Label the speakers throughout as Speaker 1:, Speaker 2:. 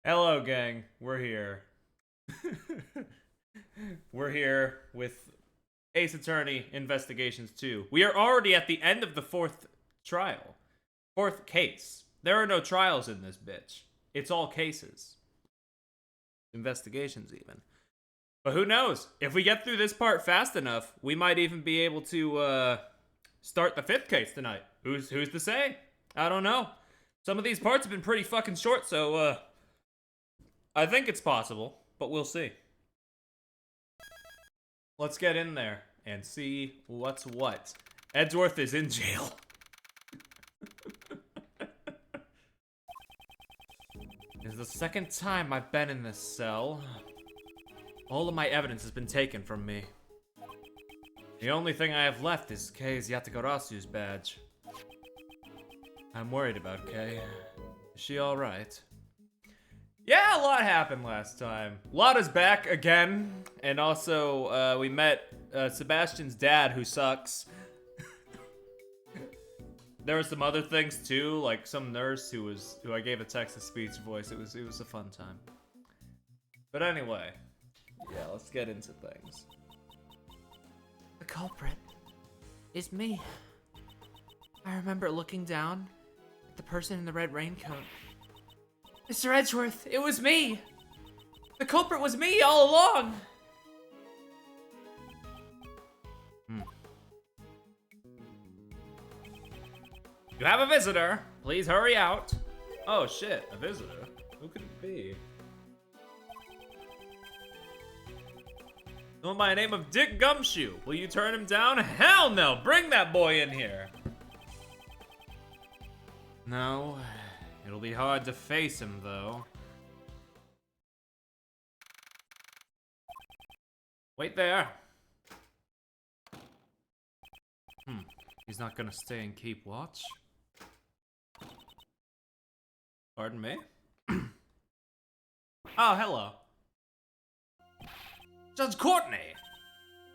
Speaker 1: Hello, gang. We're here. We're here with Ace Attorney Investigations 2. We are already at the end of the fourth trial. Fourth case. There are no trials in this bitch. It's all cases. Investigations, even. But who knows? If we get through this part fast enough, we might even be able to, start the fifth case tonight. Who's to say? I don't know. Some of these parts have been pretty fucking short, so, I think it's possible, but we'll see. Let's get in there and see what's what. Edgeworth is in jail. This is the second time I've been in this cell. All of my evidence has been taken from me. The only thing I have left is Kei's Yatagarasu's badge. I'm worried about Kei. Is she alright? Yeah, a lot happened last time. Lotta's back again, and also we met Sebastian's dad, who sucks. There were some other things too, like some nurse who I gave a text-to-speech voice. It was a fun time. But anyway, yeah, let's get into things.
Speaker 2: The culprit is me. I remember looking down at the person in the red raincoat. Mr. Edgeworth, it was me! The culprit was me all along!
Speaker 1: You have a visitor. Please hurry out. Oh shit, a visitor? Who could it be? Someone by the name of Dick Gumshoe. Will you turn him down? Hell no! Bring that boy in here! No. It'll be hard to face him, though. Wait there. He's not gonna stay and keep watch? Pardon me? Oh, hello. Judge Courtney!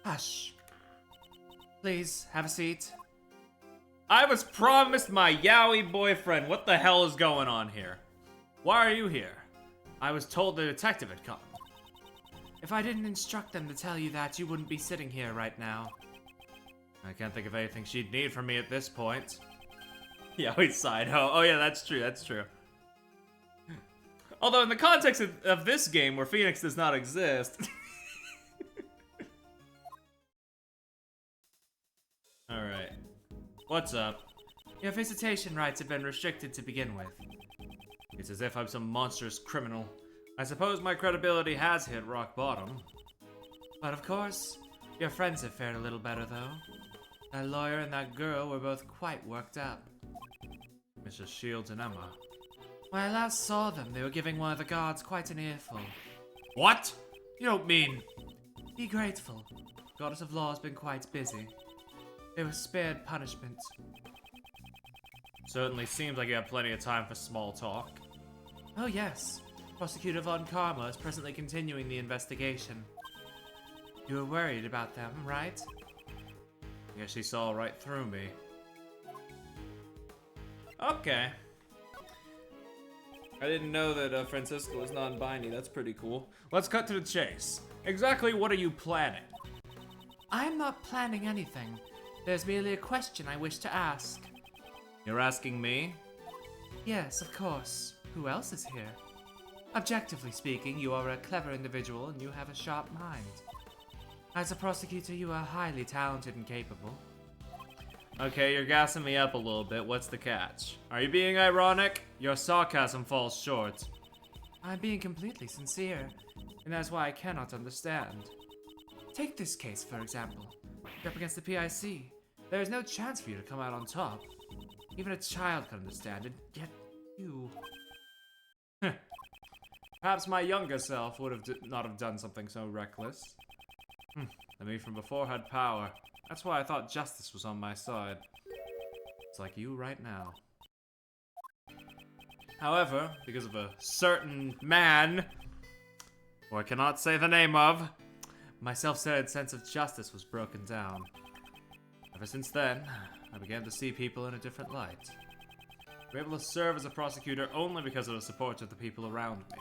Speaker 2: Hush. Please, have a seat.
Speaker 1: I was promised my yaoi boyfriend. What the hell is going on here? Why are you here? I was told the detective had come.
Speaker 2: If I didn't instruct them to tell you that, you wouldn't be sitting here right now.
Speaker 1: I can't think of anything she'd need from me at this point. Yaoi sighed. Oh yeah, that's true, that's true. Although in the context of this game, where Phoenix does not exist... Alright. What's up?
Speaker 2: Your visitation rights have been restricted to begin with.
Speaker 1: It's as if I'm some monstrous criminal. I suppose my credibility has hit rock bottom.
Speaker 2: But of course, your friends have fared a little better though. That lawyer and that girl were both quite worked up.
Speaker 1: Mrs. Shields and Emma.
Speaker 2: When I last saw them, they were giving one of the guards quite an earful.
Speaker 1: What? You don't mean...
Speaker 2: Be grateful. Goddess of Law has been quite busy. They were spared punishment.
Speaker 1: Certainly seems like you have plenty of time for small talk.
Speaker 2: Oh yes. Prosecutor Von Karma is presently continuing the investigation. You were worried about them, right?
Speaker 1: I guess she saw right through me. Okay. I didn't know that Francisco was non-binary. That's pretty cool. Let's cut to the chase. Exactly what are you planning?
Speaker 2: I'm not planning anything. There's merely a question I wish to ask.
Speaker 1: You're asking me?
Speaker 2: Yes, of course. Who else is here? Objectively speaking, you are a clever individual and you have a sharp mind. As a prosecutor, you are highly talented and capable.
Speaker 1: Okay, you're gassing me up a little bit. What's the catch? Are you being ironic? Your sarcasm falls short.
Speaker 2: I'm being completely sincere, and that's why I cannot understand. Take this case, for example. You're up against the PIC. There is no chance for you to come out on top. Even a child can understand it, yet you...
Speaker 1: Perhaps my younger self would have not have done something so reckless. The me from before had power. That's why I thought justice was on my side. It's like you right now. However, because of a certain man, who I cannot say the name of, my self-centered sense of justice was broken down. Ever since then, I began to see people in a different light. I'm able to serve as a prosecutor only because of the support of the people around me.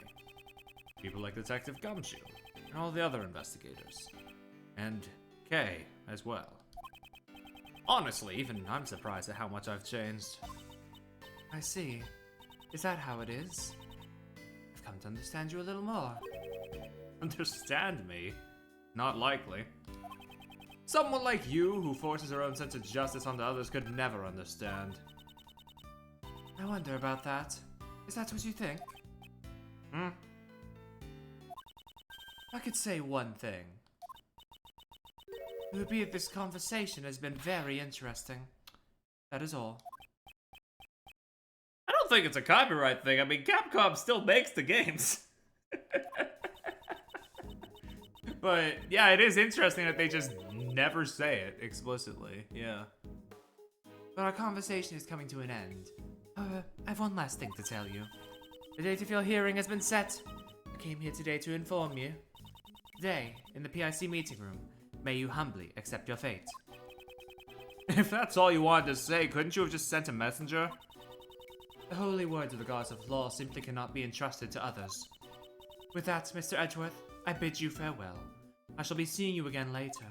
Speaker 1: People like Detective Gumshoe, and all the other investigators. And Kay, as well. Honestly, even I'm surprised at how much I've changed.
Speaker 2: I see. Is that how it is? I've come to understand you a little more.
Speaker 1: Understand me? Not likely. Someone like you, who forces her own sense of justice onto others, could never understand.
Speaker 2: I wonder about that. Is that what you think?
Speaker 1: Hmm?
Speaker 2: I could say one thing. It would be that this conversation has been very interesting. That is all.
Speaker 1: I don't think it's a copyright thing. I mean, Capcom still makes the games. But, yeah, it is interesting that they just never say it explicitly. Yeah.
Speaker 2: But our conversation is coming to an end. However, I have one last thing to tell you. The date of your hearing has been set. I came here today to inform you. Today, in the PIC meeting room, may you humbly accept your fate.
Speaker 1: If that's all you wanted to say, couldn't you have just sent a messenger?
Speaker 2: The holy words of the gods of law simply cannot be entrusted to others. With that, Mr. Edgeworth, I bid you farewell. I shall be seeing you again later.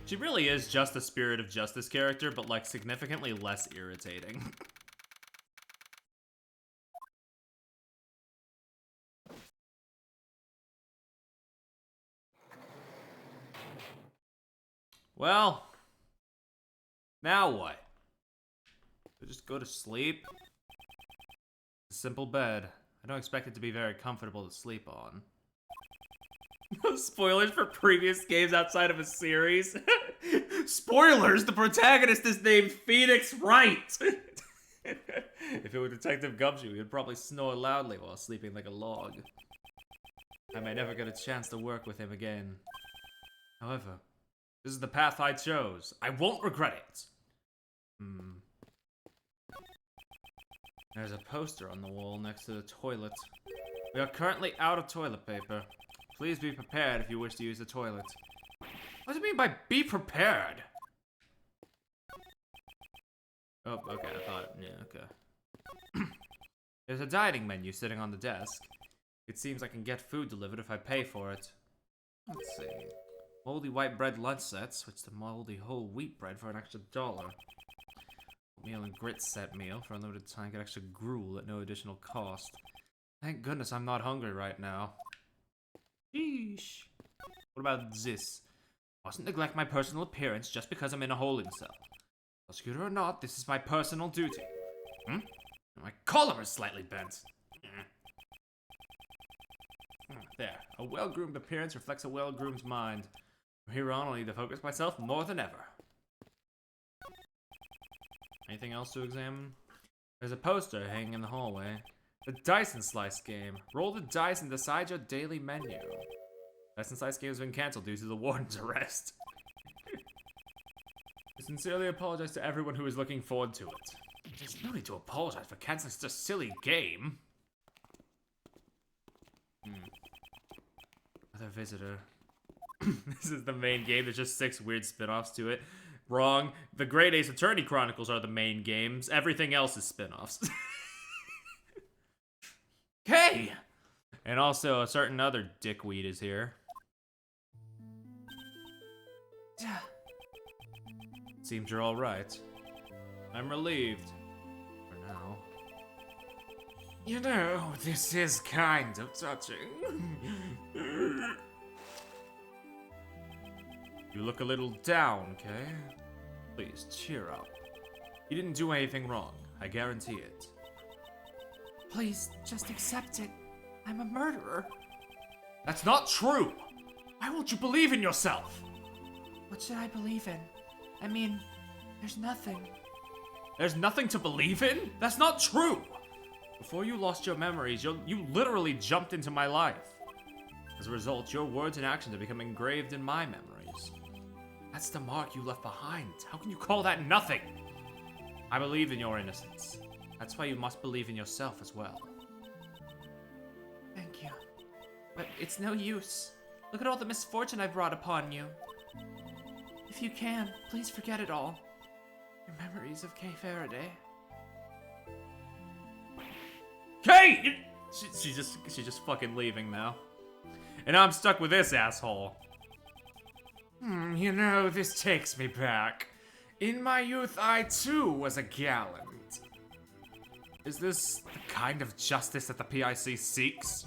Speaker 1: She really is just a Spirit of Justice character, but like significantly less irritating. Well, now what? Just go to sleep? A simple bed. I don't expect it to be very comfortable to sleep on. No spoilers for previous games outside of a series. Spoilers! The protagonist is named Phoenix Wright! If it were Detective Gumshoe, he'd probably snore loudly while sleeping like a log. I may never get a chance to work with him again. However, this is the path I chose. I won't regret it. There's a poster on the wall next to the toilet. We are currently out of toilet paper. Please be prepared if you wish to use the toilet. What do you mean by be prepared? Oh, okay, I thought, yeah, okay. There's a dining menu sitting on the desk. It seems I can get food delivered if I pay for it. Let's see. Moldy white bread lunch set, switch to moldy whole wheat bread for an extra $1. Meal and grits set meal for a limited time, get extra gruel at no additional cost. Thank goodness I'm not hungry right now. Sheesh. What about this? Mustn't neglect my personal appearance just because I'm in a holding cell. Prosecutor or not, this is my personal duty. My collar is slightly bent. There. A well-groomed appearance reflects a well-groomed mind. From here on, I'll need to focus myself more than ever. Anything else to examine? There's a poster hanging in the hallway. The Dice and Slice game. Roll the dice and decide your daily menu. Dice and Slice game has been cancelled due to the warden's arrest. I sincerely apologize to everyone who is looking forward to it. There's no need to apologize for canceling such a silly game. Another visitor. This is the main game. There's just 6 weird spin-offs to it. Wrong. The Great Ace Attorney Chronicles are the main games. Everything else is spin-offs. Okay! And also, a certain other dickweed is here. Seems you're alright. I'm relieved. For now. You know, this is kind of touching. You look a little down, Kay. Please, cheer up. You didn't do anything wrong. I guarantee it.
Speaker 2: Please, just accept it. I'm a murderer.
Speaker 1: That's not true! Why won't you believe in yourself?
Speaker 2: What should I believe in? I mean, there's nothing.
Speaker 1: There's nothing to believe in? That's not true! Before you lost your memories, you literally jumped into my life. As a result, your words and actions have become engraved in my memories. That's the mark you left behind. How can you call that nothing? I believe in your innocence. That's why you must believe in yourself as well.
Speaker 2: Thank you. But it's no use. Look at all the misfortune I brought upon you. If you can, please forget it all. Your memories of Kay Faraday.
Speaker 1: Kay! She's just fucking leaving now. And now I'm stuck with this asshole. You know, this takes me back. In my youth, I too was a gallant. Is this the kind of justice that the PIC seeks?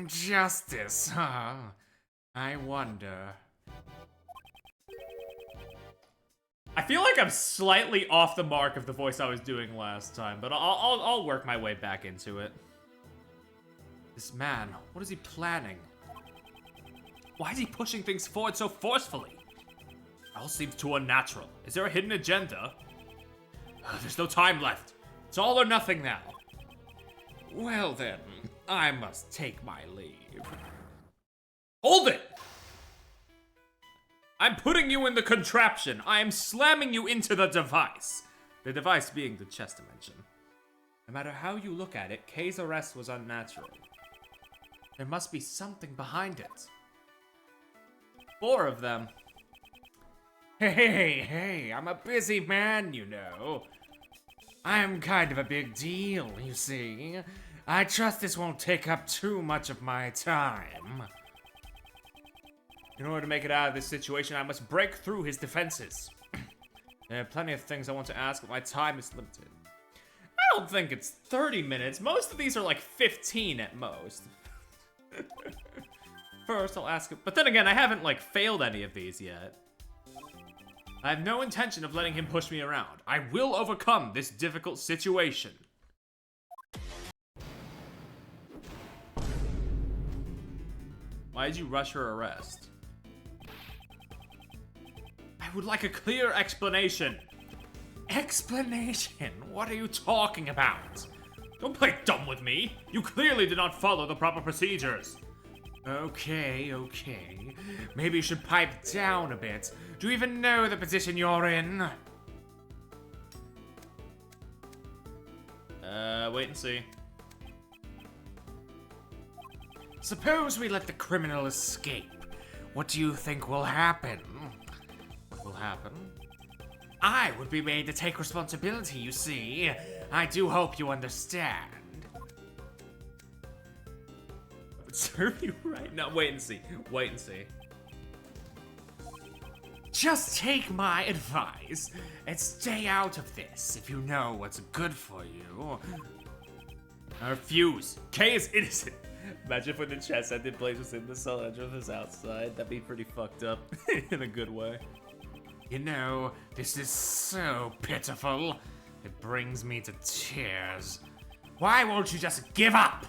Speaker 1: Justice, huh? I wonder. I feel like I'm slightly off the mark of the voice I was doing last time, but I'll work my way back into it. This man, what is he planning? Why is he pushing things forward so forcefully? It all seems too unnatural. Is there a hidden agenda? There's no time left. It's all or nothing now. Well then, I must take my leave. Hold it! I'm putting you in the contraption. I am slamming you into the device. The device being the chess dimension. No matter how you look at it, Kay's arrest was unnatural. There must be something behind it. 4 of them. Hey, I'm a busy man, you know. I'm kind of a big deal, you see. I trust this won't take up too much of my time. In order to make it out of this situation, I must break through his defenses. There are plenty of things I want to ask, but my time is limited. I don't think it's 30 minutes. Most of these are like 15 at most. First, I'll ask him. But then again, I haven't like failed any of these yet. I have no intention of letting him push me around. I will overcome this difficult situation. Why did you rush her arrest? I would like a clear explanation. Explanation? What are you talking about? Don't play dumb with me. You clearly did not follow the proper procedures. Okay. Maybe you should pipe down a bit. Do you even know the position you're in? Wait and see. Suppose we let the criminal escape. What do you think will happen? What will happen? I would be made to take responsibility, you see. I do hope you understand. I would serve you right now. Wait and see. Wait and see. Just take my advice and stay out of this if you know what's good for you. I refuse. Kay is innocent. Imagine if when the chess ended place was in the cell, Edgeworth was outside. That'd be pretty fucked up in a good way. You know, this is so pitiful. It brings me to tears. Why won't you just give up?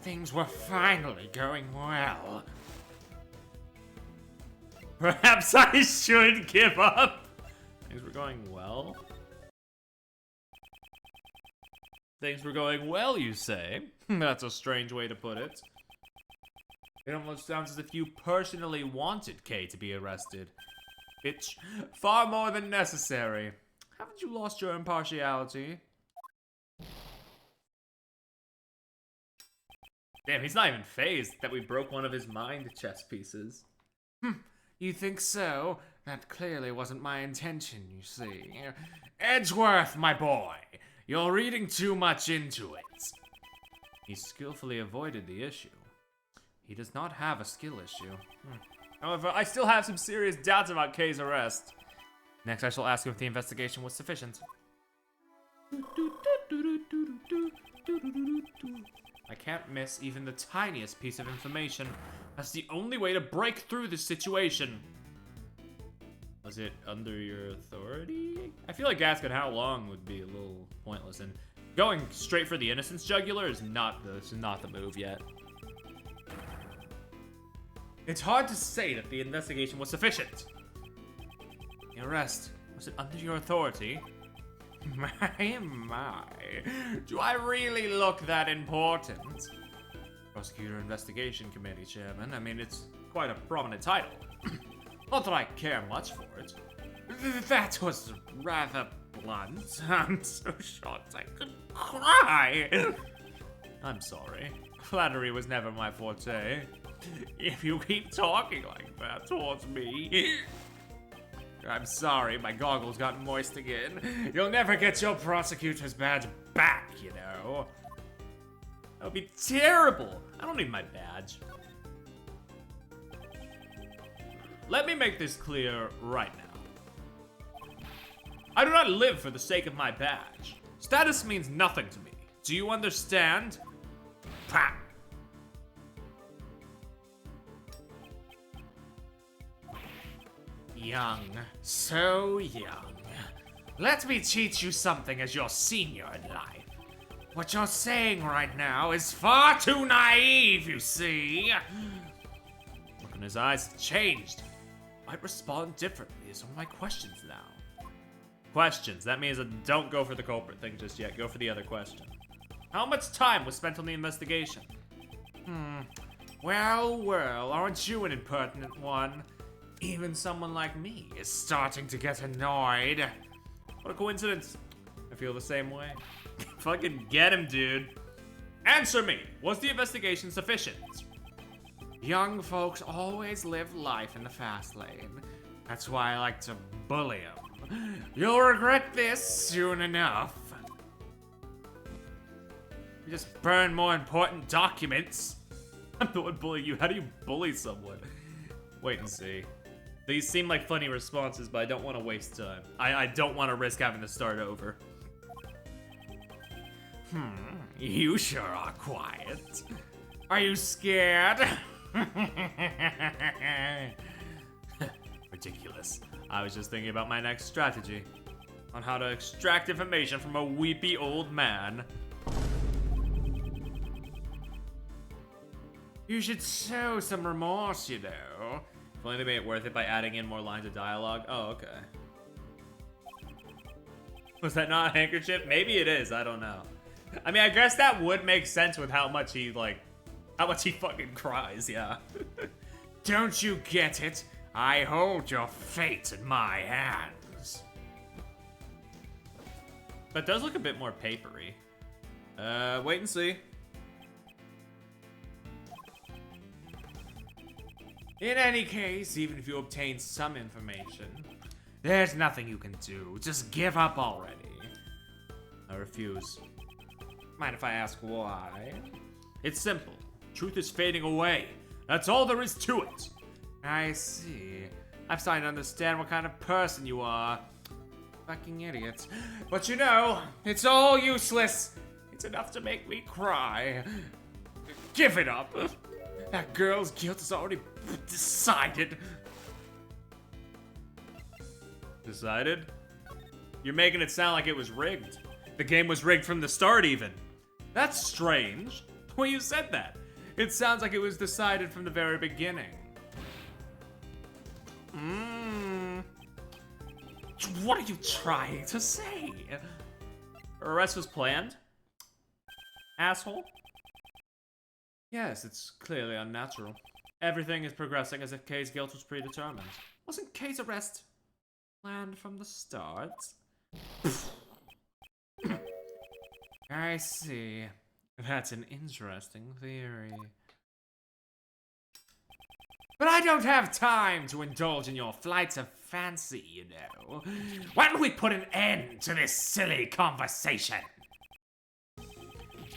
Speaker 1: Things were finally going well. Perhaps I should give up. Things were going well. Things were going well, you say? That's a strange way to put it. It almost sounds as if you personally wanted Kay to be arrested. Bitch, far more than necessary. Haven't you lost your impartiality? Damn, he's not even fazed that we broke one of his mind chess pieces. You think so? That clearly wasn't my intention, you see. Edgeworth, my boy, you're reading too much into it. He skillfully avoided the issue. He does not have a skill issue. However, I still have some serious doubts about Kay's arrest. Next, I shall ask him if the investigation was sufficient. I can't miss even the tiniest piece of information. That's the only way to break through this situation. Was it under your authority? I feel like asking how long would be a little pointless, and going straight for the innocence jugular is not the move yet. It's hard to say that the investigation was sufficient. The arrest, was it under your authority? My. Do I really look that important? Prosecutor Investigation Committee Chairman. I mean, it's quite a prominent title. Not that I care much for it. That was rather blunt. I'm so shocked I could cry. I'm sorry. Flattery was never my forte. if you keep talking like that towards me. I'm sorry, my goggles got moist again. You'll never get your prosecutor's badge back, you know. That would be terrible. I don't need my badge. Let me make this clear right now. I do not live for the sake of my badge. Status means nothing to me. Do you understand? Pah! Young, so young. Let me teach you something as your senior in life. What you're saying right now is far too naive, you see. Look in his eyes have changed. Might respond differently to some of my questions now. Questions, that means don't go for the culprit thing just yet. Go for the other question. How much time was spent on the investigation? Well, aren't you an impertinent one? Even someone like me is starting to get annoyed. What a coincidence. I feel the same way. Fucking get him, dude. Answer me. Was the investigation sufficient? Young folks always live life in the fast lane. That's why I like to bully them. You'll regret this soon enough. You just burn more important documents. I'm the one bullying you. How do you bully someone? Wait and see. These seem like funny responses, but I don't want to waste time. I don't want to risk having to start over. You sure are quiet. Are you scared? Ridiculous. I was just thinking about my next strategy. On how to extract information from a weepy old man. You should show some remorse, you know. If only they made it worth it by adding in more lines of dialogue. Oh, okay. Was that not a handkerchief? Maybe it is, I don't know. I mean, I guess that would make sense with how much he fucking cries, yeah. Don't you get it? I hold your fate in my hands. That does look a bit more papery. Wait and see. In any case, even if you obtain some information, there's nothing you can do. Just give up already. I refuse. Mind if I ask why? It's simple. Truth is fading away. That's all there is to it. I see. I'm starting to understand what kind of person you are. Fucking idiot. But you know, it's all useless. It's enough to make me cry. Give it up. That girl's guilt is already decided. Decided? You're making it sound like it was rigged. The game was rigged from the start, even. That's strange. The way you said that. It sounds like it was decided from the very beginning. What are you trying to say? Her arrest was planned? Asshole? Yes, it's clearly unnatural. Everything is progressing as if Kay's guilt was predetermined. Wasn't Kay's arrest planned from the start? I see. That's an interesting theory. But I don't have time to indulge in your flights of fancy, you know. Why don't we put an end to this silly conversation?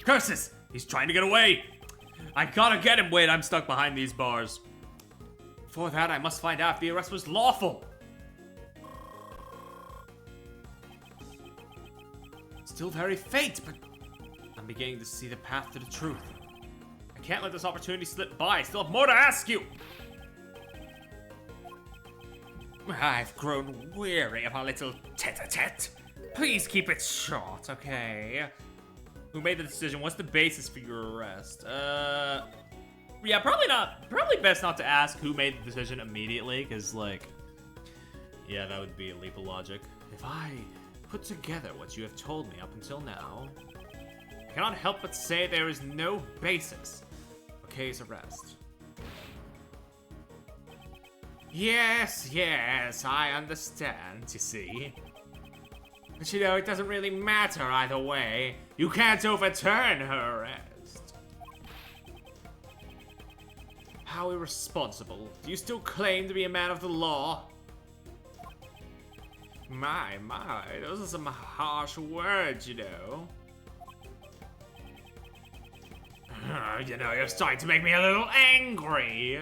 Speaker 1: Curses! He's trying to get away! I gotta get him. Wait, I'm stuck behind these bars. Before that, I must find out if the arrest was lawful. Still very faint, but I'm beginning to see the path to the truth. I can't let this opportunity slip by. I still have more to ask you. I've grown weary of our little tete-a-tete. Please keep it short, okay? Who made the decision? What's the basis for your arrest? Yeah, probably not. Probably best not to ask who made the decision immediately, because, like, yeah, that would be a leap of logic. If I put together what you have told me up until now, I cannot help but say there is no basis for Kay's arrest. Yes, I understand, you see. But you know, it doesn't really matter either way. You can't overturn her arrest. How irresponsible. Do you still claim to be a man of the law? My, those are some harsh words, you know. You know, you're starting to make me a little angry.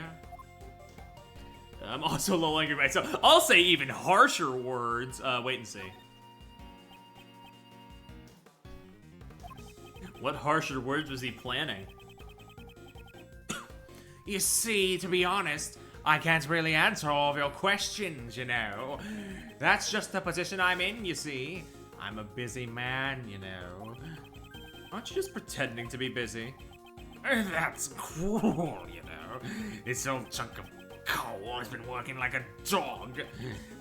Speaker 1: I'm also a little angry myself. I'll say even harsher words. Wait and see. What harsher words was he planning? You see, to be honest, I can't really answer all of your questions, you know. That's just the position I'm in, you see. I'm a busy man, you know. Aren't you just pretending to be busy? That's cruel, you know. This old chunk of coal has been working like a dog.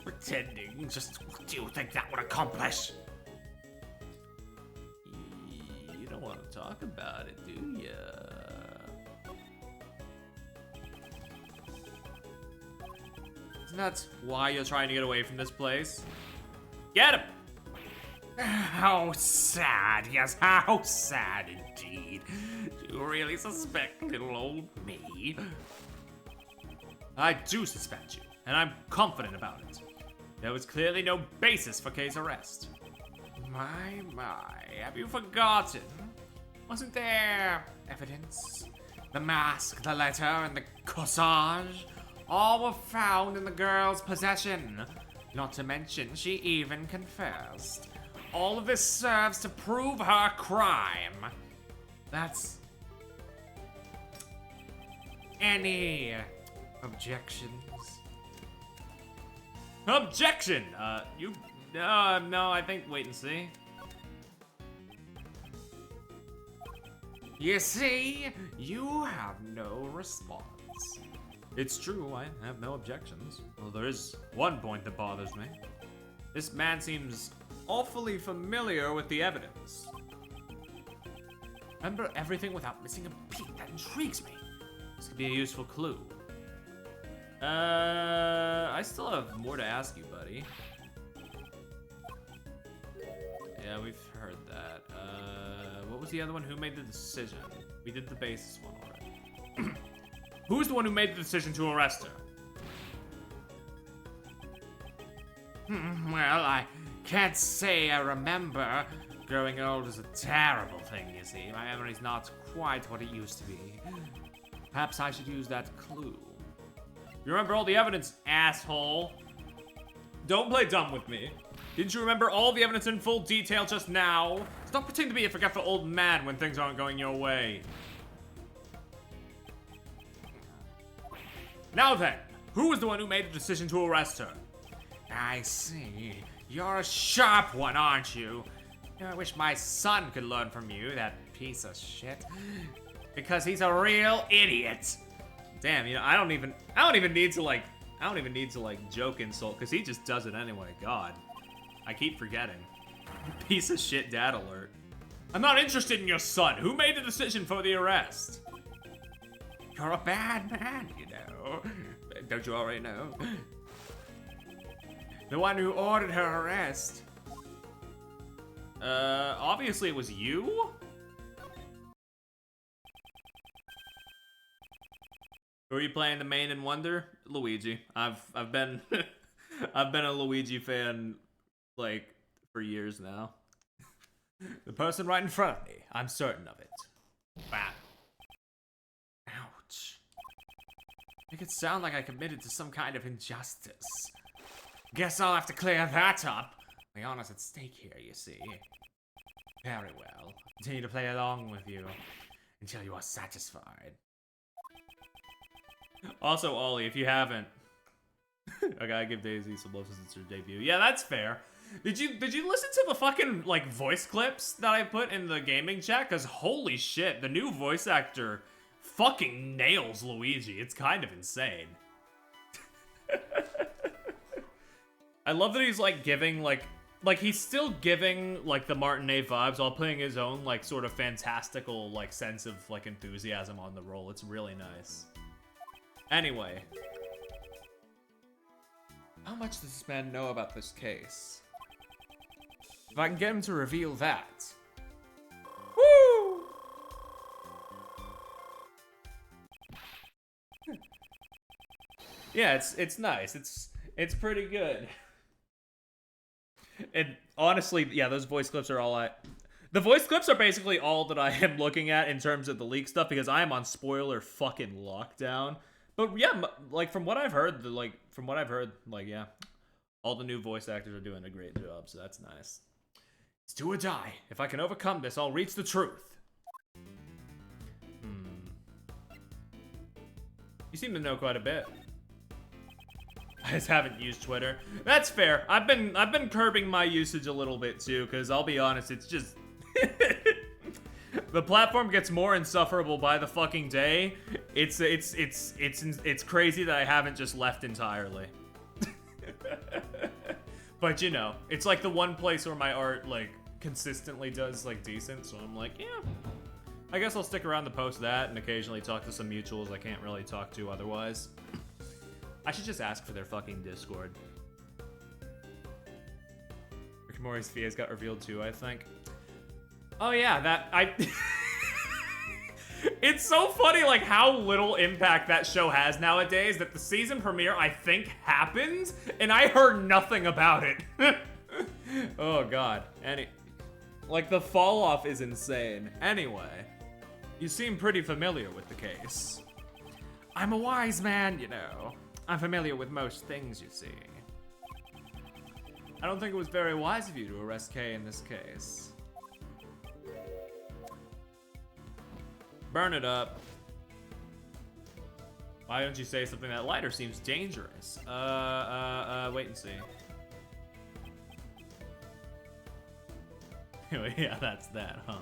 Speaker 1: Pretending, just what do you think that would accomplish? You don't want to talk about it, do ya? Isn't that why you're trying to get away from this place? Get him! How sad, yes, how sad indeed. Do you really suspect little old me? I do suspect you, and I'm confident about it. There was clearly no basis for case arrest. My, have you forgotten? Wasn't there evidence? The mask, the letter, and the corsage? All were found in the girl's possession. Not to mention, she even confessed. All of this serves to prove her crime. That's... Any objections? Objection! No, I think wait and see. You see, you have no response. It's true, I have no objections. Well, there is one point that bothers me. This man seems awfully familiar with the evidence. Remember everything without missing a beat. That intrigues me. This could be a useful clue. I still have more to ask you, buddy. Yeah, we've heard that. What was the other one? Who made the decision? We did the basis one already. Who's the one who made the decision to arrest her? Well, I can't say I remember. Growing old is a terrible thing, you see. My memory's not quite what it used to be. Perhaps I should use that clue. You remember all the evidence, asshole? Don't play dumb with me. Didn't you remember all the evidence in full detail just now? Stop pretending to be a forgetful old man when things aren't going your way. Now then, who was the one who made the decision to arrest her? I see. You're a sharp one, aren't you? I wish my son could learn from you, that piece of shit. Because he's a real idiot. Damn, you know, I don't even need to like joke insult, because he just does it anyway. God. I keep forgetting. Piece of shit dad alert. I'm not interested in your son. Who made the decision for the arrest? You're a bad man, you know. Don't you already know? The one who ordered her arrest. Obviously it was you? Who are you playing the main and wonder? Luigi. I've been I've been a Luigi fan like for years now. The person right in front of me, I'm certain of it. Wow. Ouch. Make it sound like I committed to some kind of injustice. Guess I'll have to clear that up. My honor's at stake here, you see. Very well. Continue to play along with you until you are satisfied. Also, Ollie, if you haven't, I gotta give Daisy some love since it's her debut. Yeah, that's fair. Did you listen to the fucking like voice clips that I put in the gaming chat? Cause holy shit, the new voice actor fucking nails Luigi. It's kind of insane. I love that he's like giving like he's still giving like the Martinet vibes while putting his own like sort of fantastical like sense of like enthusiasm on the role. It's really nice. Anyway, how much does this man know about this case? If I can get him to reveal that. Woo! Yeah, it's nice. It's pretty good. And honestly, yeah, those voice clips are all the voice clips are basically all that I am looking at in terms of the leak stuff because I am on spoiler fucking lockdown. But yeah, like from what I've heard, yeah, all the new voice actors are doing a great job, so that's nice. It's do or die. If I can overcome this, I'll reach the truth. You seem to know quite a bit. I just haven't used Twitter. That's fair. I've been curbing my usage a little bit too, because I'll be honest, it's just the platform gets more insufferable by the fucking day. It's crazy that I haven't just left entirely. But you know, it's like the one place where my art like consistently does like decent, so I'm like, yeah. I guess I'll stick around to post that and occasionally talk to some mutuals I can't really talk to otherwise. I should just ask for their fucking Discord. Rick and Morty's VAs got revealed too, I think. Oh yeah, It's so funny like how little impact that show has nowadays that the season premiere I think happened and I heard nothing about it. Oh god. Like the fall off is insane. Anyway, you seem pretty familiar with the case. I'm a wise man, you know. I'm familiar with most things, you see. I don't think it was very wise of you to arrest Kay in this case. Burn it up. Why don't you say something that lighter seems dangerous? Wait and see. Yeah, that's that, huh?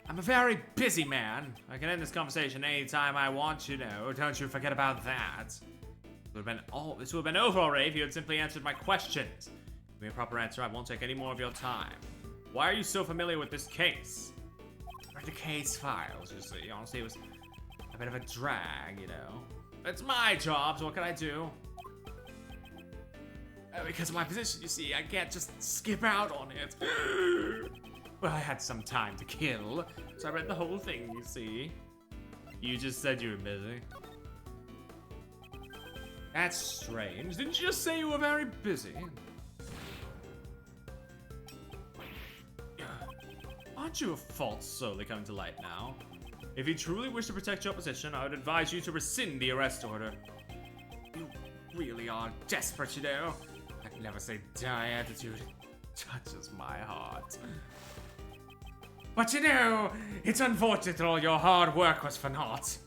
Speaker 1: I'm a very busy man. I can end this conversation anytime I want, you know. Don't you forget about that. This would have been over already if you had simply answered my questions. Give me a proper answer, I won't take any more of your time. Why are you so familiar with this case? Read the case files, you see. Honestly, it was a bit of a drag, you know. It's my job, so what can I do? Because of my position, you see, I can't just skip out on it. Well, I had some time to kill, so I read the whole thing, you see. You just said you were busy. That's strange. Didn't you just say you were very busy? Aren't you a fault slowly coming to light now? If you truly wish to protect your position, I would advise you to rescind the arrest order. You really are desperate, you know. I can never say die attitude. Touches my heart. But you know, it's unfortunate that all your hard work was for naught.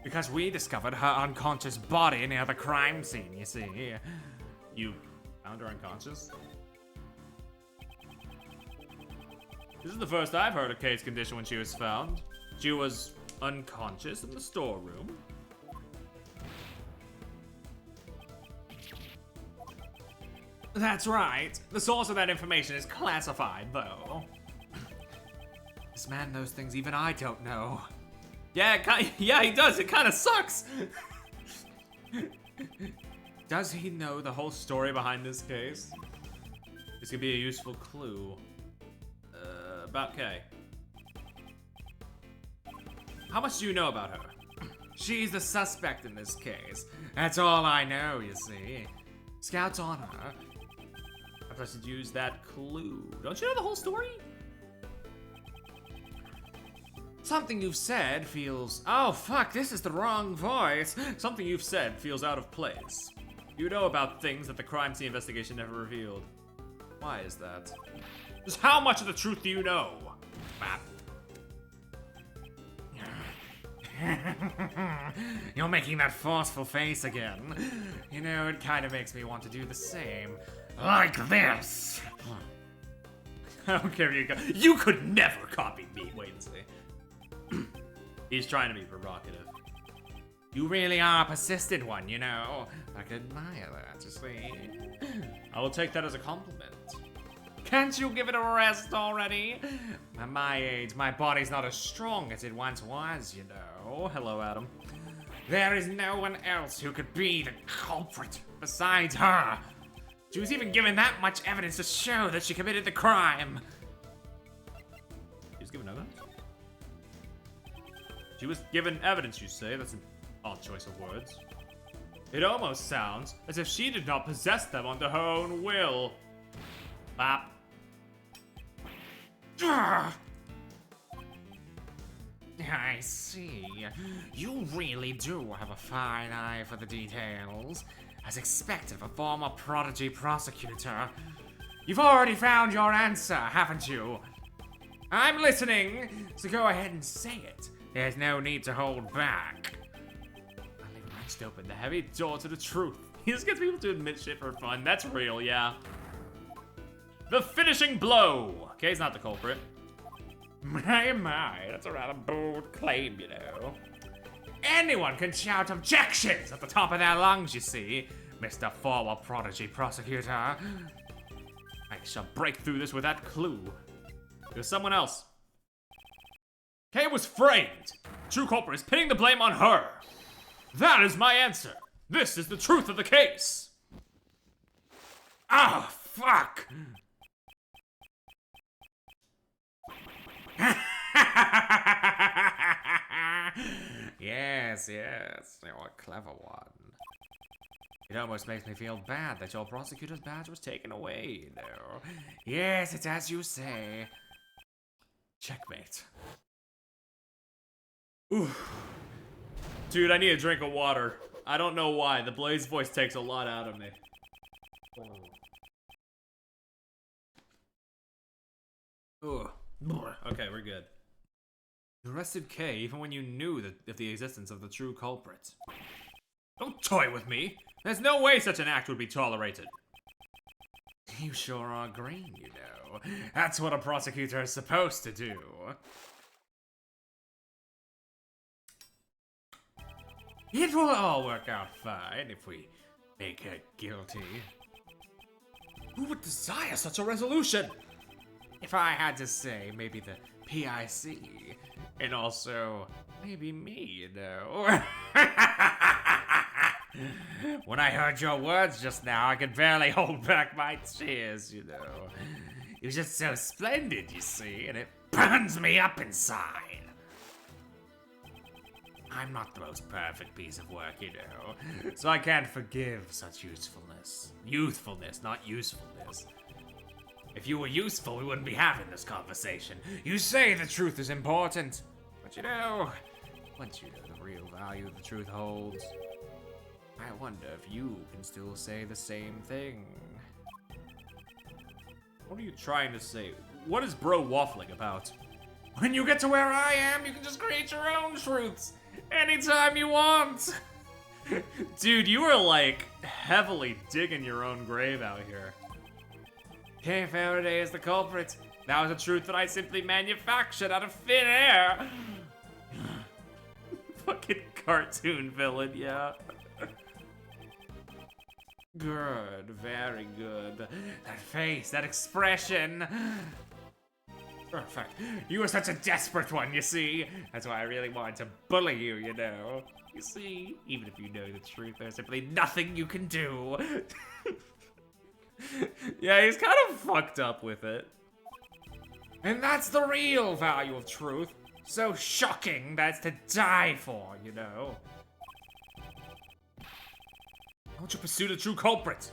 Speaker 1: Because we discovered her unconscious body near the crime scene, you see. You found her unconscious? This is the first I've heard of Kate's condition when she was found. She was unconscious in the storeroom. That's right. The source of that information is classified, though. This man knows things even I don't know. Yeah, yeah, he does. It kind of sucks. Does he know the whole story behind this case? This could be a useful clue. About Kay. How much do you know about her? She's the suspect in this case. That's all I know, you see. Scouts on her. I should use that clue. Don't you know the whole story? Something you've said feels... Oh, fuck, this is the wrong voice. Something you've said feels out of place. You know about things that the crime scene investigation never revealed. Why is that? Just how much of the truth do you know? Map. You're making that forceful face again. You know, it kind of makes me want to do the same. Like this. I don't care if you could never copy me. Wait and see. He's trying to be provocative. You really are a persistent one, you know. I can admire that, you see. I will take that as a compliment. Can't you give it a rest already? At my age, my body's not as strong as it once was, you know. Hello, Adam. There is no one else who could be the culprit besides her. She was even given that much evidence to show that she committed the crime. She was given evidence? She was given evidence, you say? That's an odd choice of words. It almost sounds as if she did not possess them under her own will. Bop.
Speaker 2: I see. You really do have a fine eye for the details. As expected of a former prodigy prosecutor. You've already found your answer, haven't you? I'm listening, so go ahead and say it. There's no need to hold back.
Speaker 1: I leave wrenched open the heavy door to the truth. He just gets people to admit shit for fun. That's real, yeah. The finishing blow. Kay's not the culprit.
Speaker 2: My, that's a rather bold claim, you know. Anyone can shout objections at the top of their lungs, you see, Mr. Former Prodigy Prosecutor.
Speaker 1: I shall break through this with that clue. It was someone else. Kay was framed. True culprit is pinning the blame on her. That is my answer. This is the truth of the case.
Speaker 2: Oh, fuck! Yes, you're a clever one. It almost makes me feel bad that your prosecutor's badge was taken away, you know. Yes, it's as you say.
Speaker 1: Checkmate. Ooh. Dude, I need a drink of water. I don't know why. The Blaze voice takes a lot out of me. Ugh. Okay, we're good. You arrested Kay even when you knew of the existence of the true culprit. Don't toy with me! There's no way such an act would be tolerated.
Speaker 2: You sure are green, you know. That's what a prosecutor is supposed to do. It will all work out fine if we make her guilty.
Speaker 1: Who would desire such a resolution?
Speaker 2: If I had to say, maybe the PIC, and also maybe me, you know. When I heard your words just now, I could barely hold back my tears, you know. You're just so splendid, you see, and it burns me up inside. I'm not the most perfect piece of work, you know, so I can't forgive such usefulness. Youthfulness, not usefulness. If you were useful, we wouldn't be having this conversation. You say the truth is important, but you know, once you know the real value the truth holds, I wonder if you can still say the same thing.
Speaker 1: What are you trying to say? What is bro waffling about?
Speaker 2: When you get to where I am, you can just create your own truths anytime you want.
Speaker 1: Dude, you are like heavily digging your own grave out here.
Speaker 2: Kay Faraday is the culprit. That was a truth that I simply manufactured out of thin air.
Speaker 1: Fucking cartoon villain, yeah.
Speaker 2: Good, very good. That face, that expression. Perfect. You were such a desperate one, you see. That's why I really wanted to bully you, you know. You see, even if you know the truth, there's simply nothing you can do.
Speaker 1: Yeah, he's kind of fucked up with it.
Speaker 2: And that's the real value of truth. So shocking that's to die for, you know.
Speaker 1: Why don't you pursue the true culprit?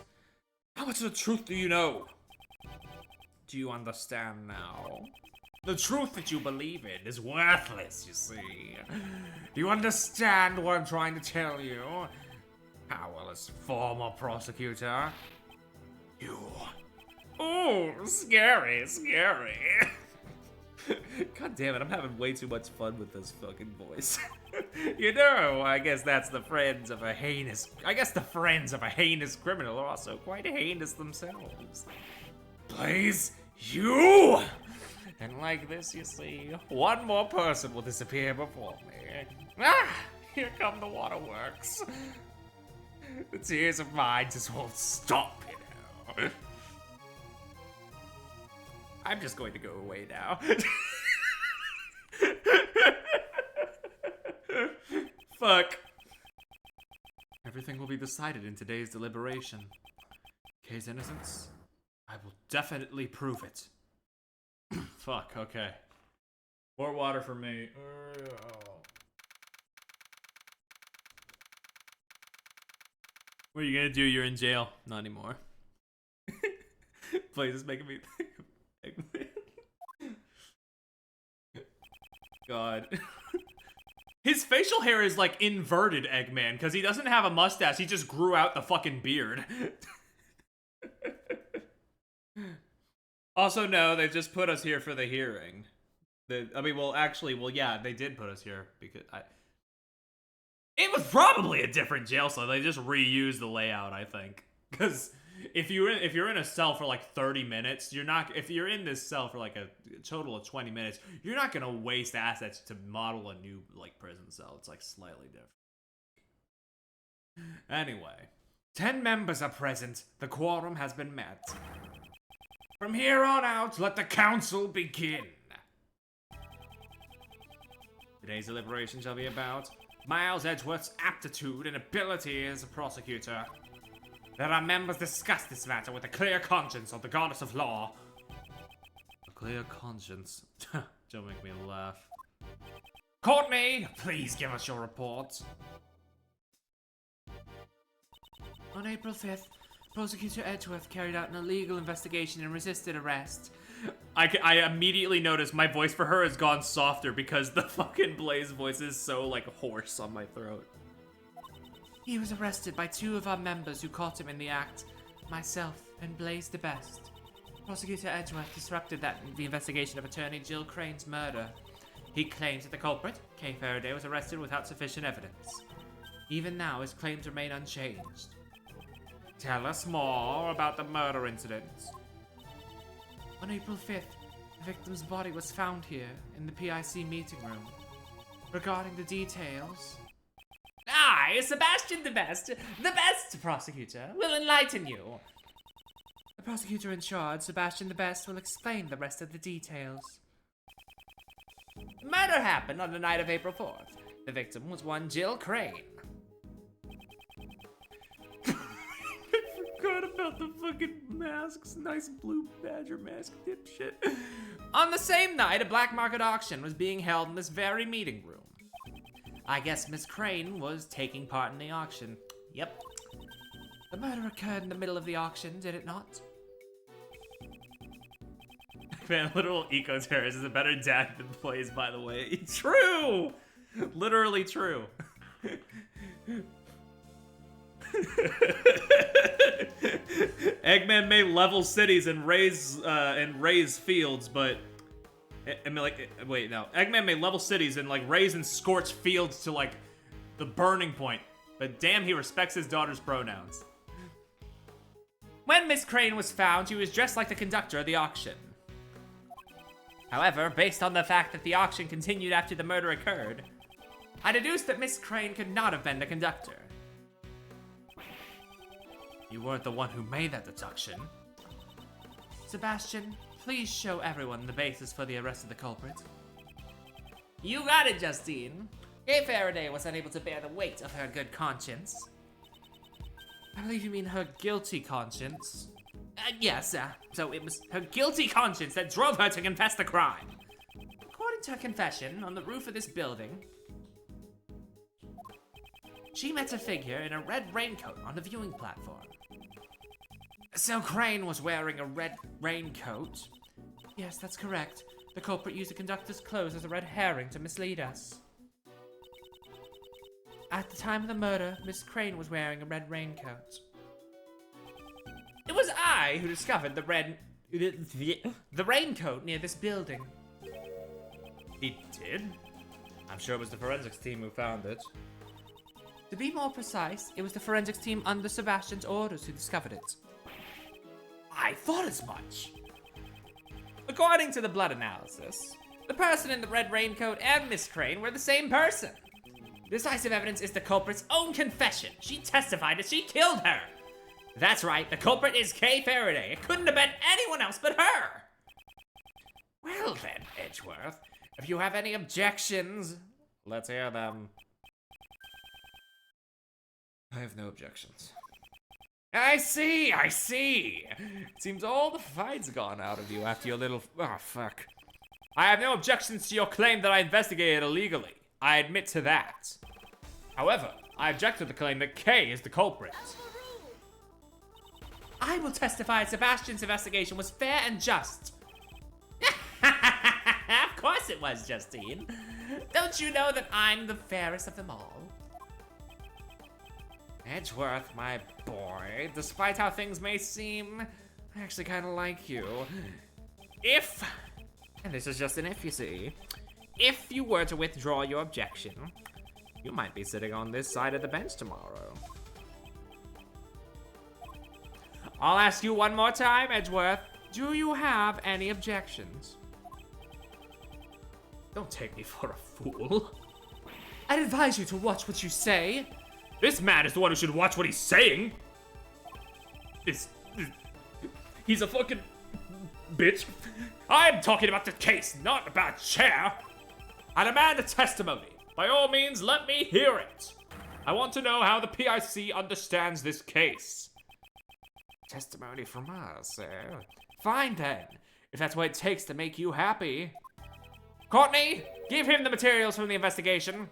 Speaker 1: How much of the truth do you know?
Speaker 2: Do you understand now? The truth that you believe in is worthless, you see. Do you understand what I'm trying to tell you? Powerless former prosecutor. You. Ooh, scary, scary.
Speaker 1: God damn it, I'm having way too much fun with this fucking voice.
Speaker 2: You know, I guess that's the friends of a heinous... I guess the friends of a heinous criminal are also quite heinous themselves. Please, you! And like this, you see, one more person will disappear before me. Ah! Here come the waterworks. The tears of mine just won't stop, you know. I'm just going to go away now.
Speaker 1: Fuck. Everything will be decided in today's deliberation. Kay's innocence? I will definitely prove it. Fuck, okay. More water for me. What are you gonna do? You're in jail. Not anymore. Please, it's making me think of Eggman. God. His facial hair is like inverted Eggman, because he doesn't have a mustache, he just grew out the fucking beard. Also, no, they just put us here for the hearing. Yeah, they did put us here because it was probably a different jail cell. They just reused the layout, I think. Because if you're in a cell for like 30 minutes, if you're in this cell for like a total of 20 minutes, you're not gonna waste assets to model a new like prison cell. It's like slightly different. Anyway, 10 members are present. The quorum has been met. From here on out, let the council begin. Today's deliberation shall be about Miles Edgeworth's aptitude and ability as a prosecutor. Let our members discuss this matter with a clear conscience of the goddess of law. A clear conscience? Don't make me laugh. Courtney, please give us your report.
Speaker 2: On April 5th, Prosecutor Edgeworth carried out an illegal investigation and resisted arrest.
Speaker 1: I immediately noticed my voice for her has gone softer because the fucking Blaze voice is so like hoarse on my throat.
Speaker 2: He was arrested by 2 of our members who caught him in the act, myself and Blaze the Best. Prosecutor Edgeworth disrupted the investigation of attorney Jill Crane's murder. He claims that the culprit, Kay Faraday, was arrested without sufficient evidence. Even now, his claims remain unchanged.
Speaker 1: Tell us more about the murder incident.
Speaker 2: On April 5th, the victim's body was found here in the PIC meeting room. Regarding the details...
Speaker 3: I, Sebastian the best prosecutor, will enlighten you.
Speaker 2: The prosecutor in charge, Sebastian the Best, will explain the rest of the details.
Speaker 3: Murder happened on the night of April 4th. The victim was one Jill Crane.
Speaker 1: Forgot about the fucking masks. Nice blue badger mask dipshit.
Speaker 3: On the same night, a black market auction was being held in this very meeting room. I guess Miss Crane was taking part in the auction. Yep.
Speaker 2: The murder occurred in the middle of the auction, did it not?
Speaker 1: Man, literal Eco Terrorist is a better dad than Blaze, by the way. True! Literally true. Eggman may level cities and raise fields, but I mean, like, wait, no. Eggman may level cities and like raise and scorch fields to like the burning point, but damn, he respects his daughter's pronouns.
Speaker 3: When Miss Crane was found, she was dressed like the conductor of the auction. However, based on the fact that the auction continued after the murder occurred, I deduced that Miss Crane could not have been the conductor.
Speaker 1: You weren't the one who made that deduction.
Speaker 2: Sebastian, please show everyone the basis for the arrest of the culprit.
Speaker 3: You got it, Justine. Kay Faraday was unable to bear the weight of her good conscience.
Speaker 2: I believe you mean her guilty conscience.
Speaker 3: Yes, so it was her guilty conscience that drove her to confess the crime. According to her confession, on the roof of this building, she met a figure in a red raincoat on the viewing platform. So Crane was wearing a red raincoat?
Speaker 2: Yes, that's correct. The culprit used the conductor's clothes as a red herring to mislead us. At the time of the murder, Miss Crane was wearing a red raincoat.
Speaker 3: It was I who discovered the raincoat near this building.
Speaker 1: He did? I'm sure it was the forensics team who found it.
Speaker 2: To be more precise, it was the forensics team under Sebastian's orders who discovered it.
Speaker 3: I thought as much. According to the blood analysis, the person in the red raincoat and Miss Crane were the same person. Decisive evidence is the culprit's own confession. She testified that she killed her. That's right, the culprit is Kay Faraday. It couldn't have been anyone else but her. Well then, Edgeworth, if you have any objections, let's hear them.
Speaker 1: I have no objections.
Speaker 3: I see. Seems all the fight's gone out of you after your little... Oh, fuck. I have no objections to your claim that I investigated illegally. I admit to that. However, I object to the claim that Kay is the culprit. I will testify Sebastian's investigation was fair and just. Of course it was, Justine. Don't you know that I'm the fairest of them all? Edgeworth, my boy, despite how things may seem, I actually kind of like you. If, and this is just an if, you see, if you were to withdraw your objection, you might be sitting on this side of the bench tomorrow. I'll ask you one more time, Edgeworth. Do you have any objections? Don't take me for a fool.
Speaker 2: I'd advise you to watch what you say.
Speaker 1: This man is the one who should watch what he's saying. He's a fucking bitch. I'm talking about the case, not about chair. I demand a testimony. By all means, let me hear it. I want to know how the PIC understands this case. Testimony from us, eh? Fine then, if that's what it takes to make you happy. Courtney, give him the materials from the investigation.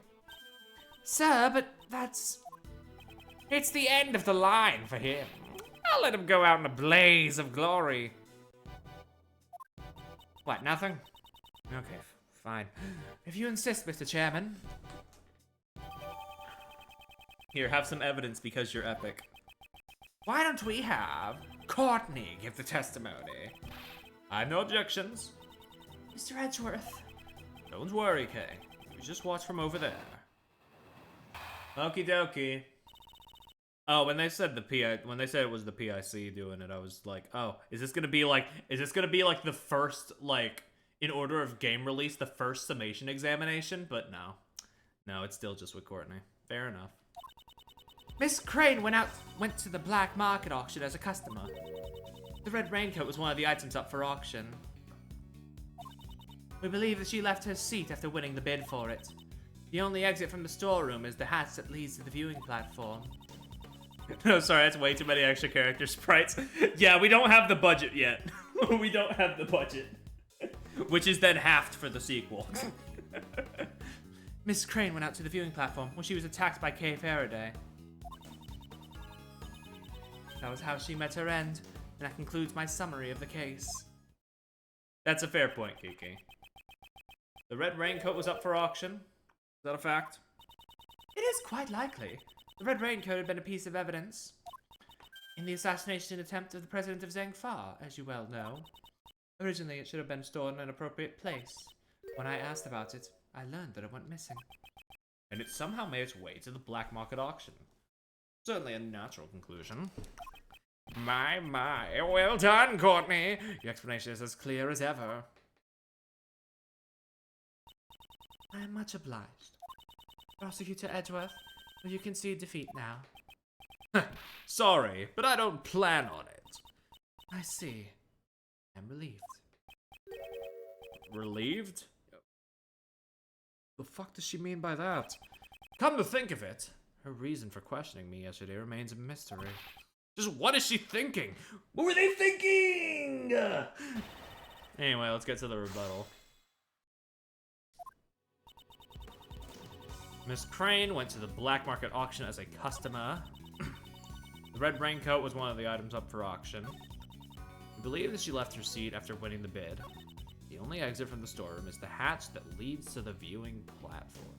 Speaker 2: Sir, but that's...
Speaker 3: It's the end of the line for him. I'll let him go out in a blaze of glory. What, nothing? Okay, fine.
Speaker 2: If you insist, Mr. Chairman.
Speaker 1: Here, have some evidence because you're epic.
Speaker 3: Why don't we have Courtney give the testimony?
Speaker 1: I have no objections.
Speaker 2: Mr. Edgeworth.
Speaker 1: Don't worry, Kay. You just watch from over there. Okie dokie. Oh, when they said it was the PIC doing it, I was like, oh, is this gonna be like the first, like, in order of game release, the first summation examination? But no. No, it's still just with Courtney. Fair enough.
Speaker 2: Miss Crane went to the black market auction as a customer. The red raincoat was one of the items up for auction. We believe that she left her seat after winning the bid for it. The only exit from the storeroom is the hatch that leads to the viewing platform.
Speaker 1: No, sorry, that's way too many extra character sprites. Yeah, we don't have the budget yet. We don't have the budget. Which is then halved for the sequel.
Speaker 2: Miss Crane went out to the viewing platform when she was attacked by Kay Faraday. That was how she met her end, and that concludes my summary of the case.
Speaker 1: That's a fair point, Kiki. The red raincoat was up for auction. Is that a fact?
Speaker 2: It is quite likely. The red raincoat had been a piece of evidence in the assassination attempt of the president of Zhengfa, as you well know. Originally, it should have been stored in an appropriate place. When I asked about it, I learned that it went missing.
Speaker 1: And it somehow made its way to the black market auction. Certainly a natural conclusion.
Speaker 3: My, well done, Courtney. Your explanation is as clear as ever.
Speaker 2: I am much obliged. Prosecutor Edgeworth, will you concede defeat now?
Speaker 1: Sorry, but I don't plan on it.
Speaker 2: I see. I'm relieved.
Speaker 1: Relieved? The fuck does she mean by that? Come to think of it, her reason for questioning me yesterday remains a mystery. Just what is she thinking? What were they thinking? Anyway, let's get to the rebuttal. Miss Crane went to the black market auction as a customer. The red raincoat was one of the items up for auction. We believe that she left her seat after winning the bid. The only exit from the storeroom is the hatch that leads to the viewing platform.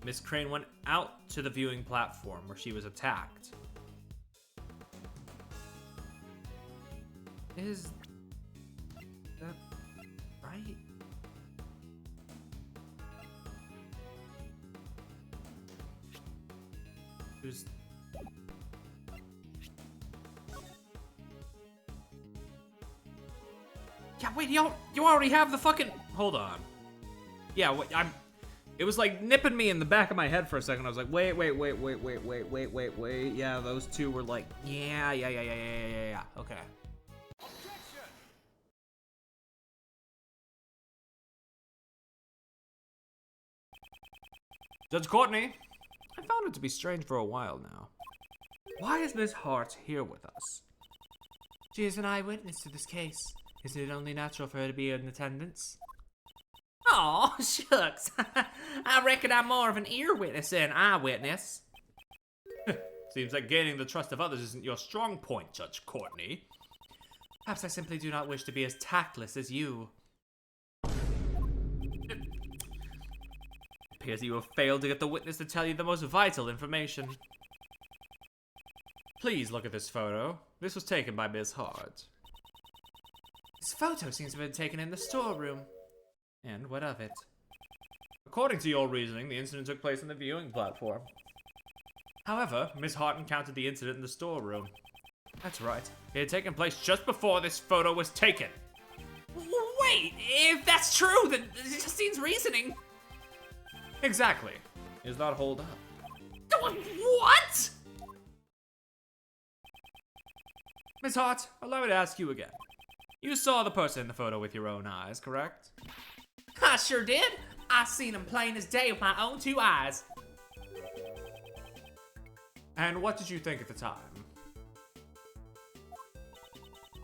Speaker 1: Miss Crane went out to the viewing platform where she was attacked.
Speaker 2: Is that right?
Speaker 1: Who's... Yeah, wait, you already have the fucking... Hold on. Yeah, wait, It was like nipping me in the back of my head for a second. I was like, wait. Yeah, those two were like, yeah. Okay. Judge Courtney, I found it to be strange for a while now. Why is Miss Hart here with us?
Speaker 2: She is an eyewitness to this case. Isn't it only natural for her to be in attendance?
Speaker 3: Aw, shucks. I reckon I'm more of an ear witness than an eyewitness.
Speaker 1: Seems like gaining the trust of others isn't your strong point, Judge Courtney.
Speaker 2: Perhaps I simply do not wish to be as tactless as you.
Speaker 1: It appears you have failed to get the witness to tell you the most vital information. Please look at this photo. This was taken by Ms. Hart.
Speaker 2: This photo seems to have been taken in the storeroom.
Speaker 1: And what of it? According to your reasoning, the incident took place on the viewing platform. However, Ms. Hart encountered the incident in the storeroom. That's right. It had taken place just before this photo was taken.
Speaker 3: Wait, if that's true, then Justine's reasoning.
Speaker 1: Exactly. Does not hold up.
Speaker 3: What?
Speaker 1: Ms. Hart, allow me to ask you again. You saw the person in the photo with your own eyes, correct?
Speaker 3: I sure did. I seen him plain as day with my own 2 eyes.
Speaker 1: And what did you think at the time?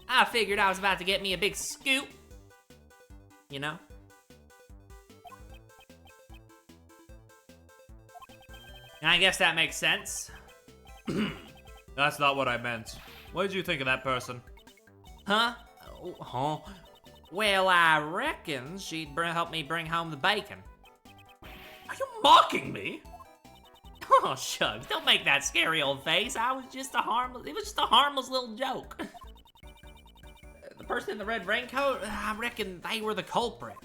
Speaker 3: I figured I was about to get me a big scoop. You know? And I guess that makes sense.
Speaker 1: That's not what I meant. What did you think of that person?
Speaker 3: Huh? Huh? Well, I reckon she'd help me bring home the bacon.
Speaker 1: Are you mocking me?
Speaker 3: Oh, shucks, don't make that scary old face. It was just a harmless little joke. The person in the red raincoat, I reckon they were the culprit.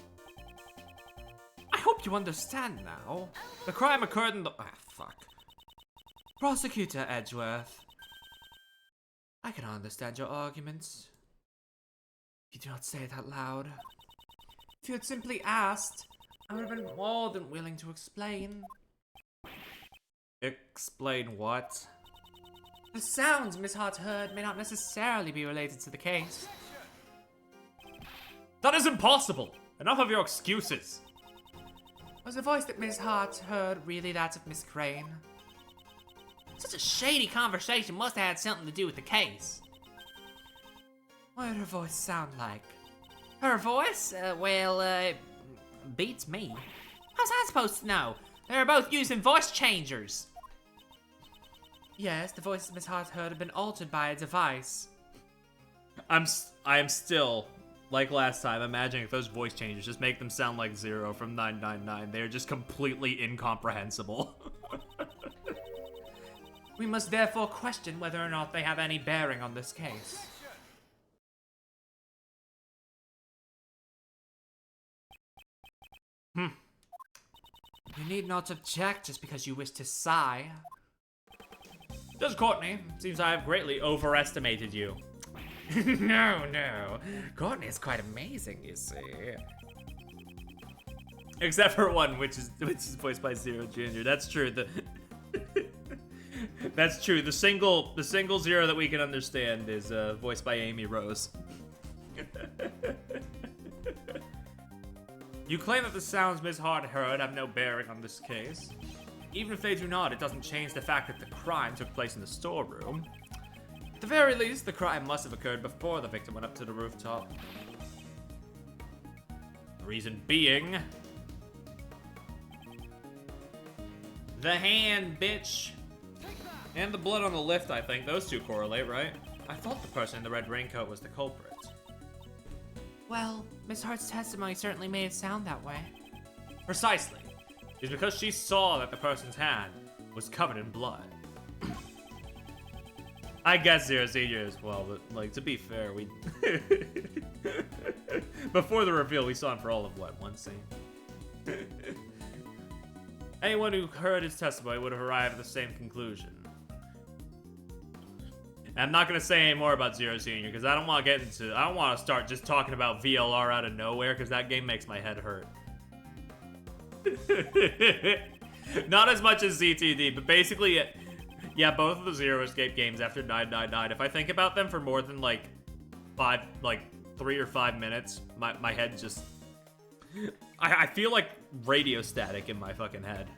Speaker 1: I hope you understand now. The crime occurred in the... Ah, fuck. Prosecutor Edgeworth. I can understand your arguments. You do not say it out loud. If you had simply asked, I would have been more than willing to explain. Explain what?
Speaker 2: The sounds Miss Hart heard may not necessarily be related to the case.
Speaker 1: That is impossible! Enough of your excuses!
Speaker 2: Was the voice that Miss Hart heard really that of Miss Crane?
Speaker 3: Such a shady conversation must have had something to do with the case.
Speaker 2: What did her voice sound like?
Speaker 3: Her voice? Beats me. How's I supposed to know? They're both using voice changers.
Speaker 2: Yes, the voices Miss Hart heard have been altered by a device.
Speaker 1: I am still, like last time, imagining if those voice changes just make them sound like Zero from 999. They're just completely incomprehensible.
Speaker 2: We must therefore question whether or not they have any bearing on this case. You need not object just because you wish to sigh.
Speaker 1: Judge Courtney, seems I have greatly overestimated you.
Speaker 2: No. Courtney is quite amazing, you see.
Speaker 1: Except for one, which is voiced by Zero Jr. That's true. That's true. The single Zero that we can understand is voiced by Amy Rose. You claim that the sounds Ms. Hart heard have no bearing on this case. Even if they do not, it doesn't change the fact that the crime took place in the storeroom. At the very least, the crime must have occurred before the victim went up to the rooftop. The reason being... the hand, bitch! And the blood on the lift, I think. Those two correlate, right? I thought the person in the red raincoat was the culprit.
Speaker 2: Well, Miss Hart's testimony certainly made it sound that way.
Speaker 1: Precisely. It's because she saw that the person's hand was covered in blood. I guess Zero Senior as well, but, like, to be fair, we... Before the reveal, we saw him for all of, what, one scene? Anyone who heard his testimony would have arrived at the same conclusion. And I'm not gonna say any more about Zero Senior, because I don't want to start just talking about VLR out of nowhere, because that game makes my head hurt. Not as much as ZTD, but basically, yeah, both of the Zero Escape games after 999, if I think about them for more than, like, 3 or 5 minutes, my head just... I feel like radio static in my fucking head.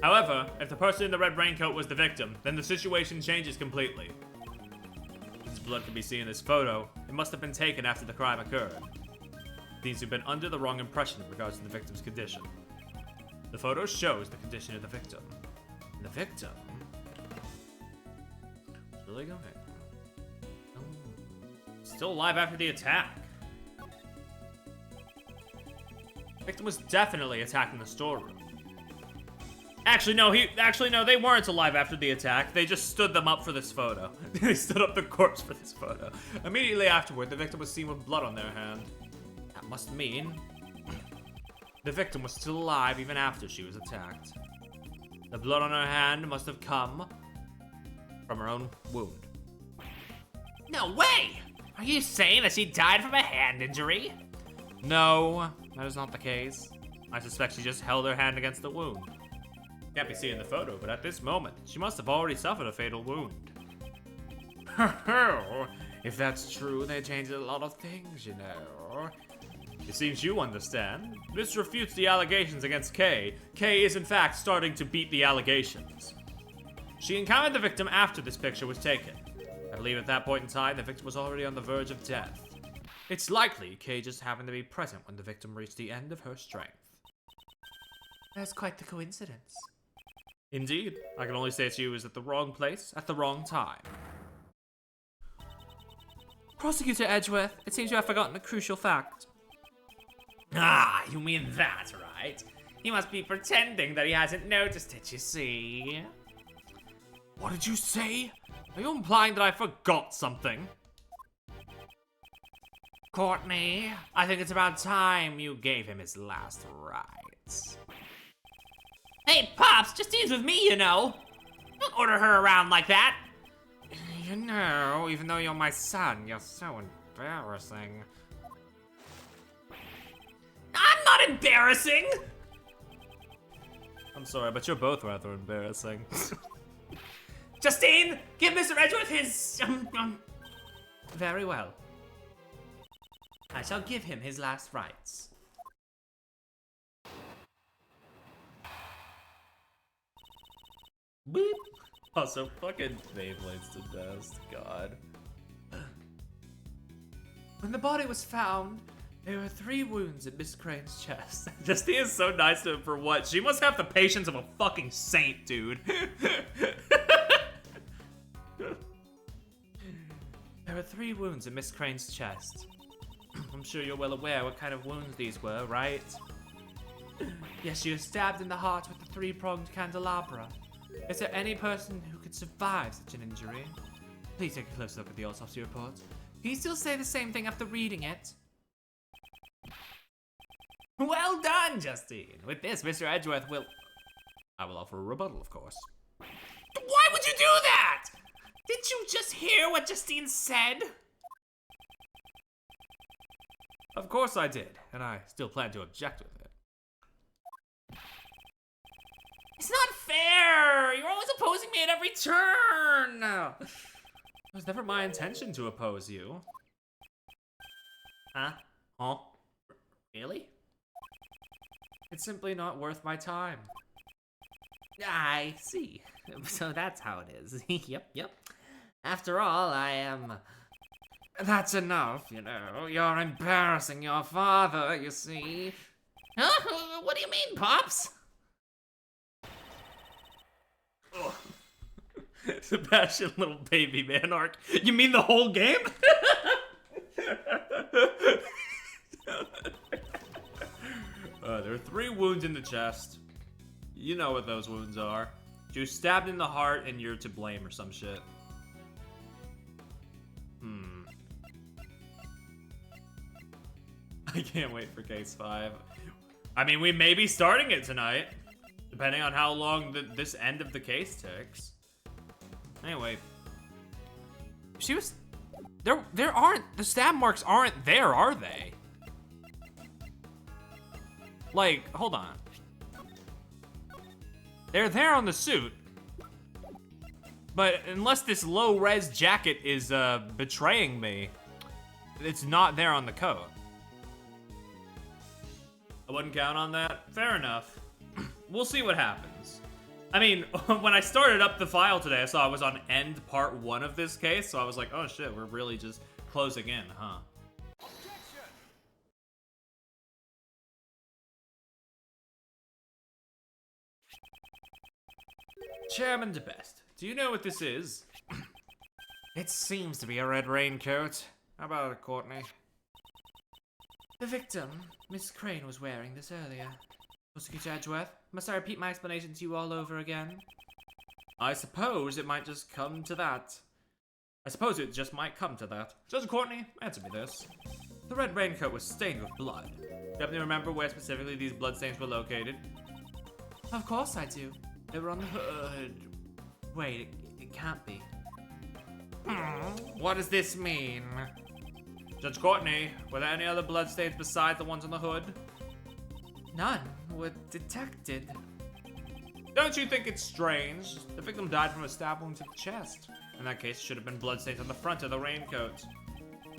Speaker 1: However, if the person in the red raincoat was the victim, then the situation changes completely. Since blood can be seen in this photo, it must have been taken after the crime occurred. These have been under the wrong impression in regards to the victim's condition. The photo shows the condition of the victim. The victim? Really going? Oh. Still alive after the attack. The victim was definitely attacking the storeroom. Actually, no, they weren't alive after the attack. They just stood them up for this photo. They stood up the corpse for this photo. Immediately afterward, the victim was seen with blood on their hand. That must mean the victim was still alive even after she was attacked. The blood on her hand must have come from her own wound.
Speaker 3: No way! Are you saying that she died from a hand injury?
Speaker 1: No, that is not the case. I suspect she just held her hand against the wound. Can't be seen in the photo, but at this moment, she must have already suffered a fatal wound. If that's true, they changed a lot of things, you know. It seems you understand. This refutes the allegations against Kay. Kay is in fact starting to beat the allegations. She encountered the victim after this picture was taken. I believe at that point in time, the victim was already on the verge of death. It's likely Kay just happened to be present when the victim reached the end of her strength.
Speaker 2: That's quite the coincidence.
Speaker 1: Indeed, I can only say she was at the wrong place at the wrong time.
Speaker 2: Prosecutor Edgeworth, it seems you have forgotten a crucial fact.
Speaker 3: Ah, you mean that, right? He must be pretending that he hasn't noticed it, you see.
Speaker 1: What did you say? Are you implying that I forgot something?
Speaker 3: Courtney, I think it's about time you gave him his last rites. Hey, Pops, Justine's with me, you know. Don't order her around like that.
Speaker 1: You know, even though you're my son, you're so embarrassing.
Speaker 3: I'm not embarrassing.
Speaker 1: I'm sorry, but you're both rather embarrassing.
Speaker 3: Justine, give Mr. Edgeworth his,
Speaker 2: Very well.
Speaker 3: I shall give him his last rites.
Speaker 1: Boop. Also, fucking Beyblade's the best. God.
Speaker 2: When the body was found, there were 3 wounds in Miss Crane's chest.
Speaker 1: Justine is so nice to him for what? She must have the patience of a fucking saint, dude.
Speaker 2: There were 3 wounds in Miss Crane's chest. I'm sure you're well aware what kind of wounds these were, right? Yes, she was stabbed in the heart with the 3-pronged candelabra. Is there any person who could survive such an injury? Please take a close look at the autopsy report. Can you still say the same thing after reading it?
Speaker 3: Well done, Justine. With this, Mr. Edgeworth will...
Speaker 1: I will offer a rebuttal, of course.
Speaker 3: Why would you do that? Didn't you just hear what Justine said?
Speaker 1: Of course I did, and I still plan to object with it.
Speaker 3: It's not fair! You're always opposing me at every turn!
Speaker 1: It was never my intention to oppose you.
Speaker 3: Huh? Really?
Speaker 1: It's simply not worth my time.
Speaker 3: I see. So that's how it is. Yep. After all, I am...
Speaker 1: That's enough, you know. You're embarrassing your father, you see.
Speaker 3: Huh? What do you mean, Pops?
Speaker 1: Sebastian, little baby man arc. You mean the whole game? There are 3 wounds in the chest. You know what those wounds are. She was stabbed in the heart and you're to blame or some shit. I can't wait for case 5. I mean, we may be starting it tonight, depending on how long this end of the case takes. Anyway.
Speaker 2: She was... There aren't... The stab marks aren't there, are they?
Speaker 1: Like, hold on. They're there on the suit. But unless this low-res jacket is betraying me, it's not there on the coat. I wouldn't count on that. Fair enough. We'll see what happens. I mean, when I started up the file today, I saw I was on end part 1 of this case, so I was like, oh shit, we're really just closing in, huh? Chairman DeBest, do you know what this is? It seems to be a red raincoat. How about it, Courtney?
Speaker 2: The victim, Miss Crane, was wearing this earlier. Prosecutor Edgeworth, must I repeat my explanation to you all over again?
Speaker 1: I suppose it might just come to that. Judge Courtney, answer me this. The red raincoat was stained with blood. Do you happen to remember where specifically these bloodstains were located?
Speaker 2: Of course I do. They were on the hood. Wait, it can't be.
Speaker 1: What does this mean? Judge Courtney, were there any other bloodstains besides the ones on the hood?
Speaker 2: None were detected.
Speaker 1: Don't you think it's strange? The victim died from a stab wound to the chest. In that case, it should have been bloodstains on the front of the raincoat.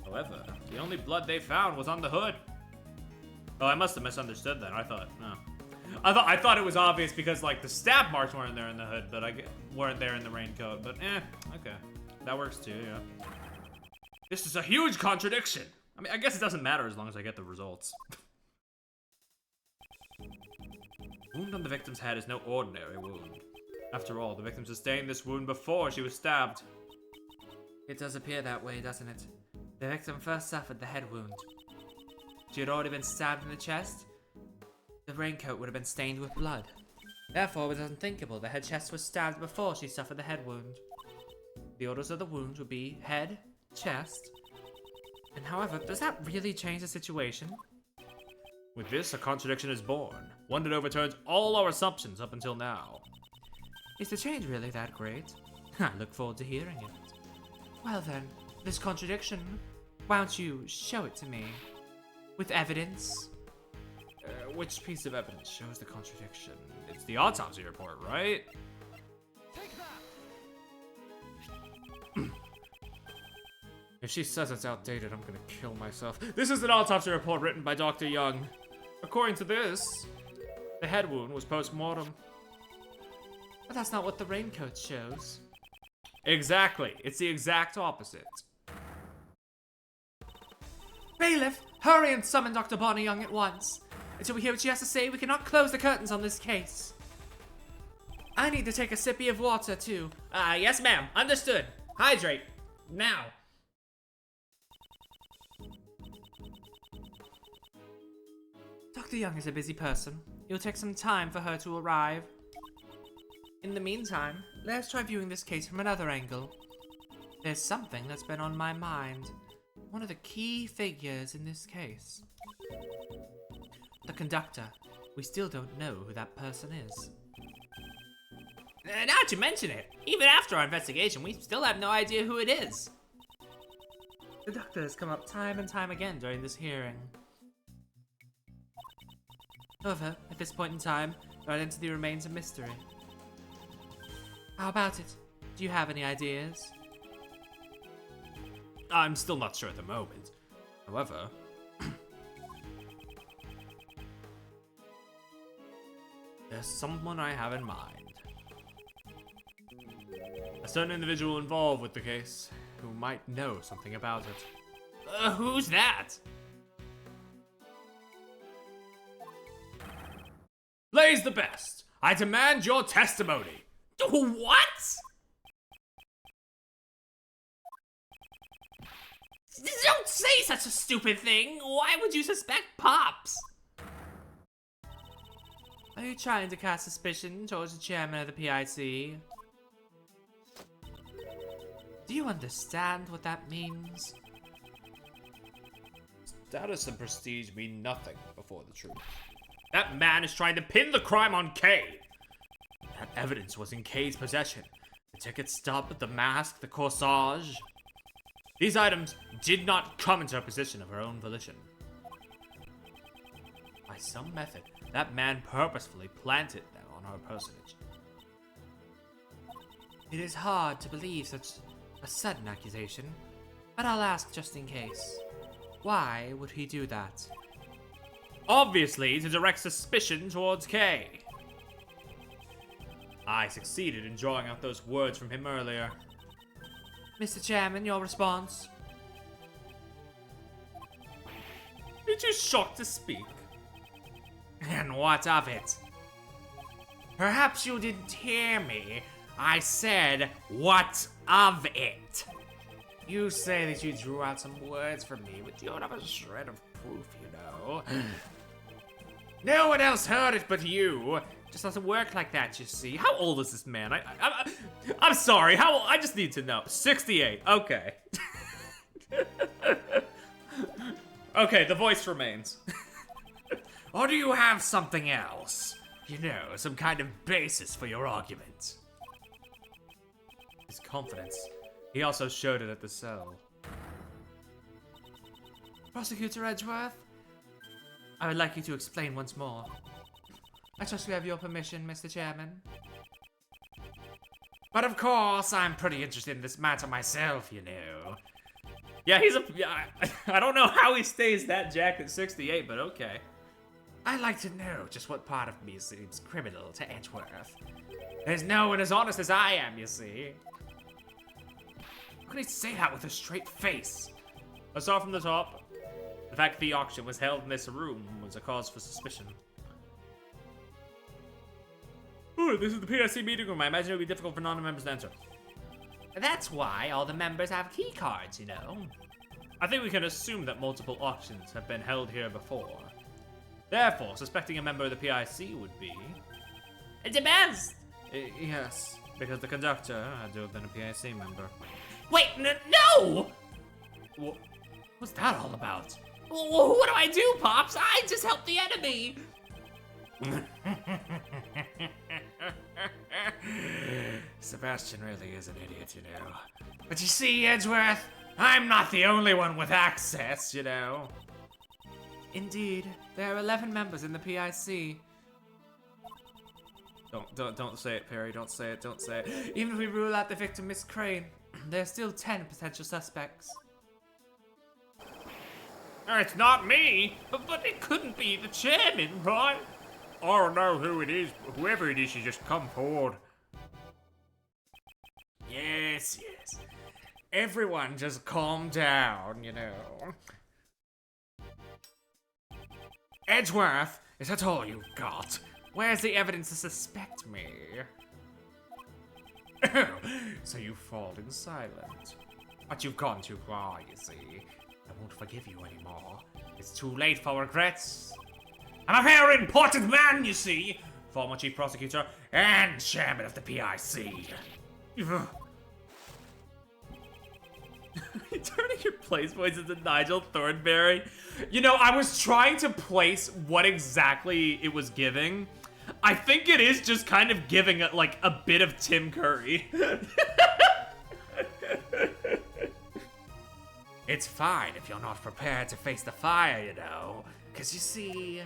Speaker 1: However, the only blood they found was on the hood. Oh, I must have misunderstood then. I thought it was obvious because like the stab marks weren't there in the hood, but weren't there in the raincoat. But okay, that works too. Yeah. This is a huge contradiction. I mean, I guess it doesn't matter as long as I get the results. Wound on the victim's head is no ordinary wound. After all, the victim sustained this wound before she was stabbed.
Speaker 2: It does appear that way, doesn't it? The victim first suffered the head wound. She had already been stabbed in the chest. The raincoat would have been stained with blood. Therefore, it is unthinkable that her chest was stabbed before she suffered the head wound. The orders of the wounds would be head, chest. And however, does that really change the situation?
Speaker 1: With this, a contradiction is born. One that overturns all our assumptions up until now.
Speaker 2: Is the change really that great? I look forward to hearing it. Well then, this contradiction, why don't you show it to me? With evidence?
Speaker 1: Which piece of evidence shows the contradiction? It's the autopsy report, right? If she says it's outdated, I'm gonna kill myself. This is an autopsy report written by Dr. Young. According to this, the head wound was post-mortem.
Speaker 2: But that's not what the raincoat shows.
Speaker 1: Exactly. It's the exact opposite.
Speaker 2: Bailiff, hurry and summon Dr. Bonnie Young at once. Until we hear what she has to say, we cannot close the curtains on this case. I need to take a sippy of water, too.
Speaker 3: Yes, ma'am. Understood. Hydrate. Now.
Speaker 2: Dr. Young is a busy person. It will take some time for her to arrive. In the meantime, let's try viewing this case from another angle. There's something that's been on my mind. One of the key figures in this case. The conductor. We still don't know who that person is.
Speaker 3: Now that you mention it, even after our investigation, we still have no idea who it is.
Speaker 2: The doctor has come up time and time again during this hearing. However, at this point in time, their identity remains a mystery. How about it? Do you have any ideas?
Speaker 1: I'm still not sure at the moment. However, there's someone I have in mind. A certain individual involved with the case who might know something about it.
Speaker 3: Who's that?
Speaker 1: Blaze the Best, I demand your testimony.
Speaker 3: What? Don't say such a stupid thing. Why would you suspect Pops?
Speaker 2: Are you trying to cast suspicion towards the chairman of the PIC? Do you understand what that means?
Speaker 1: Status and prestige mean nothing before the truth. That man is trying to pin the crime on Kay. That evidence was in Kay's possession. The ticket stub, the mask, the corsage. These items did not come into her possession of her own volition. By some method, that man purposefully planted them on her personage.
Speaker 2: It is hard to believe such a sudden accusation, but I'll ask just in case. Why would he do that?
Speaker 1: Obviously, to direct suspicion towards Kay. I succeeded in drawing out those words from him earlier.
Speaker 2: Mr. Chairman, your response?
Speaker 1: You're too shocked to speak.
Speaker 3: And what of it? Perhaps you didn't hear me. I said, what of it? You say that you drew out some words for me, but you don't have a shred of proof, you know. No one else heard it but you. Just doesn't work like that, you see. How old is this man? I'm sorry. How old? I just need to know. 68. Okay. Okay, the voice remains. Or do you have something else? You know, some kind of basis for your argument. His confidence. He also showed it at the cell.
Speaker 2: Prosecutor Edgeworth, I would like you to explain once more. I trust we have your permission, Mr. Chairman.
Speaker 3: But of course, I'm pretty interested in this matter myself, you know.
Speaker 1: Yeah, I don't know how he stays that jacked at 68, but okay.
Speaker 3: I'd like to know just what part of me seems criminal to Edgeworth. There's no one as honest as I am, you see. How can he say that with a straight face?
Speaker 1: Let's start from the top. The fact that the auction was held in this room was a cause for suspicion. Ooh, this is the PSC meeting room. I imagine it would be difficult for non-members to enter.
Speaker 3: That's why all the members have key cards, you know.
Speaker 1: I think we can assume that multiple auctions have been held here before. Therefore, suspecting a member of the PIC would be...
Speaker 3: It depends.
Speaker 1: Yes, because the conductor had to have been a PIC member.
Speaker 3: Wait, no!
Speaker 1: What's that all about?
Speaker 3: What do I do, Pops? I just helped the enemy. Sebastian really is an idiot, you know. But you see, Edgeworth, I'm not the only one with access, you know.
Speaker 2: Indeed, there are 11 members in the PIC.
Speaker 1: Don't say it, Perry. Don't say it. Don't say it.
Speaker 2: Even if we rule out the victim, Miss Crane, there are still 10 potential suspects.
Speaker 3: It's not me, but it couldn't be the chairman, right? I don't know who it is, but whoever it is should just come forward. Yes. Everyone just calm down, you know. Edgeworth, is that all you've got? Where's the evidence to suspect me? Oh, so you fall in silent. But you've gone too far, you see. I won't forgive you anymore. It's too late for regrets. I'm a very important man, you see. Former chief prosecutor and chairman of the PIC.
Speaker 1: You're turning your place voice into Nigel Thornberry. You know, I was trying to place what exactly it was giving. I think it is just kind of giving like a bit of Tim Curry.
Speaker 3: It's fine if you're not prepared to face the fire, you know. Cause you see...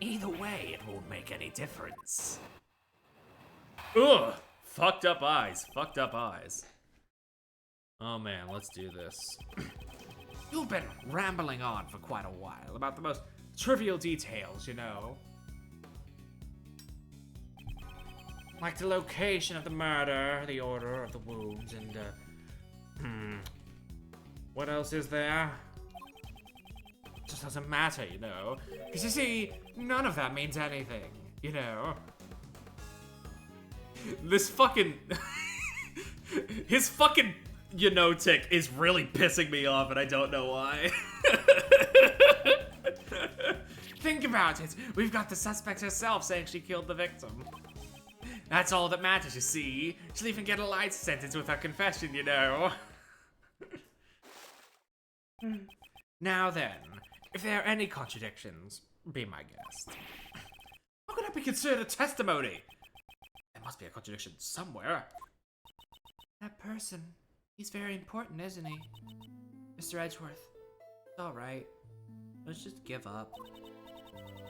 Speaker 3: Either way, it won't make any difference.
Speaker 1: Ugh! Fucked up eyes. Fucked up eyes. Oh man, let's do this.
Speaker 3: You've been rambling on for quite a while about the most trivial details, you know. Like the location of the murder, the order of the wounds, and, what else is there? It just doesn't matter, you know. Because you see, none of that means anything, you know.
Speaker 1: This fucking... His fucking, you know, tick is really pissing me off, and I don't know why.
Speaker 3: Think about it. We've got the suspect herself saying she killed the victim. That's all that matters, you see. She'll even get a light sentence with her confession, you know. Now then, if there are any contradictions, be my guest. How could that be considered a testimony? There must be a contradiction somewhere.
Speaker 2: That person, he's very important, isn't he? Mr. Edgeworth, it's alright. Let's just give up.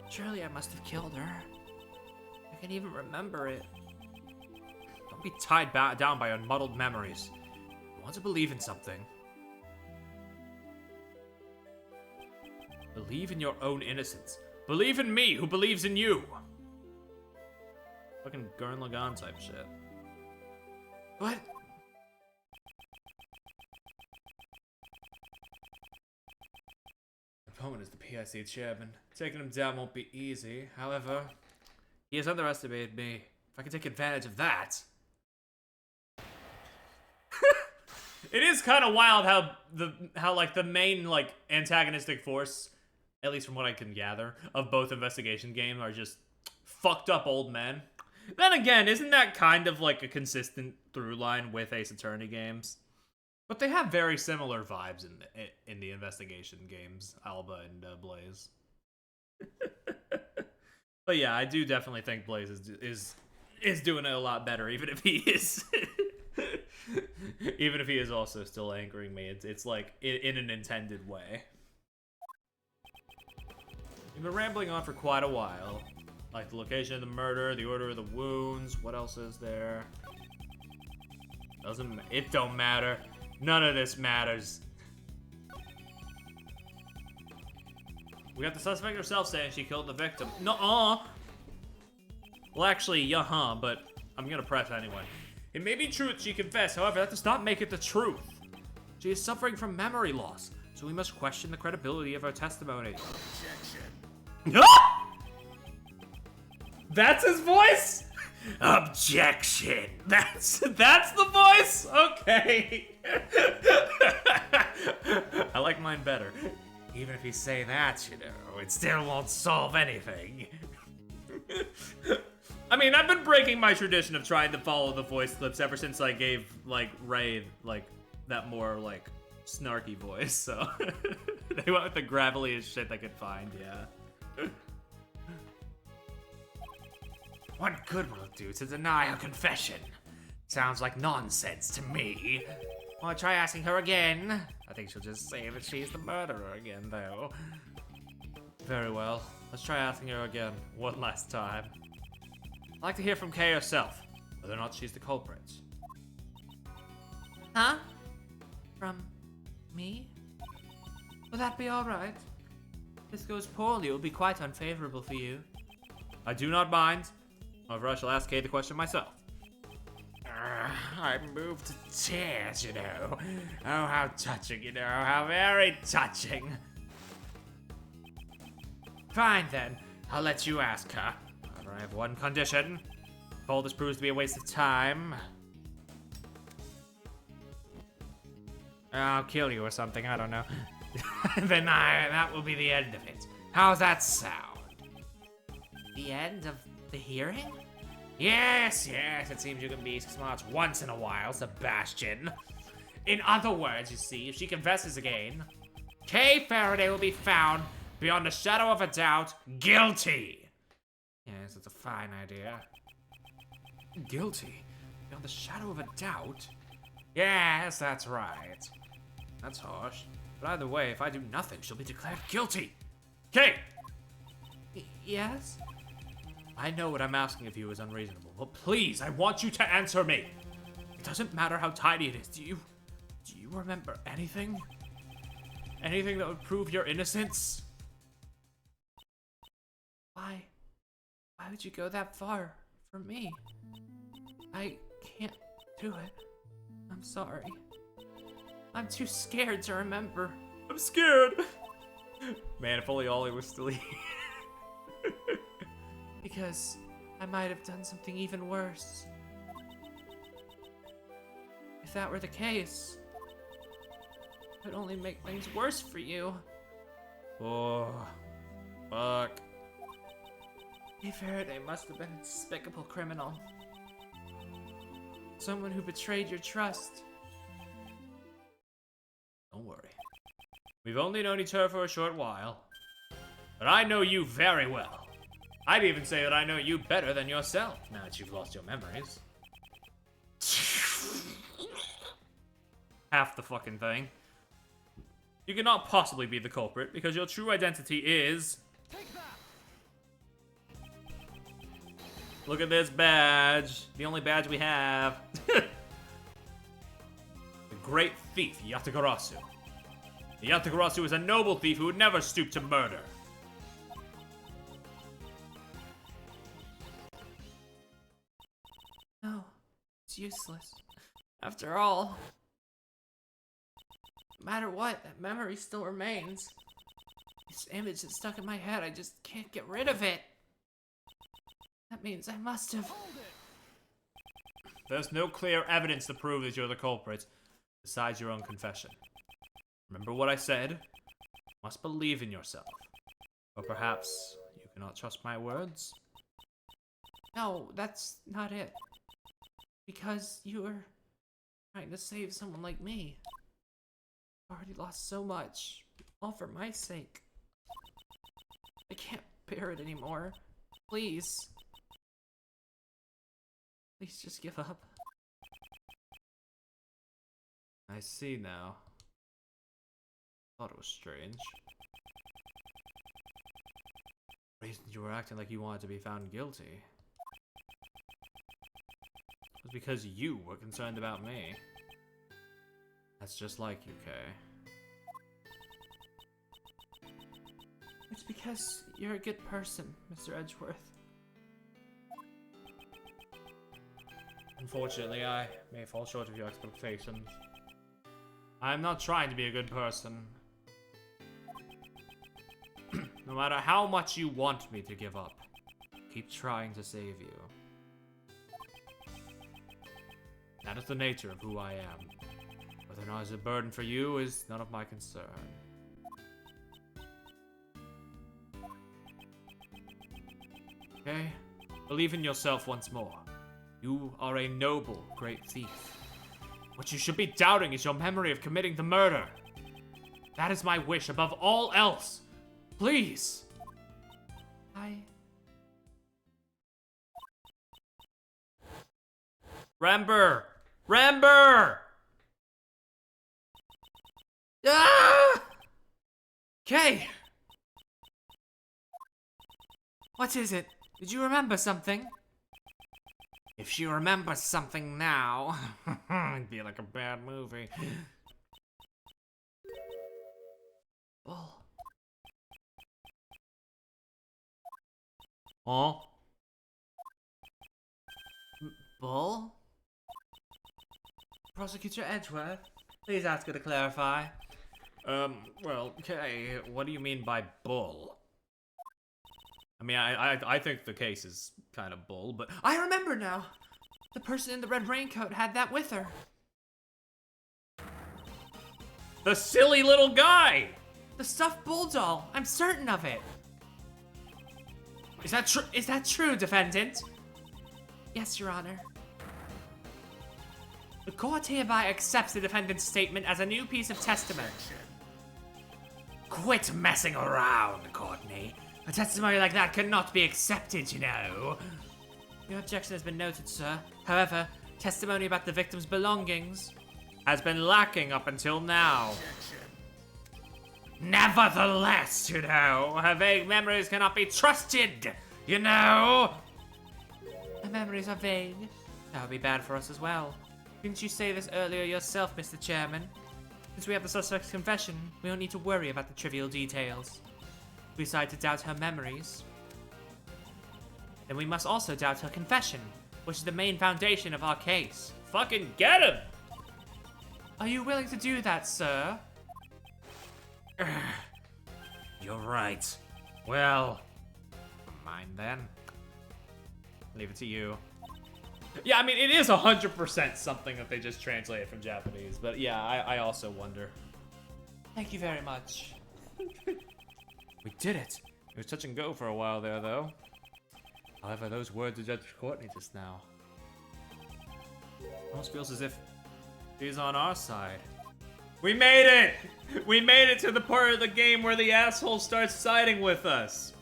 Speaker 2: Surely I must have killed her. I can't even remember it.
Speaker 1: Don't be tied down by unmuddled memories. You want to believe in something. Believe in your own innocence. Believe in me, who believes in you. Fucking Gurren Lagann type shit.
Speaker 3: What?
Speaker 1: Opponent is the PIC chairman. Taking him down won't be easy. However, He has underestimated me. If I can take advantage of that. It is kind of wild how like the main like antagonistic force, at least from what I can gather, of both investigation games are just fucked up old men. Then again, isn't that kind of like a consistent through line with Ace Attorney games? But they have very similar vibes in the investigation games, Alba and Blaze. But yeah, I do definitely think Blaze is doing it a lot better, even if he is even if he is also still angering me. It's like in an intended way. We've been rambling on for quite a while. Like the location of the murder, the order of the wounds, what else is there? It don't matter. None of this matters. We got the suspect herself saying she killed the victim. Nuh-uh. Well, actually, yeah, but I'm gonna press anyway. It may be true that she confessed, however, that does not make it the truth. She is suffering from memory loss, so we must question the credibility of her testimony. Objection. That's his voice? Objection. That's the voice? Okay. I like mine better. Even if you say that, you know, it still won't solve anything. I mean, I've been breaking my tradition of trying to follow the voice clips ever since I gave, like, Ray, like, that more, like, snarky voice, so. They went with the graveliest shit they could find, yeah. What good will it do to deny her confession? Sounds like nonsense to me. Well, try asking her again. I think she'll just say that she's the murderer again, though. Very well. Let's try asking her again, one last time. I'd like to hear from Kay herself, whether or not she's the culprit.
Speaker 2: Huh? From me? Will that be alright? If this goes poorly, it will be quite unfavorable for you.
Speaker 1: I do not mind. However, I shall ask Kay the question myself. I'm moved to tears, you know. Oh, how touching, you know. How very touching. Fine, then. I'll let you ask her. However, I have one condition. If all this proves to be a waste of time, I'll kill you or something, I don't know. Then that will be the end of it. How's that sound?
Speaker 2: The end of the hearing?
Speaker 1: Yes, it seems you can be smart once in a while, Sebastian. In other words, you see, if she confesses again, Kay Faraday will be found, beyond a shadow of a doubt, guilty. Yes, it's a fine idea. Guilty? Beyond the shadow of a doubt? Yes, that's right. That's harsh. But either way, if I do nothing, she'll be declared guilty. Kay!
Speaker 2: Yes?
Speaker 1: I know what I'm asking of you is unreasonable, but please, I want you to answer me. It doesn't matter how tiny it is. Do you remember anything? Anything that would prove your innocence?
Speaker 2: Why would you go that far for me? I can't do it. I'm sorry. I'm too scared to remember.
Speaker 1: I'm scared. Man, if only Ollie was still here.
Speaker 2: Because I might have done something even worse. If that were the case, it would only make things worse for you.
Speaker 1: Oh, fuck.
Speaker 2: Kay Faraday must have been a despicable criminal. Someone who betrayed your trust.
Speaker 1: Don't worry. We've only known each other for a short while. But I know you very well. I'd even say that I know you better than yourself, now that you've lost your memories. Half the fucking thing. You cannot possibly be the culprit, because your true identity is... Look at this badge. The only badge we have. The great thief, Yatagarasu. Yatagarasu is a noble thief who would never stoop to murder.
Speaker 2: No, it's useless. After all, no matter what, that memory still remains. This image that's stuck in my head, I just can't get rid of it. That means I must have.
Speaker 1: There's no clear evidence to prove that you're the culprit, besides your own confession. Remember what I said? You must believe in yourself. Or perhaps you cannot trust my words?
Speaker 2: No, that's not it. Because you were trying to save someone like me. I already lost so much, all for my sake. I can't bear it anymore. Please. Please just give up.
Speaker 1: I see now. Thought it was strange. The reason you were acting like you wanted to be found guilty was because you were concerned about me. That's just like you, Kay.
Speaker 2: It's because you're a good person, Mr. Edgeworth.
Speaker 1: Unfortunately, I may fall short of your expectations. I'm not trying to be a good person. No matter how much you want me to give up, keep trying to save you. That is the nature of who I am. Whether or not it's a burden for you is none of my concern. Okay? Believe in yourself once more. You are a noble, great thief. What you should be doubting is your memory of committing the murder. That is my wish above all else. Please! Ramber! Ramber!
Speaker 2: Ah! Kay! What is it? Did you remember something?
Speaker 1: If she remembers something now, it'd be like a bad movie.
Speaker 2: Bull.
Speaker 1: Huh?
Speaker 2: Bull? Prosecutor Edgeworth, please ask her to clarify.
Speaker 1: Well, okay, what do you mean by bull? I mean, I think the case is kind of bull, but
Speaker 2: I remember now. The person in the red raincoat had that with her.
Speaker 1: the silly little guy!
Speaker 2: The stuffed bull doll. I'm certain of it. Is that true? Is that true, defendant? Yes, Your Honor. The court hereby accepts the defendant's statement as a new piece of testimony.
Speaker 1: Quit messing around, Courtney.
Speaker 2: A testimony like that cannot be accepted, you know. Your objection has been noted, sir. However, testimony about the victim's belongings
Speaker 1: Has been lacking up until now.
Speaker 3: Nevertheless, you know, her vague memories cannot be trusted, you know?
Speaker 2: The memories are vague. That would be bad for us as well. Didn't you say this earlier yourself, Mr. Chairman? Since we have the suspect's confession, we don't need to worry about the trivial details. If we decide to doubt her memories, then we must also doubt her confession, which is the main foundation of our case.
Speaker 1: Fucking get him!
Speaker 2: Are you willing to do that, sir?
Speaker 1: You're right. Well, mine then. Leave it to you. Yeah, I mean, it is 100% something that they just translated from Japanese, but yeah, I also wonder.
Speaker 2: Thank you very much.
Speaker 1: We did it! It was touch and go for a while there, though. However, those words of Judge Courtney just now. Almost feels as if he's on our side. We made it! We made it to the part of the game where the asshole starts siding with us.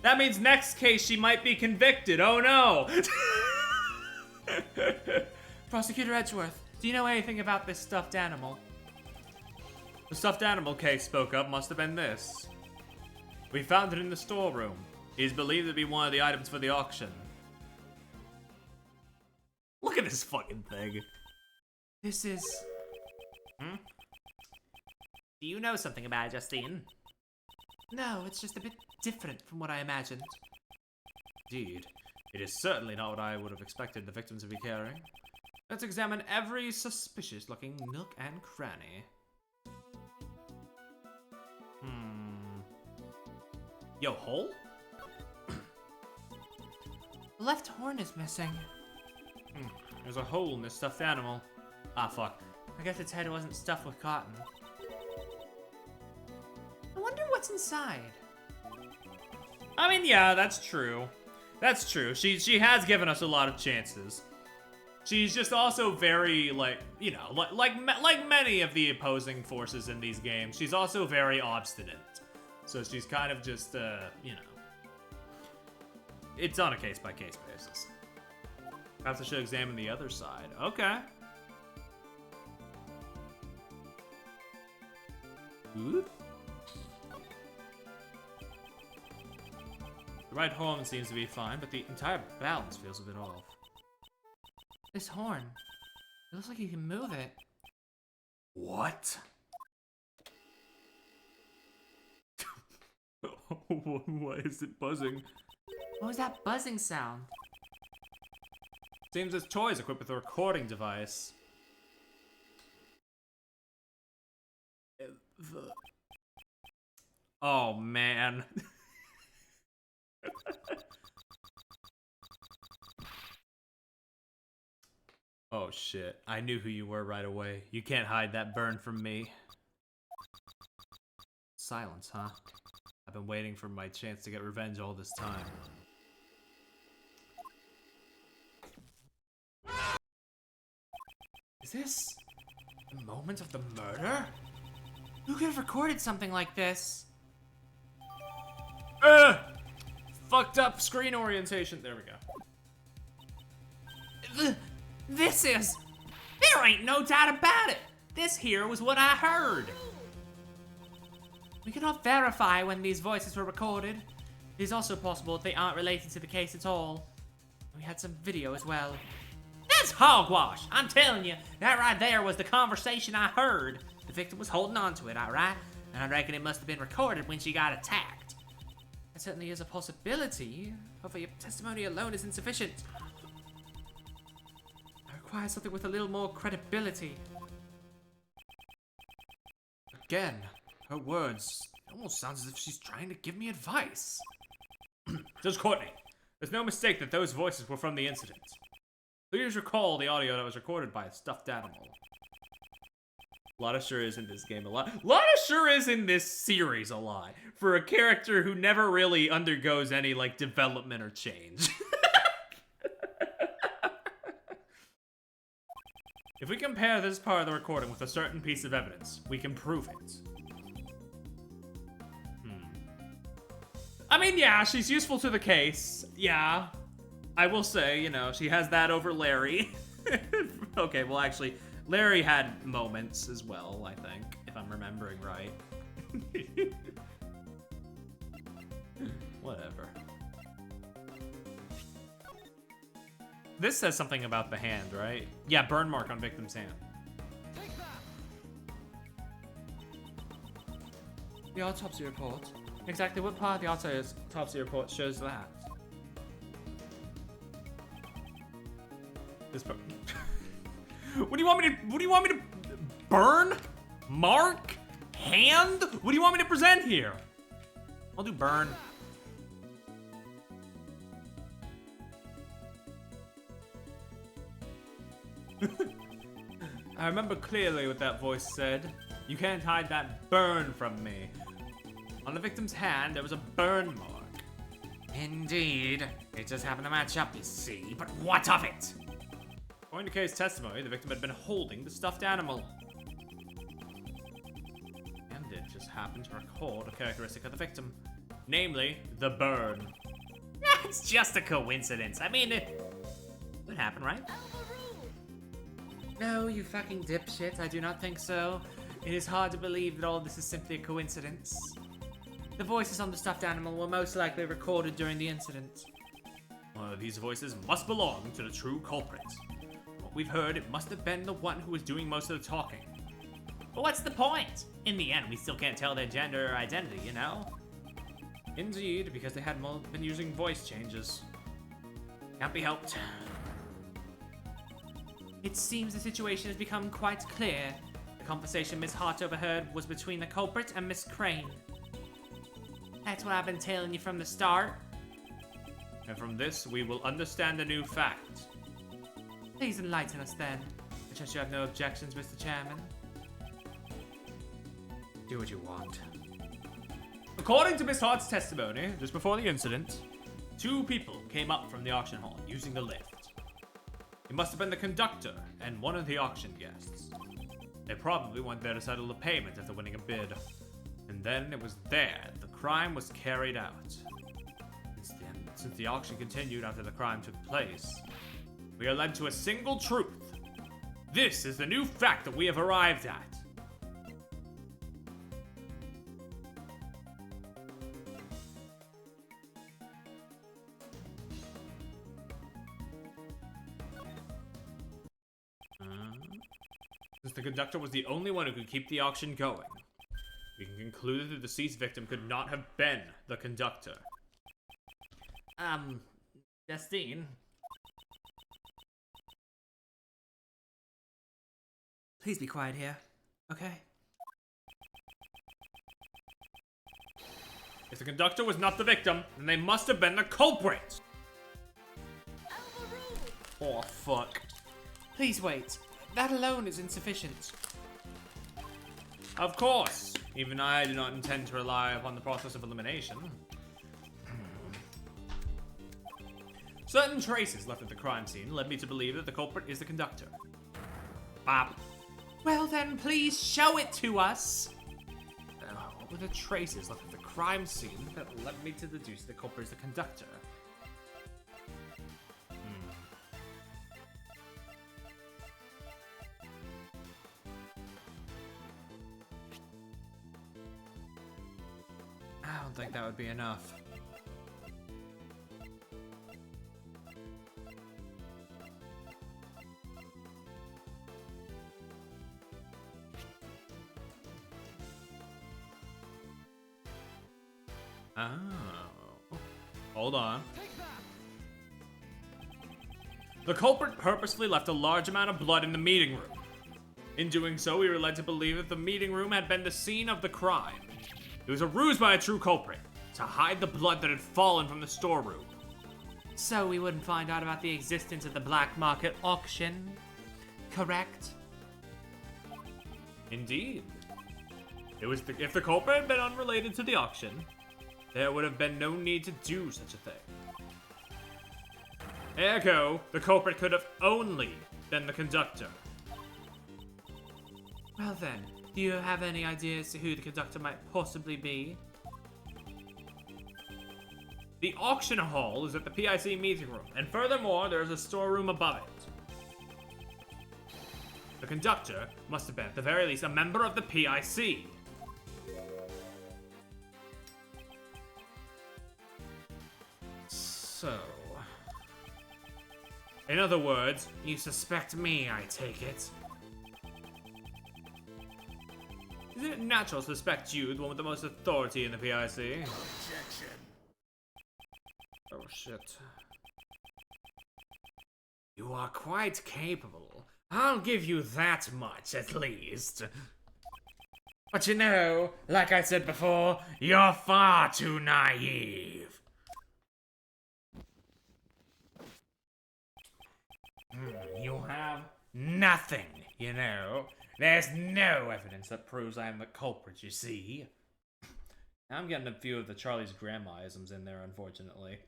Speaker 1: That means next case she might be convicted. Oh no!
Speaker 2: Prosecutor Edgeworth, do you know anything about this stuffed animal?
Speaker 1: The stuffed animal Kay spoke of must have been this. We found it in the storeroom. It is believed to be one of the items for the auction. Look at this fucking thing.
Speaker 2: This is...
Speaker 3: Do you know something about it, Justine?
Speaker 2: No, it's just a bit different from what I imagined.
Speaker 1: Indeed. It is certainly not what I would have expected the victims to be carrying. Let's examine every suspicious-looking nook and cranny. Yo, hole?
Speaker 2: The left horn is missing.
Speaker 1: There's a hole in this stuffed animal. Ah, fuck.
Speaker 2: I guess its head wasn't stuffed with cotton. I wonder what's inside.
Speaker 1: I mean, yeah, that's true. That's true. She has given us a lot of chances. She's just also very, like, you know, like many of the opposing forces in these games, she's also very obstinate. So she's kind of just, you know, it's on a case-by-case basis. Perhaps I should examine the other side. Okay. Oop. The right horn seems to be fine, but the entire balance feels a bit off.
Speaker 2: This horn. It looks like you can move it.
Speaker 1: What? Why is it buzzing?
Speaker 2: What was that buzzing sound?
Speaker 1: Seems this toy is equipped with a recording device. Oh, man. Oh, shit. I knew who you were right away. You can't hide that burn from me. Silence, huh? I've been waiting for my chance to get revenge all this time.
Speaker 2: Is this the moment of the murder? Who could have recorded something like this?
Speaker 1: Fucked up screen orientation. There we go.
Speaker 2: This is... There ain't no doubt about it. This here was what I heard. We cannot verify when these voices were recorded. It is also possible that they aren't related to the case at all. We had some video as well. That's hogwash! I'm telling you, that right there was the conversation I heard. The victim was holding on to it, alright? And I reckon it must have been recorded when she got attacked. That certainly is a possibility. However, your testimony alone is insufficient. I require something with a little more credibility.
Speaker 1: Again, her words. It almost sounds as if she's trying to give me advice. Judge Courtney, there's no mistake that those voices were from the incident. Please recall the audio that was recorded by a stuffed animal. Lotta sure is in this game a lot. Lotta sure is in this series a lot. For a character who never really undergoes any, like, development or change. If we compare this part of the recording with a certain piece of evidence, we can prove it. I mean, yeah, she's useful to the case. Yeah. I will say, you know, she has that over Larry. Okay, well, actually, Larry had moments as well, I think, if I'm remembering right. Whatever. This says something about the hand, right? Yeah, burn mark on victim's hand.
Speaker 2: The autopsy report. Exactly what part of the autopsy report shows that?
Speaker 1: This part. What do you want me to burn? Mark? Hand? What do you want me to present here? I'll do burn. I remember clearly what that voice said. You can't hide that burn from me. On the victim's hand, there was a burn mark.
Speaker 2: Indeed. It just happened to match up, you see. But what of it?
Speaker 1: According to case testimony, the victim had been holding the stuffed animal. And it just happened to record a characteristic of the victim. Namely, the burn.
Speaker 3: It's just a coincidence. I mean, it would happen, right?
Speaker 2: No, you fucking dipshit. I do not think so. It is hard to believe that all this is simply a coincidence. The voices on the stuffed animal were most likely recorded during the incident.
Speaker 1: Well, these voices must belong to the true culprit. What we've heard, it must have been the one who was doing most of the talking.
Speaker 3: But what's the point? In the end, we still can't tell their gender or identity, you know?
Speaker 1: Indeed, because they had been using voice changes. Can't be helped.
Speaker 2: It seems the situation has become quite clear. The conversation Miss Hart overheard was between the culprit and Miss Crane. That's what I've been telling you from the start.
Speaker 1: And from this, we will understand a new fact.
Speaker 2: Please enlighten us then. I trust you have no objections, Mr. Chairman.
Speaker 1: Do what you want. According to Miss Hart's testimony, just before the incident, 2 people came up from the auction hall using the lift. It must have been the conductor and one of the auction guests. They probably went there to settle the payment after winning a bid. And then it was there the crime was carried out. Since the auction continued after the crime took place, we are led to a single truth. This is the new fact that we have arrived at. Since the conductor was the only one who could keep the auction going, we can conclude that the deceased victim could not have been the conductor.
Speaker 3: Justine?
Speaker 2: Please be quiet here, okay?
Speaker 1: If the conductor was not the victim, then they must have been the culprit! Oh, fuck.
Speaker 2: Please wait. That alone is insufficient.
Speaker 1: Of course! Even I do not intend to rely upon the process of elimination. Certain traces left at the crime scene led me to believe that the culprit is the conductor. Bob.
Speaker 2: Well then, please show it to us.
Speaker 1: What were the traces left at the crime scene that led me to deduce the culprit is the conductor? I don't think that would be enough. Oh. Hold on. The culprit purposefully left a large amount of blood in the meeting room. In doing so, we were led to believe that the meeting room had been the scene of the crime. It was a ruse by a true culprit to hide the blood that had fallen from the storeroom.
Speaker 2: So we wouldn't find out about the existence of the black market auction, correct?
Speaker 1: Indeed. If the culprit had been unrelated to the auction, there would have been no need to do such a thing. Ergo, the culprit could have only been the conductor.
Speaker 2: Well then, do you have any idea as to who the conductor might possibly be?
Speaker 1: The auction hall is at the PIC meeting room, and furthermore, there is a storeroom above it. The conductor must have been, at the very least, a member of the PIC. So... in other words, you suspect me, I take it. Isn't it natural to suspect you, the one with the most authority in the PIC? Objection. Oh shit. You are quite capable. I'll give you that much, at least. But you know, like I said before, you're far too naive. You have nothing, you know. There's no evidence that proves I am the culprit, you see. I'm getting a few of the Charlie's Grandma-isms in there, unfortunately.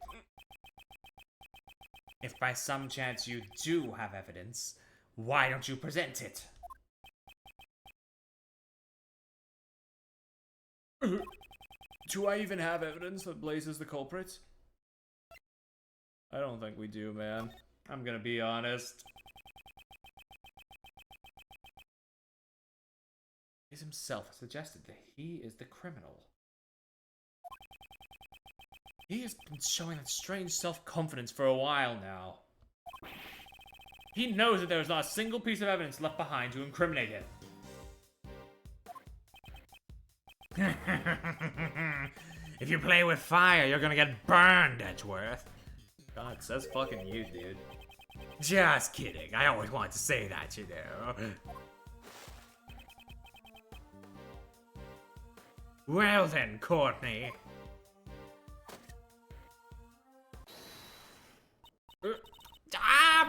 Speaker 1: If by some chance you do have evidence, why don't you present it? Do I even have evidence that Blaze is the culprit? I don't think we do, man. I'm gonna be honest. Blaze himself suggested that he is the criminal. He has been showing that strange self-confidence for a while now. He knows that there is not a single piece of evidence left behind to incriminate him. If you play with fire, you're gonna get burned, Edgeworth. God, says fucking you, dude. Just kidding. I always wanted to say that, you know. Well then, Courtney.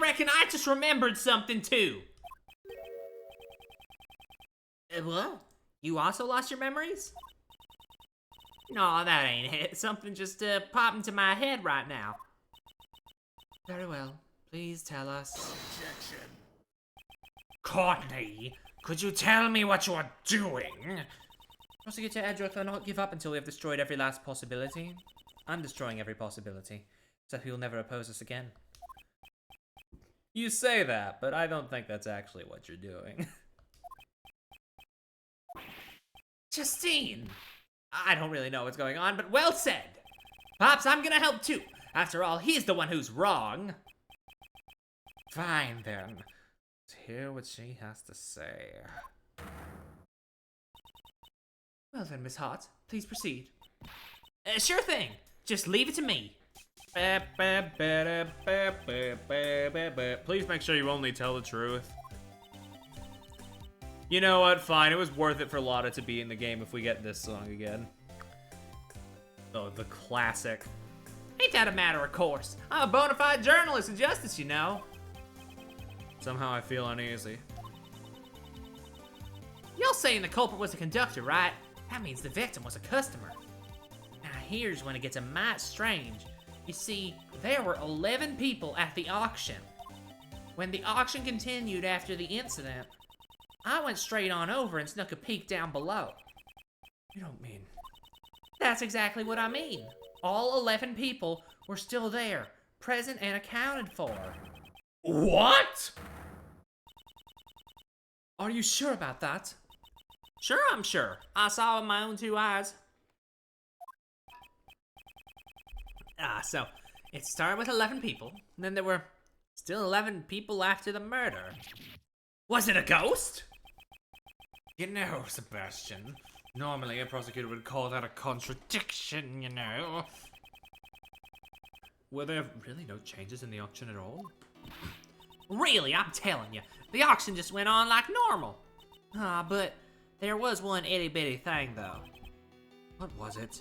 Speaker 2: reckon I just remembered something too. What? You also lost your memories? No, that ain't it. Something just popped into my head right now. Very well. Please tell us.
Speaker 4: Objection.
Speaker 3: Courtney, could you tell me what you're doing?
Speaker 2: Prosecutor Edgeworth will not give up until we have destroyed every last possibility. I'm destroying every possibility, so he will never oppose us again.
Speaker 1: You say that, but I don't think that's actually what you're doing.
Speaker 2: Justine! I don't really know what's going on, but well said. Pops, I'm gonna help too. After all, he's the one who's wrong.
Speaker 1: Fine then. Let's hear what she has to say.
Speaker 2: Well then, Miss Hart, please proceed. Sure thing. Just leave it to me.
Speaker 1: Please make sure you only tell the truth. You know what? Fine. It was worth it for Lotta to be in the game if we get this song again. Oh, the classic.
Speaker 2: Ain't that a matter of course? I'm a bona fide journalist of justice, you know.
Speaker 1: Somehow I feel uneasy.
Speaker 2: Y'all saying the culprit was a conductor, right? That means the victim was a customer. Now here's when it gets a mite strange. You see, there were 11 people at the auction. When the auction continued after the incident, I went straight on over and snuck a peek down below.
Speaker 1: You don't mean...
Speaker 2: That's exactly what I mean. All 11 people were still there, present and accounted for.
Speaker 1: What?
Speaker 2: Are you sure about that? Sure, I'm sure. I saw it with my own 2 eyes. So it started with 11 people, and then there were still 11 people after the murder. Was it a ghost?
Speaker 1: You know, Sebastian, normally a prosecutor would call that a contradiction, you know. Were there really no changes in the auction at all?
Speaker 2: Really, I'm telling you, the auction just went on like normal. But there was one itty bitty thing though.
Speaker 1: What was it?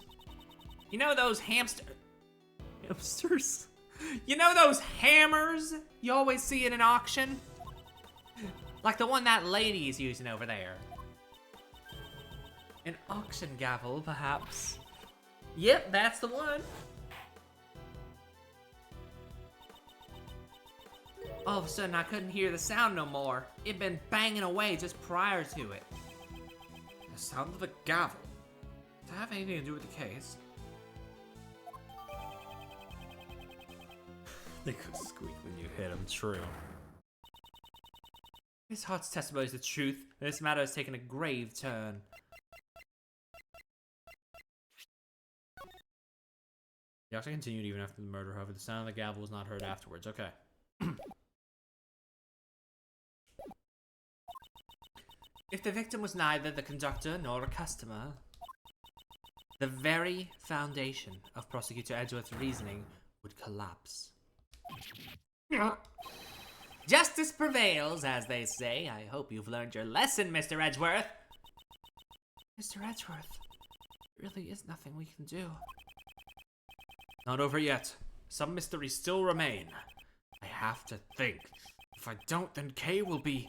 Speaker 2: You know those hamsters? You know those hammers you always see in an auction? Like the one that lady is using over there. An auction gavel, perhaps. Yep, that's the one. All of a sudden, I couldn't hear the sound no more. It'd been banging away just prior to it.
Speaker 1: The sound of a gavel? Does that have anything to do with the case? They could squeak when you hit them, true.
Speaker 2: Miss Hart's testimony is the truth. This matter has taken a grave turn.
Speaker 1: The auction continued even after the murder, however, the sound of the gavel was not heard afterwards. Okay.
Speaker 2: If the victim was neither the conductor nor a customer, the very foundation of Prosecutor Edgeworth's reasoning would collapse. Justice prevails, as they say. I hope you've learned your lesson, Mr. Edgeworth. Mr. Edgeworth, there really is nothing we can do.
Speaker 1: Not over yet. Some mysteries still remain. I have to think. If I don't, then Kay will be...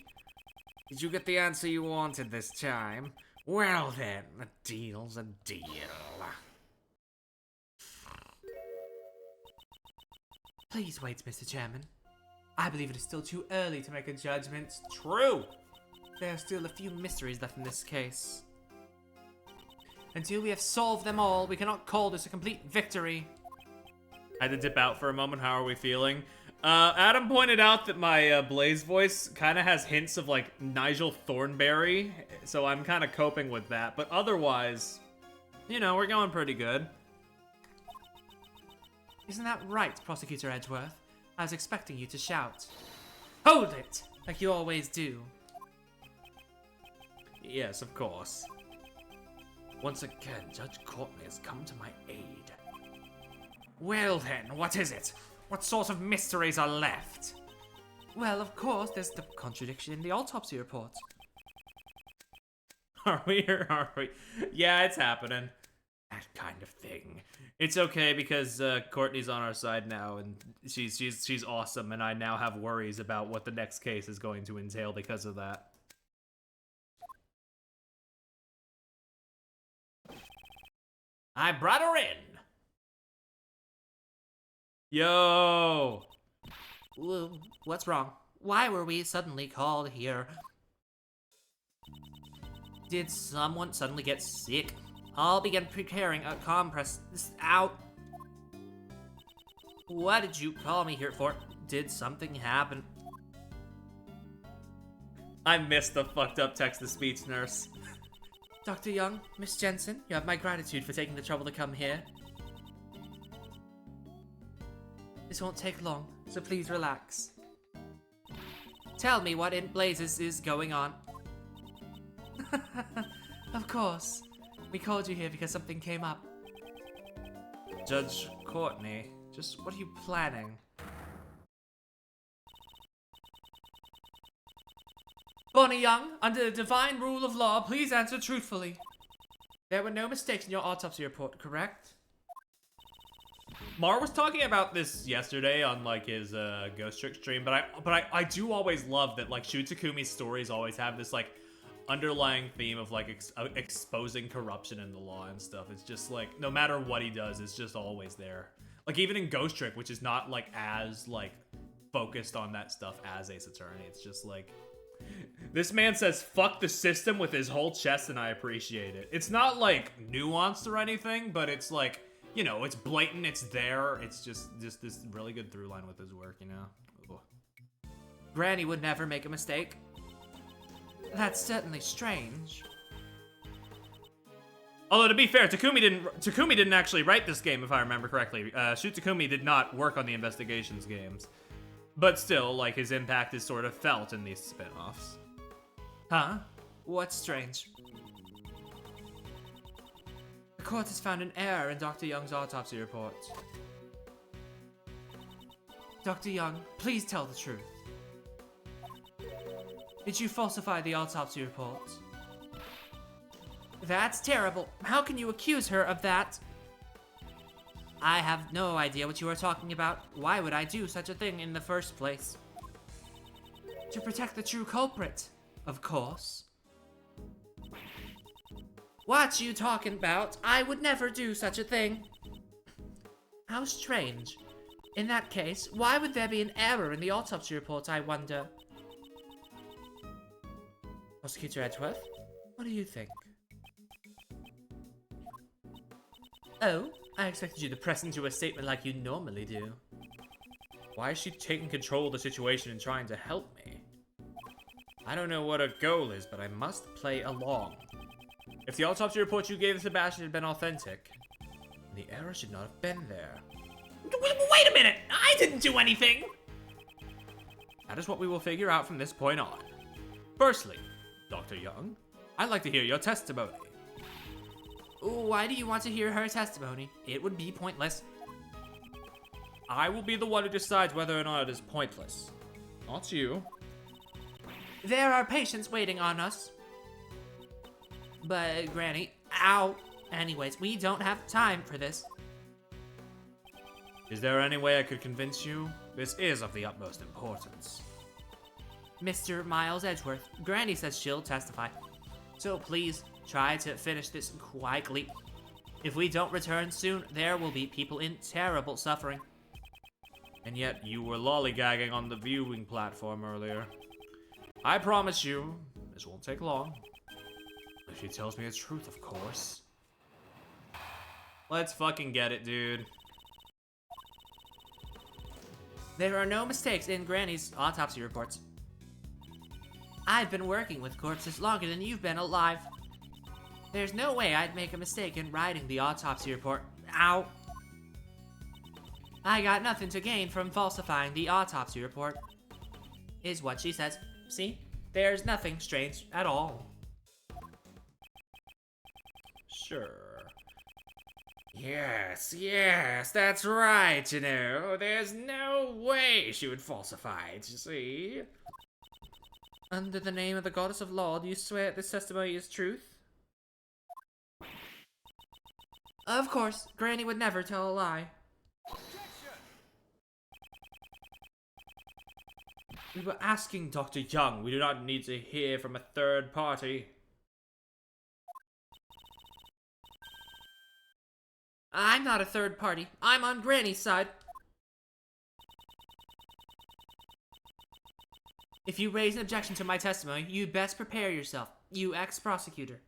Speaker 1: Did you get the answer you wanted this time? Well then, a deal's a deal.
Speaker 2: Please wait, Mr. Chairman. I believe it is still too early to make a judgment. True! There are still a few mysteries left in this case. Until we have solved them all, we cannot call this a complete victory.
Speaker 1: I had to dip out for a moment. How are we feeling? Adam pointed out that my Blaze voice kind of has hints of like Nigel Thornberry, so I'm kind of coping with that. But otherwise, you know, we're going pretty good.
Speaker 2: Isn't that right, Prosecutor Edgeworth? I was expecting you to shout. Hold it! Like you always do.
Speaker 1: Yes, of course. Once again, Judge Courtney has come to my aid. Well then, what is it? What sort of mysteries are left?
Speaker 2: Well, of course, there's the contradiction in the autopsy report.
Speaker 1: Are we or are we? Yeah, it's happening. That kind of thing. It's okay because Courtney's on our side now, and she's awesome, and I now have worries about what the next case is going to entail because of that.
Speaker 3: I brought her in.
Speaker 1: Yo!
Speaker 2: What's wrong? Why were we suddenly called here? Did someone suddenly get sick? I'll begin preparing a compress. Out. What did you call me here for? Did something happen?
Speaker 1: I missed the fucked up text-to-speech nurse.
Speaker 2: Dr. Young, Miss Jensen, you have my gratitude for taking the trouble to come here. This won't take long, so please relax. Tell me what in blazes is going on. Of course. We called you here because something came up.
Speaker 1: Judge Courtney, just what are you planning?
Speaker 2: Bonnie Young, under the divine rule of law, please answer truthfully. There were no mistakes in your autopsy report, correct?
Speaker 1: Mar was talking about this yesterday on like his Ghost Trick stream, but I do always love that like Shu Takumi's stories always have this like underlying theme of like exposing corruption in the law and stuff. It's just like no matter what he does, it's just always there. Like even in Ghost Trick, which is not like as like focused on that stuff as Ace Attorney, it's just like this man says fuck the system with his whole chest, and I appreciate it. It's not like nuanced or anything, but it's like, you know, it's blatant, it's there. It's just this really good through line with his work, you know? Ugh.
Speaker 2: Granny would never make a mistake. That's certainly strange.
Speaker 1: Although to be fair, Takumi didn't actually write this game, if I remember correctly. Shu Takumi did not work on the Investigations games. But still, like, his impact is sort of felt in these spin-offs.
Speaker 2: Huh? What's strange? The court has found an error in Dr. Young's autopsy report. Dr. Young, please tell the truth. Did you falsify the autopsy report? That's terrible. How can you accuse her of that? I have no idea what you are talking about. Why would I do such a thing in the first place? To protect the true culprit, of course. What you talking about? I would never do such a thing. How strange. In that case, why would there be an error in the autopsy report, I wonder? Prosecutor Edgeworth, what do you think? Oh, I expected you to press into a statement like you normally do.
Speaker 1: Why is she taking control of the situation and trying to help me? I don't know what her goal is, but I must play along. If the autopsy report you gave to Sebastian had been authentic, the error should not have been there.
Speaker 3: Wait a minute! I didn't do anything!
Speaker 1: That is what we will figure out from this point on. Firstly, Dr. Young, I'd like to hear your testimony.
Speaker 2: Why do you want to hear her testimony? It would be pointless.
Speaker 1: I will be the one who decides whether or not it is pointless. Not you.
Speaker 2: There are patients waiting on us. But, Granny, ow. Anyways, we don't have time for this.
Speaker 1: Is there any way I could convince you? This is of the utmost importance.
Speaker 2: Mr. Miles Edgeworth, Granny says she'll testify. So please, try to finish this quietly. If we don't return soon, there will be people in terrible suffering.
Speaker 1: And yet, you were lollygagging on the viewing platform earlier. I promise you, this won't take long. If she tells me the truth, of course. Let's fucking get it, dude.
Speaker 2: There are no mistakes in Granny's autopsy reports. I've been working with corpses longer than you've been alive. There's no way I'd make a mistake in writing the autopsy report. Ow. I got nothing to gain from falsifying the autopsy report, is what she says. See? There's nothing strange at all.
Speaker 1: Sure.
Speaker 3: Yes, that's right, you know. There's no way she would falsify it, you see.
Speaker 2: Under the name of the goddess of law, do you swear this testimony is truth? Of course, Granny would never tell a lie.
Speaker 1: We were asking Dr. Young. We do not need to hear from a third party.
Speaker 2: I'm not a third party. I'm on Granny's side. If you raise an objection to my testimony, you'd best prepare yourself, you ex-prosecutor.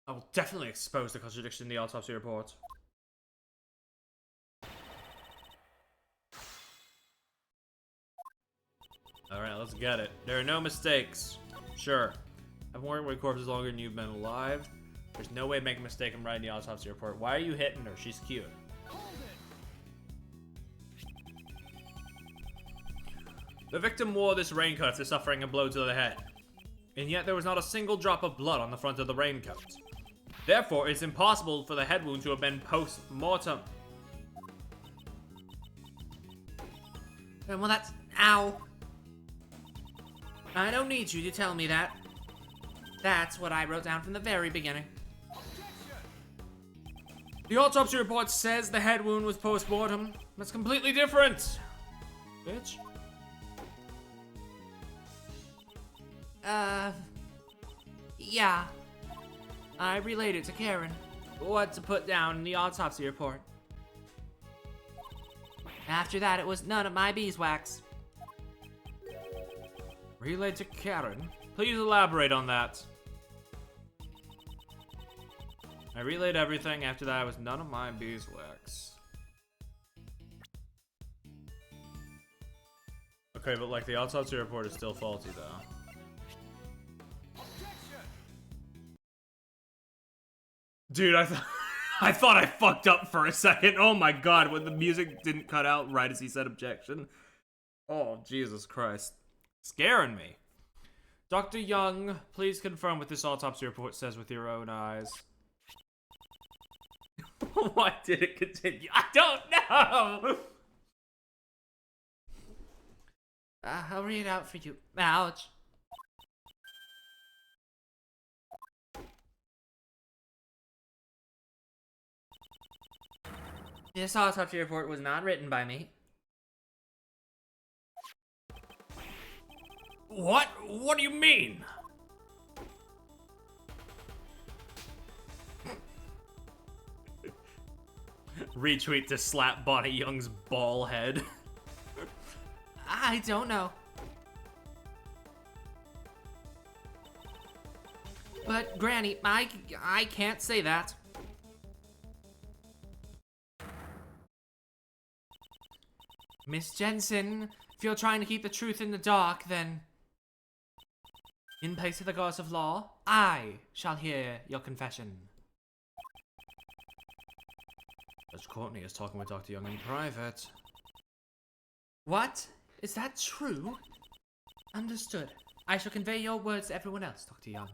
Speaker 1: I will definitely expose the contradiction in the autopsy report. Alright, let's get it. There are no mistakes. Sure. I've been working with corpses longer than you've been alive. There's no way to make a mistake in writing the autopsy report. Why are you hitting her? She's cute. The victim wore this raincoat after suffering a blow to the head. And yet there was not a single drop of blood on the front of the raincoat. Therefore, it's impossible for the head wound to have been post-mortem.
Speaker 2: Well, that's... Ow. I don't need you to tell me that. That's what I wrote down from the very beginning.
Speaker 1: The autopsy report says the head wound was post-mortem. That's completely different. Bitch.
Speaker 2: Yeah. I relayed it to Karen. What to put down in the autopsy report. After that, it was none of my beeswax.
Speaker 1: Relayed to Karen? Please elaborate on that. I relayed everything. After that, it was none of my beeswax. Okay, but like the autopsy report is still faulty though. Dude, I thought I fucked up for a second. Oh my god, when the music didn't cut out right as he said objection. Oh, Jesus Christ. Scaring me. Dr. Young, please confirm what this autopsy report says with your own eyes. Why did it continue? I don't know!
Speaker 2: I'll read it out for you. Ouch. This autopsy report was not written by me.
Speaker 1: What? What do you mean? Retweet to slap Bonnie Young's ball head.
Speaker 2: I don't know. But Granny, I can't say that. Miss Jensen, if you're trying to keep the truth in the dark, then in place of the gods of law, I shall hear your confession.
Speaker 1: Judge Courtney is talking with Dr. Young in private.
Speaker 2: What? Is that true? Understood. I shall convey your words to everyone else, Dr. Young.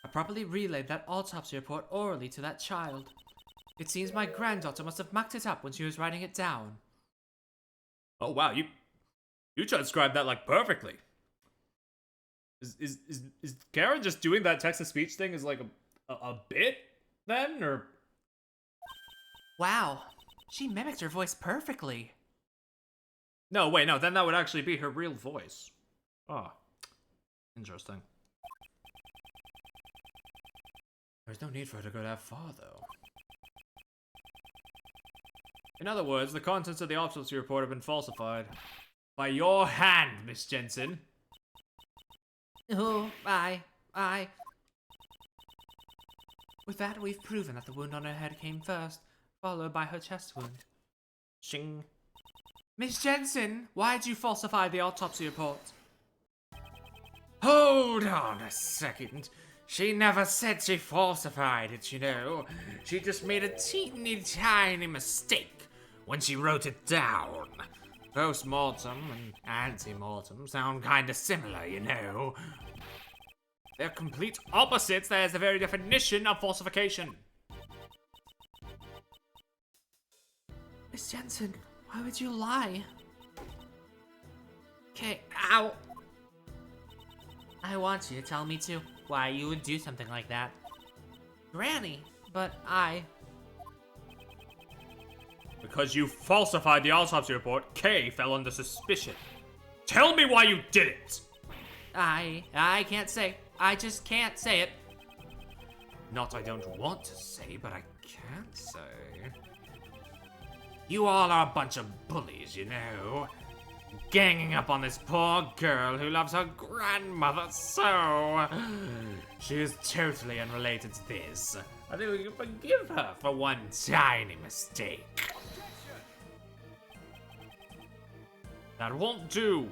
Speaker 2: I properly relayed that autopsy report orally to that child. It seems my granddaughter must have mucked it up when she was writing it down.
Speaker 1: Oh wow, you transcribed that like perfectly. Is Karen just doing that text-to-speech thing as like a bit then, or?
Speaker 2: Wow, she mimicked her voice perfectly.
Speaker 1: No, wait, no, then that would actually be her real voice. Oh, interesting. There's no need for her to go that far, though. In other words, the contents of the autopsy report have been falsified. By your hand, Miss Jensen.
Speaker 2: Oh, I... With that, we've proven that the wound on her head came first, followed by her chest wound.
Speaker 1: Shing.
Speaker 2: Miss Jensen, why did you falsify the autopsy report?
Speaker 3: Hold on a second. She never said she falsified it, you know. She just made a teeny tiny mistake when she wrote it down. Post-mortem and ante-mortem sound kinda similar, you know. They're complete opposites. That is the very definition of falsification.
Speaker 2: Miss Jensen, why would you lie? Okay, ow. I want you to tell me too why you would do something like that. Granny, but
Speaker 1: Because you falsified the autopsy report, Kay fell under suspicion. Tell me why you did it!
Speaker 2: I can't say. I just can't say it.
Speaker 1: Not I don't want to say, but I can't say. You all are a bunch of bullies, you know. Ganging up on this poor girl who loves her grandmother so. She is totally unrelated to this. I think we can forgive her for one tiny mistake. That won't do.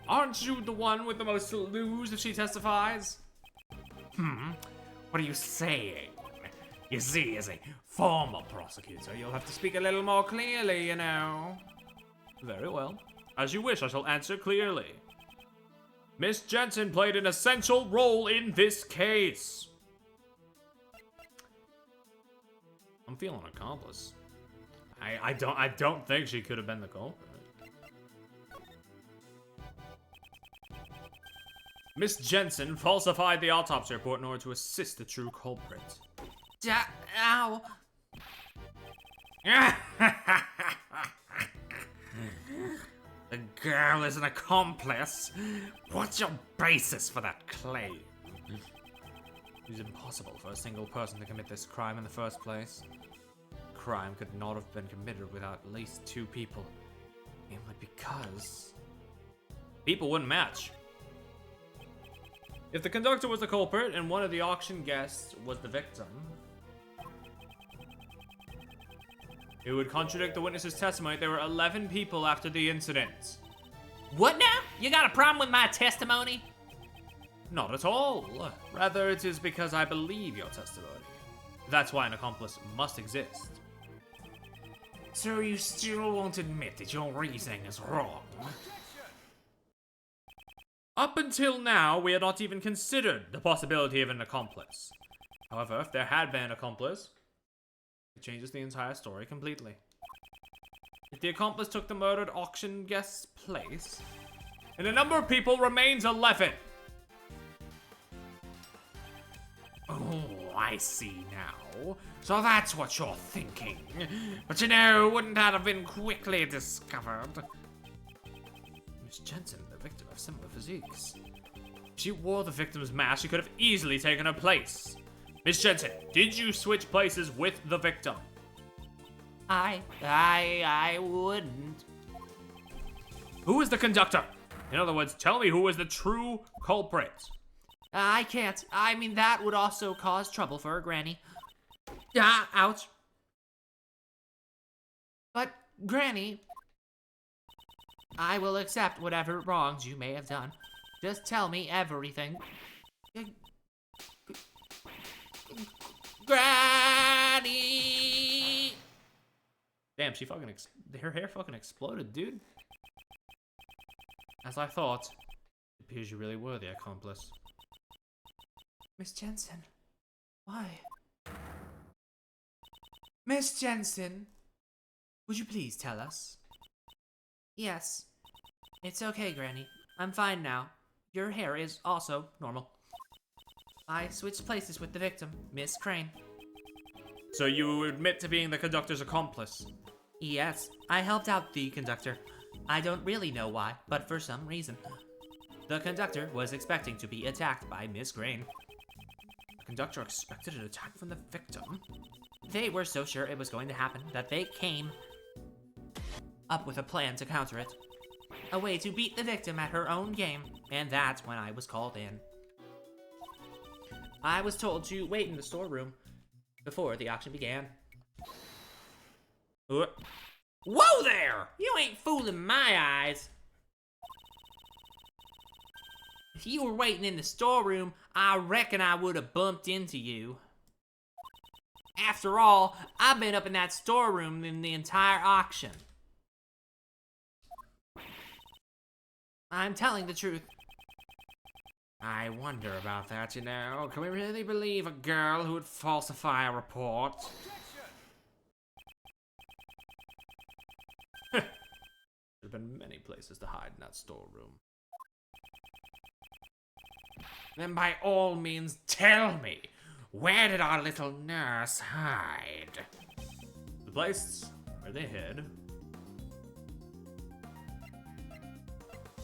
Speaker 1: Aren't you the one with the most to lose if she testifies? What are you saying? You see, as a former prosecutor, you'll have to speak a little more clearly, you know. Very well. As you wish, I shall answer clearly. Miss Jensen played an essential role in this case. I'm feeling accomplice. I don't think she could have been the culprit. Miss Jensen falsified the autopsy report in order to assist the true culprit.
Speaker 2: Ow.
Speaker 1: The girl is an accomplice? What's your basis for that claim? It is impossible for a single person to commit this crime in the first place. The crime could not have been committed without at least two people. Mainly because people wouldn't match. If the conductor was the culprit and one of the auction guests was the victim, it would contradict the witness's testimony. There were 11 people after the incident.
Speaker 2: What now? You got a problem with my testimony?
Speaker 1: Not at all. Rather, it is because I believe your testimony. That's why an accomplice must exist. So you still won't admit that your reasoning is wrong? Up until now, we had not even considered the possibility of an accomplice. However, if there had been an accomplice, it changes the entire story completely. If the accomplice took the murdered auction guest's place, and the number of people remains 11. Oh, I see now. So that's what you're thinking. But you know, wouldn't that have been quickly discovered? Miss Jensen, the victim of similar physiques. If she wore the victim's mask, she could have easily taken her place. Miss Jensen, did you switch places with the victim?
Speaker 2: I wouldn't.
Speaker 1: Who is the conductor? In other words, tell me who is the true culprit.
Speaker 2: I can't. I mean, that would also cause trouble for her granny. Ouch. But, Granny, I will accept whatever wrongs you may have done. Just tell me everything. Granny!
Speaker 1: Damn, she fucking her hair fucking exploded, dude. As I thought, it appears you really were the accomplice.
Speaker 2: Miss Jensen, why? Miss Jensen, would you please tell us? Yes. It's okay, Granny. I'm fine now. Your hair is also normal. I switched places with the victim, Miss Crane.
Speaker 1: So you admit to being the conductor's accomplice?
Speaker 2: Yes, I helped out the conductor. I don't really know why, but for some reason. The conductor was expecting to be attacked by Miss Crane.
Speaker 1: The conductor expected an attack from the victim?
Speaker 2: They were so sure it was going to happen that they came up with a plan to counter it. A way to beat the victim at her own game, and that's when I was called in. I was told to wait in the storeroom before the auction began. Whoa there! You ain't fooling my eyes! If you were waiting in the storeroom, I reckon I would have bumped into you. After all, I've been up in that storeroom in the entire auction. I'm telling the truth.
Speaker 1: I wonder about that, you know. Can we really believe a girl who would falsify a report? There have been many places to hide in that storeroom. then by all means tell me, where did our little nurse hide? The place where they hid.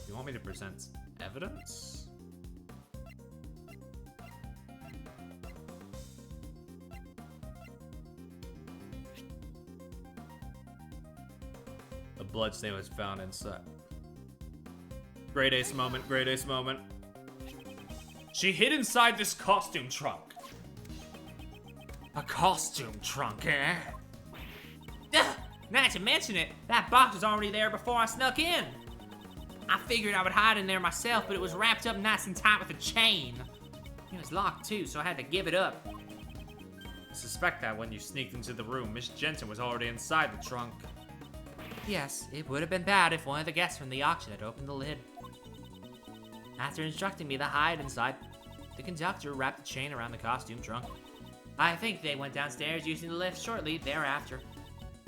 Speaker 1: You want me to present evidence? A bloodstain was found inside. Great ace moment, great ace moment. She hid inside this costume trunk. A costume trunk, eh?
Speaker 2: Now that you mention it, that box was already there before I snuck in. I figured I would hide in there myself, but it was wrapped up nice and tight with a chain. It was locked too, so I had to give it up.
Speaker 1: I suspect that when you sneaked into the room, Miss Jensen was already inside the trunk.
Speaker 2: Yes, it would have been bad if one of the guests from the auction had opened the lid. After instructing me to hide inside, the conductor wrapped the chain around the costume trunk. I think they went downstairs using the lift shortly thereafter.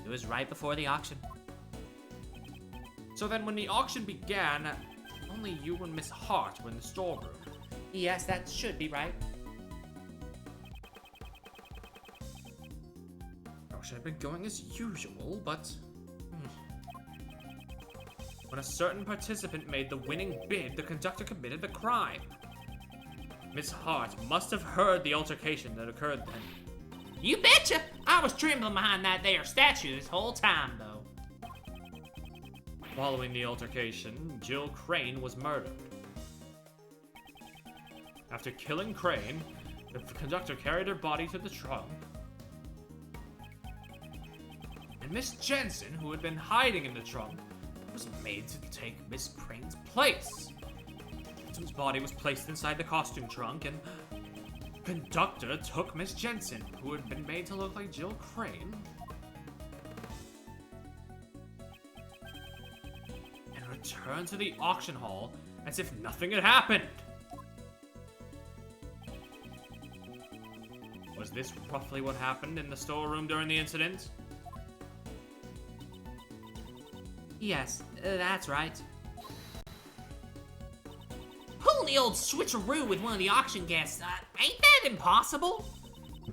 Speaker 2: It was right before the auction.
Speaker 1: So then when the auction began, only you and Miss Hart were in the storeroom.
Speaker 2: Yes, that should be right.
Speaker 1: Auction had been going as usual, but... When a certain participant made the winning bid, the conductor committed the crime. Miss Hart must have heard the altercation that occurred then.
Speaker 2: You betcha! I was trembling behind that there statue this whole time, though.
Speaker 1: Following the altercation, Jill Crane was murdered. After killing Crane, the conductor carried her body to the trunk. And Miss Jensen, who had been hiding in the trunk, was made to take Miss Crane's place. The victim's body was placed inside the costume trunk, and the conductor took Miss Jensen, who had been made to look like Jill Crane, and returned to the auction hall as if nothing had happened. Was this roughly what happened in the storeroom during the incident?
Speaker 2: Yes, that's right. Pulling the old switcheroo with one of the auction guests, ain't that impossible?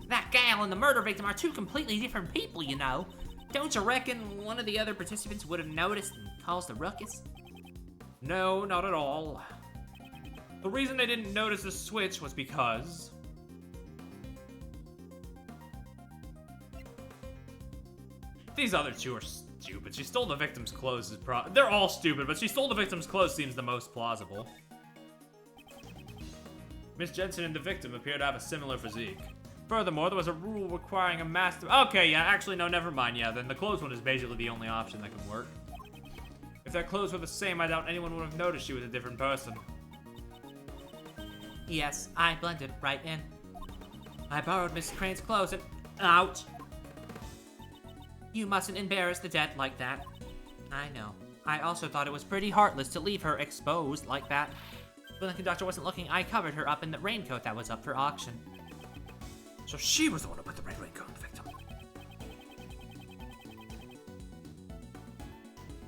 Speaker 2: That gal and the murder victim are two completely different people, you know. Don't you reckon one of the other participants would have noticed and caused a ruckus?
Speaker 1: No, not at all. The reason they didn't notice the switch was because... these other two are stupid. She stole the victim's clothes. They're all stupid, but she stole the victim's clothes seems the most plausible. Miss Jensen and the victim appear to have a similar physique. Furthermore, there was a rule requiring a master... Okay, yeah, actually, no, never mind. Yeah, then the clothes one is basically the only option that could work. If their clothes were the same, I doubt anyone would have noticed she was a different person.
Speaker 2: Yes, I blended right in. I borrowed Miss Crane's clothes and... Ouch! You mustn't embarrass the dead like that. I know. I also thought it was pretty heartless to leave her exposed like that. When the conductor wasn't looking, I covered her up in the raincoat that was up for auction.
Speaker 1: So she was the one who put the red raincoat on the victim.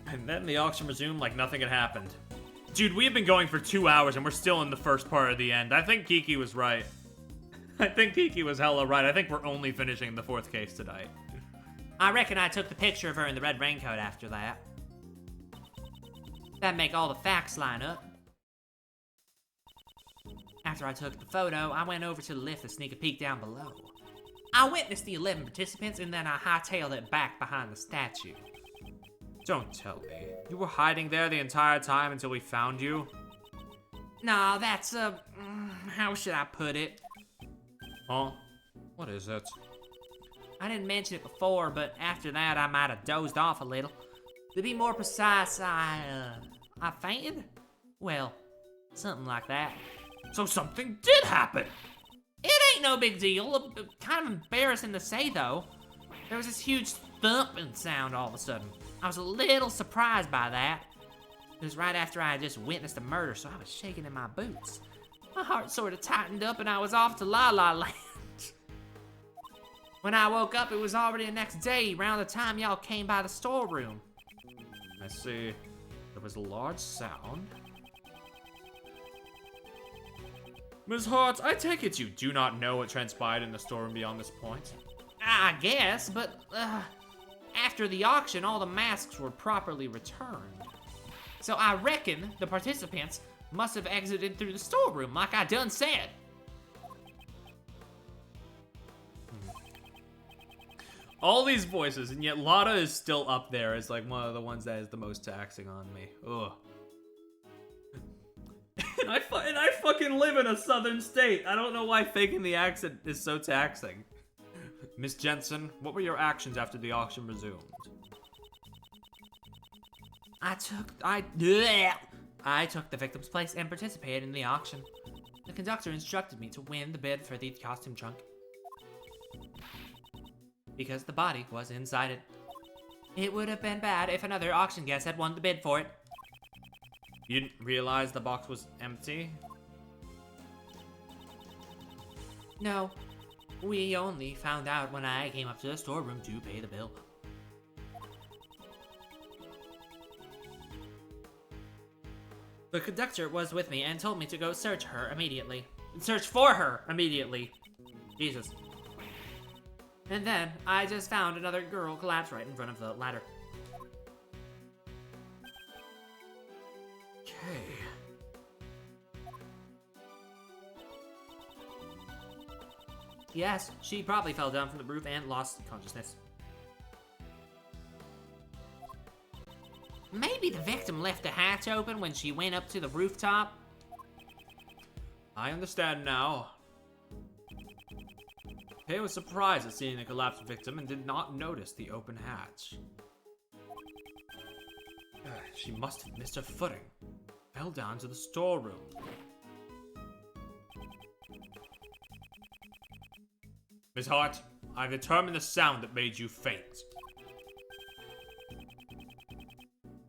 Speaker 1: And then the auction resumed like nothing had happened. Dude, we have been going for 2 hours and we're still in the first part of the end. I think Kiki was right. I think Kiki was hella right. I think we're only finishing the 4th case tonight.
Speaker 2: I reckon I took the picture of her in the red raincoat after that. That'd make all the facts line up. After I took the photo, I went over to the lift to sneak a peek down below. I witnessed the 11 participants and then I hightailed it back behind the statue.
Speaker 1: Don't tell me. You were hiding there the entire time until we found you?
Speaker 2: No, that's, how should I put it?
Speaker 1: Huh? What is it?
Speaker 2: I didn't mention it before, but after that I might have dozed off a little. To be more precise, I fainted? Well, something like that.
Speaker 1: So something did happen!
Speaker 2: It ain't no big deal. Kind of embarrassing to say, though. There was this huge thumping sound all of a sudden. I was a little surprised by that. It was right after I had just witnessed a murder, so I was shaking in my boots. My heart sort of tightened up and I was off to La La Land. When I woke up, it was already the next day, around the time y'all came by the storeroom.
Speaker 1: I see. There was a large sound. Ms. Hart, I take it you do not know what transpired in the storeroom beyond this point.
Speaker 2: I guess, but after the auction, all the masks were properly returned. So I reckon the participants must have exited through the storeroom, like I done said.
Speaker 1: All these voices, and yet Lotta is still up there as like one of the ones that is the most taxing on me. Ugh. and I fucking live in a southern state. I don't know why faking the accent is so taxing. Miss Jensen, what were your actions after the auction resumed?
Speaker 2: I took the victim's place and participated in the auction. The conductor instructed me to win the bid for the costume trunk, because the body was inside it. It would have been bad if another auction guest had won the bid for it.
Speaker 1: You didn't realize the box was empty?
Speaker 2: No, we only found out when I came up to the storeroom to pay the bill. The conductor was with me and told me to go search her immediately. Search for her immediately. Jesus. And then I just found another girl collapsed right in front of the ladder.
Speaker 1: Okay.
Speaker 2: Yes, she probably fell down from the roof and lost consciousness. Maybe the victim left the hatch open when she went up to the rooftop.
Speaker 1: I understand now. Kay was surprised at seeing a collapsed victim and did not notice the open hatch. She must have missed her footing. Fell down to the storeroom. Miss Hart, I've determined the sound that made you faint.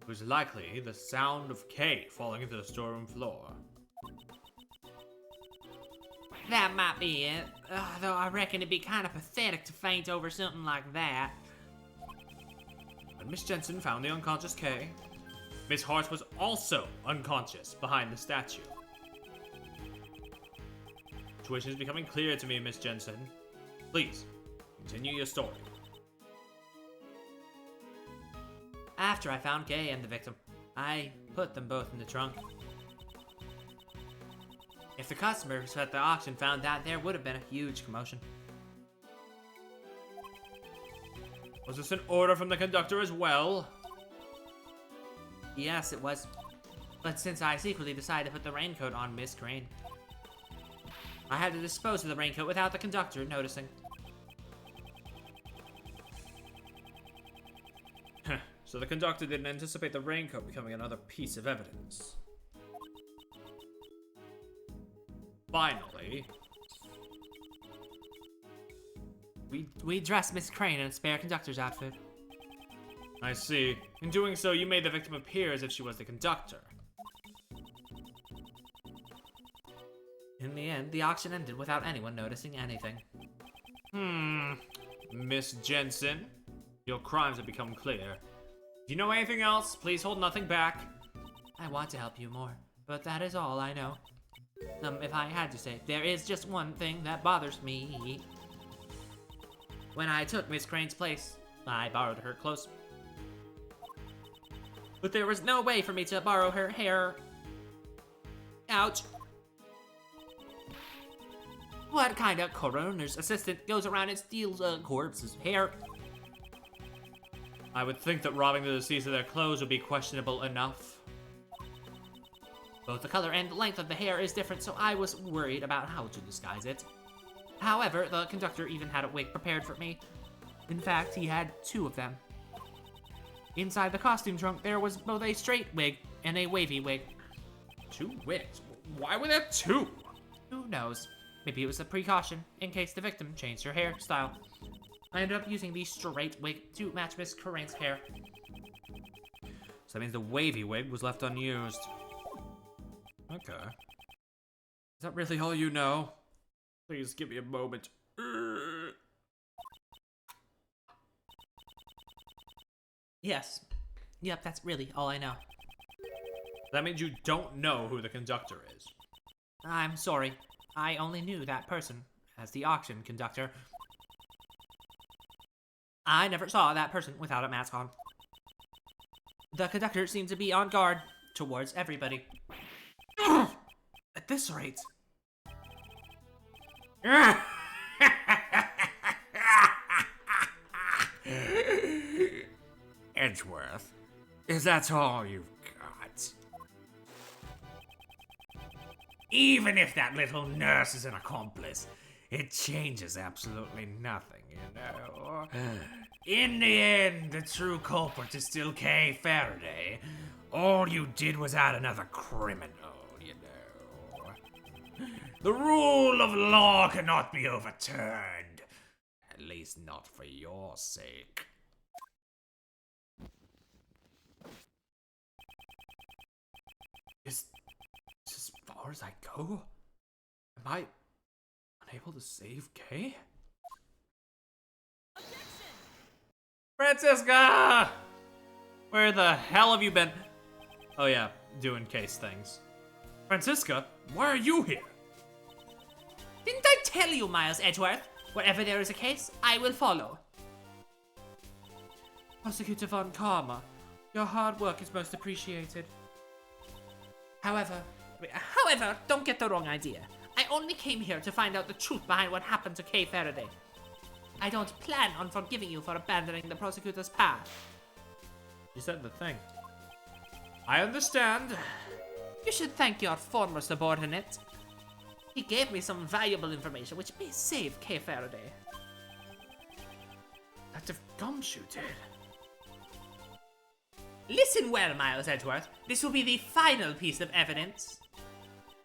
Speaker 1: It was likely the sound of Kay falling into the storeroom floor.
Speaker 2: That might be it, though I reckon it'd be kind of pathetic to faint over something like that.
Speaker 1: When Miss Jensen found the unconscious Kay, Miss Hart was also unconscious behind the statue. The situation is becoming clear to me, Miss Jensen. Please, continue your story.
Speaker 2: After I found Kay and the victim, I put them both in the trunk. If the customers at the auction found that, there would have been a huge commotion.
Speaker 1: Was this an order from the conductor as well?
Speaker 2: Yes, it was. But since I secretly decided to put the raincoat on Miss Crane, I had to dispose of the raincoat without the conductor noticing.
Speaker 1: So the conductor didn't anticipate the raincoat becoming another piece of evidence. Finally,
Speaker 2: We dressed Miss Crane in a spare conductor's outfit.
Speaker 1: I see. In doing so, you made the victim appear as if she was the conductor.
Speaker 2: In the end, the auction ended without anyone noticing anything.
Speaker 1: Miss Jensen, your crimes have become clear. If you know anything else, please hold nothing back.
Speaker 2: I want to help you more, but that is all I know. If I had to say, there is just one thing that bothers me. When I took Miss Crane's place, I borrowed her clothes. But there was no way for me to borrow her hair. Ouch. What kind of coroner's assistant goes around and steals a corpse's hair?
Speaker 1: I would think that robbing the deceased of their clothes would be questionable enough.
Speaker 2: Both the color and the length of the hair is different, so I was worried about how to disguise it. However, the conductor even had a wig prepared for me. In fact, he had two of them. Inside the costume trunk, there was both a straight wig and a wavy wig.
Speaker 1: 2 wigs? Why were there 2?
Speaker 2: Who knows? Maybe it was a precaution in case the victim changed her hairstyle. I ended up using the straight wig to match Miss Crane's hair.
Speaker 1: So that means the wavy wig was left unused. Okay. Is that really all you know? Please give me a moment.
Speaker 2: Yes. Yep, that's really all I know.
Speaker 1: That means you don't know who the conductor is.
Speaker 2: I'm sorry. I only knew that person as the auction conductor. I never saw that person without a mask on. The conductor seemed to be on guard towards everybody. At this rate...
Speaker 1: Edgeworth, is that all you've got? Even if that little nurse is an accomplice, it changes absolutely nothing, you know? In the end, the true culprit is still Kay Faraday. All you did was add another criminal, you know? The rule of law cannot be overturned. At least not for your sake. Is this as far as I go? Am I unable to save Kay? Francisca! Where the hell have you been? Oh yeah, doing case things. Francisca, why are you here?
Speaker 2: Didn't I tell you, Miles Edgeworth? Wherever there is a case, I will follow. Prosecutor Von Karma, your hard work is most appreciated. However, don't get the wrong idea. I only came here to find out the truth behind what happened to Kay Faraday. I don't plan on forgiving you for abandoning the prosecutor's path.
Speaker 1: You said the thing. I understand.
Speaker 2: You should thank your former subordinate. He gave me some valuable information which may save Kay Faraday.
Speaker 1: Detective Gumshoe did.
Speaker 2: Listen well, Miles Edgeworth. This will be the final piece of evidence.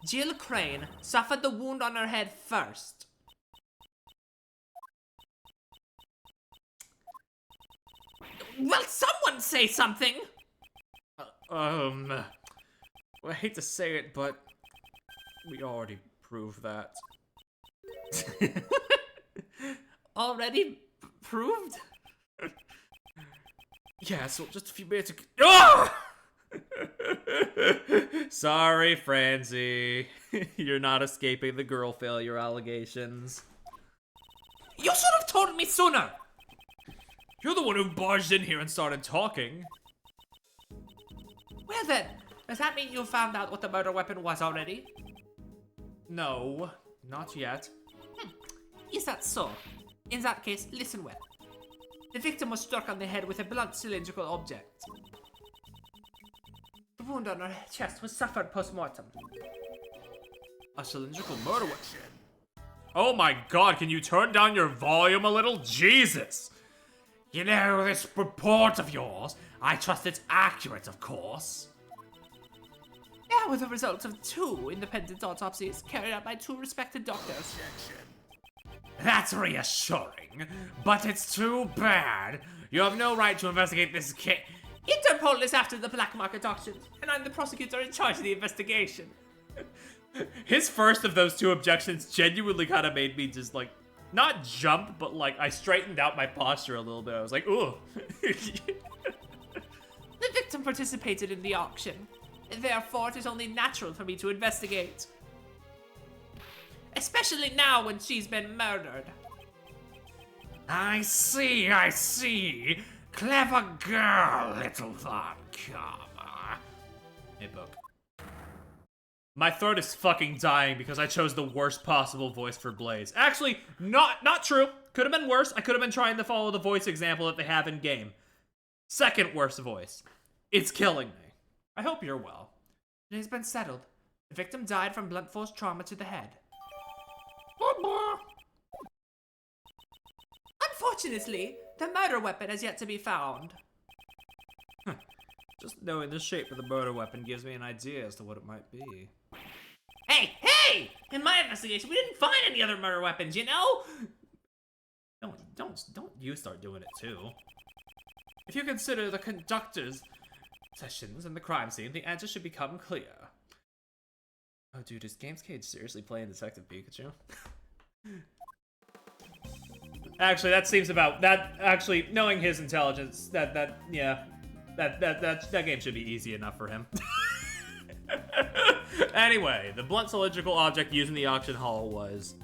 Speaker 2: Jill Crane suffered the wound on her head first. Will someone say something?
Speaker 1: I hate to say it, but we already proved that.
Speaker 2: Already proved?
Speaker 1: Yeah, so just a few minutes ago. Oh! Sorry, Francie. You're not escaping the girl failure allegations.
Speaker 2: You should have told me sooner!
Speaker 1: You're the one who barged in here and started talking.
Speaker 2: Well then, does that mean you found out what the murder weapon was already?
Speaker 1: No, not yet.
Speaker 2: Is that so? In that case, listen well. The victim was struck on the head with a blunt cylindrical object. The wound on her chest was suffered post-mortem.
Speaker 1: A cylindrical murder weapon. Oh my god, can you turn down your volume a little? Jesus! You know, this report of yours, I trust it's accurate, of course.
Speaker 2: Yeah, with the results of 2 independent autopsies carried out by 2 respected doctors.
Speaker 1: That's reassuring, but it's too bad. You have no right to investigate this case.
Speaker 2: Interpol is after the black market auctions, and I'm the prosecutor in charge of the investigation.
Speaker 1: His first of those 2 objections genuinely kind of made me just like, not jump, but like I straightened out my posture a little bit. I was like, ooh.
Speaker 2: The victim participated in the auction. Therefore, it is only natural for me to investigate. Especially now when she's been murdered.
Speaker 1: I see, I see. Clever girl, little Von Karma. Hey, book. My throat is fucking dying because I chose the worst possible voice for Blaze. Actually, not true. Could have been worse. I could have been trying to follow the voice example that they have in game. Second worst voice. It's killing me. I hope you're well.
Speaker 2: It has been settled. The victim died from blunt force trauma to the head. Unfortunately, the murder weapon has yet to be found.
Speaker 1: Just knowing the shape of the murder weapon gives me an idea as to what it might be.
Speaker 2: Hey! In my investigation, we didn't find any other murder weapons, you know?
Speaker 1: Don't you start doing it too. If you consider the conductor's sessions and the crime scene, the answer should become clear. Oh dude, is Games Cage seriously playing Detective Pikachu? Actually, that seems about that. Actually, knowing his intelligence, that game should be easy enough for him. Anyway, the blunt cylindrical object used in the auction hall was...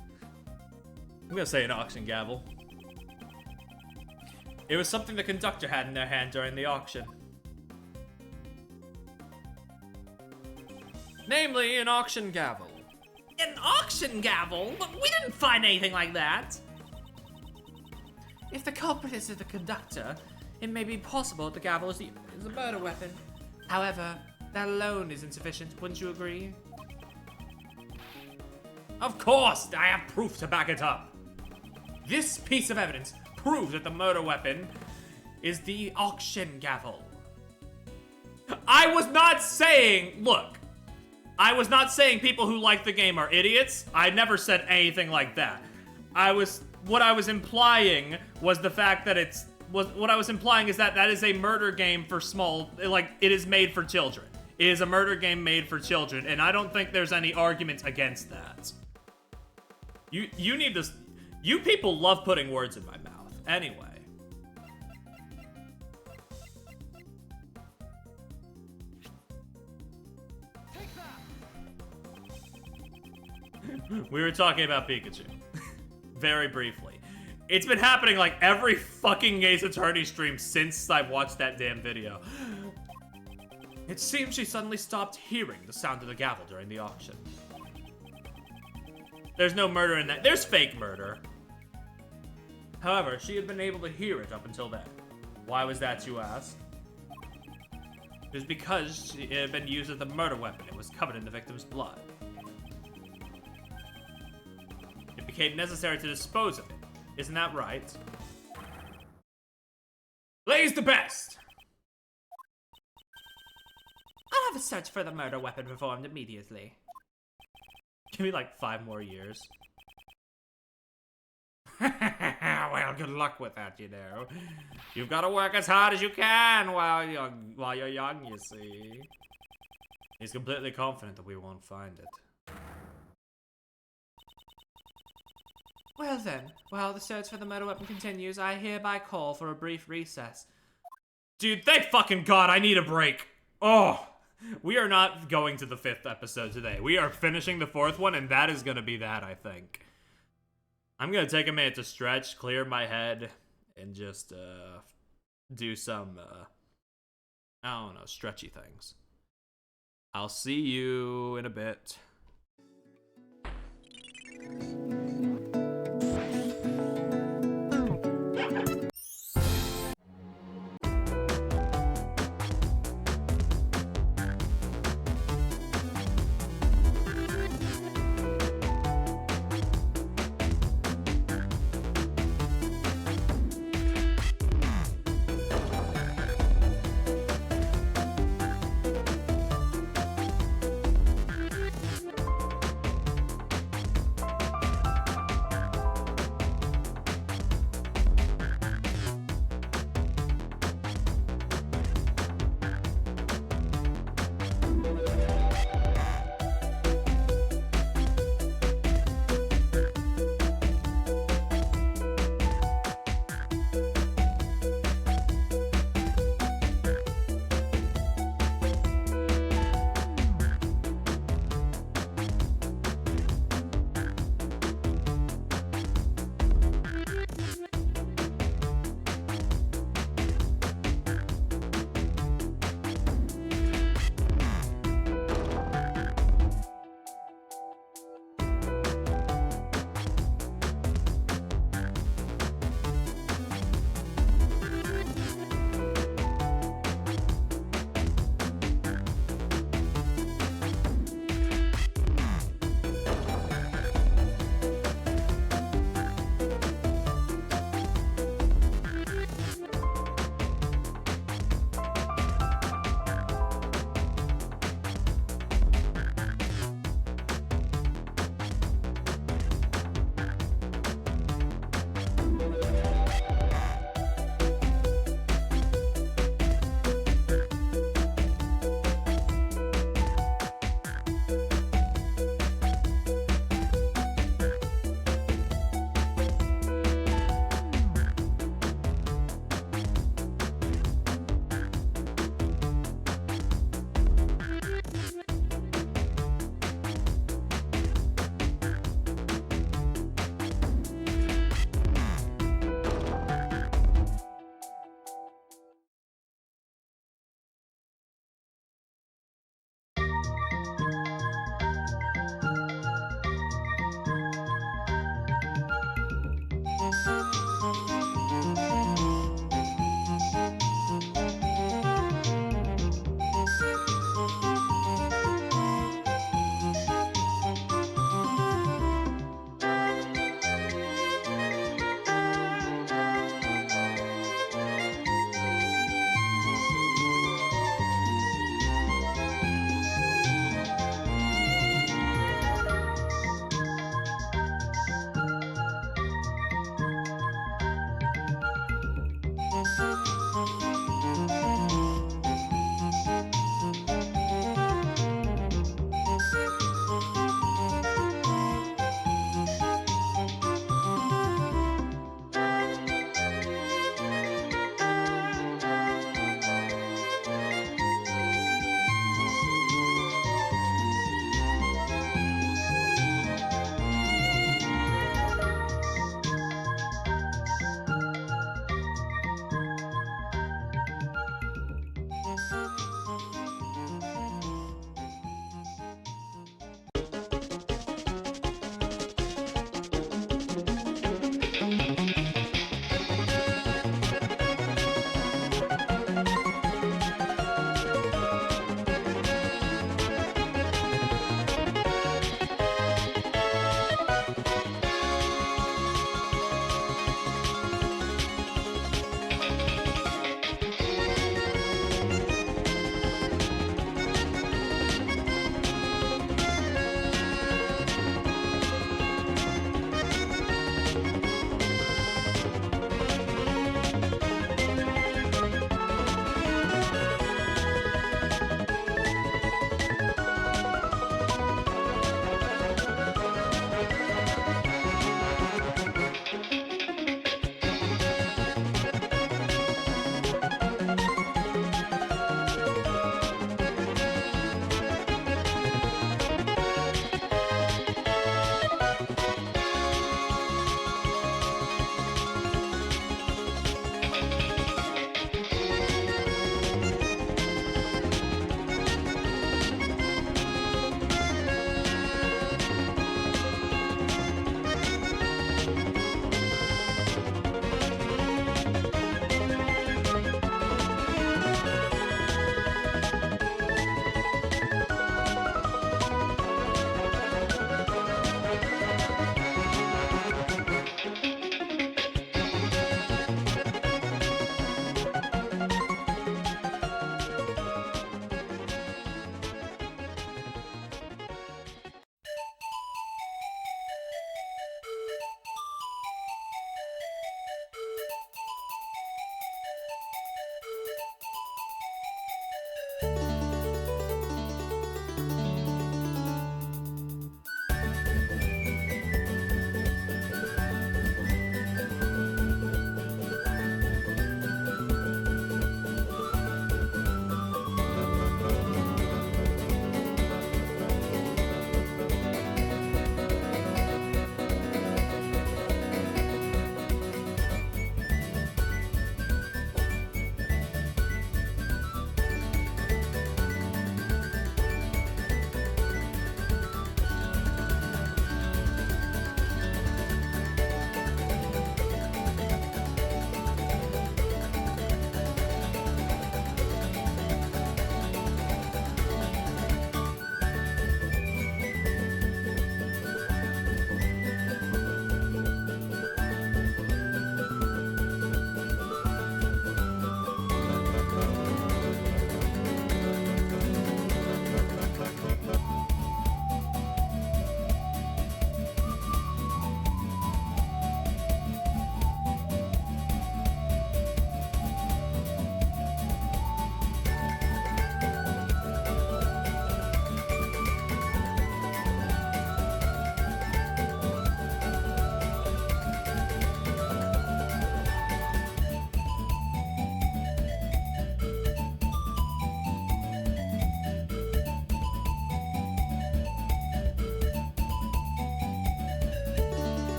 Speaker 1: I'm gonna say an auction gavel. It was something the conductor had in their hand during the auction. Namely, an auction gavel.
Speaker 2: An auction gavel? But we didn't find anything like that. If the culprit is the conductor, it may be possible the gavel is a murder weapon. However, that alone is insufficient, wouldn't you agree?
Speaker 1: Of course, I have proof to back it up. This piece of evidence proves that the murder weapon is the auction gavel. I was not saying, look, I was not saying people who like the game are idiots. I never said anything like that. What I was implying was the fact that what I was implying is that is a murder game for small, like, it is made for children. It is a murder game made for children, and I don't think there's any argument against that. You need this. You people love putting words in my mouth. Anyway. We were talking about Pikachu. Very briefly. It's been happening like every fucking Ace Attorney stream since I watched that damn video. It seems she suddenly stopped hearing the sound of the gavel during the auction. There's no murder in that. There's fake murder. However, she had been able to hear it up until then. Why was that, you ask? It was because it had been used as a murder weapon. It was covered in the victim's blood. It became necessary to dispose of it. Isn't that right? Blaze the best!
Speaker 2: I'll have a search for the murder weapon performed immediately.
Speaker 1: Give me like 5 more years. Well, good luck with that, you know. You've got to work as hard as you can while you're young, you see. He's completely confident that we won't find it.
Speaker 2: Well then, while the search for the murder weapon continues, I hereby call for a brief recess.
Speaker 1: Dude, thank fucking God, I need a break. Oh, we are not going to the 5th episode today. We are finishing the 4th one, and that is going to be that, I think. I'm going to take a minute to stretch, clear my head, and just do some, I don't know, stretchy things. I'll see you in a bit.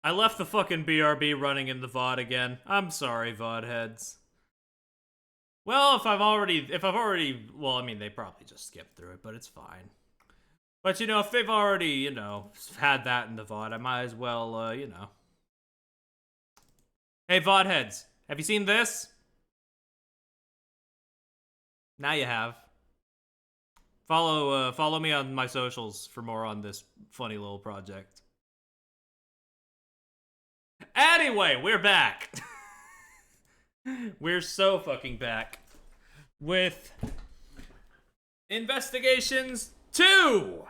Speaker 1: I left the fucking BRB running in the VOD again. I'm sorry, VOD heads. Well, if I've already, well, I mean, they probably just skipped through it, but it's fine. But, you know, if they've already, you know, had that in the VOD, I might as well, you know. Hey, VOD heads, have you seen this? Now you have. Follow me on my socials for more on this funny little project. Anyway, we're back. We're so fucking back with Investigations 2.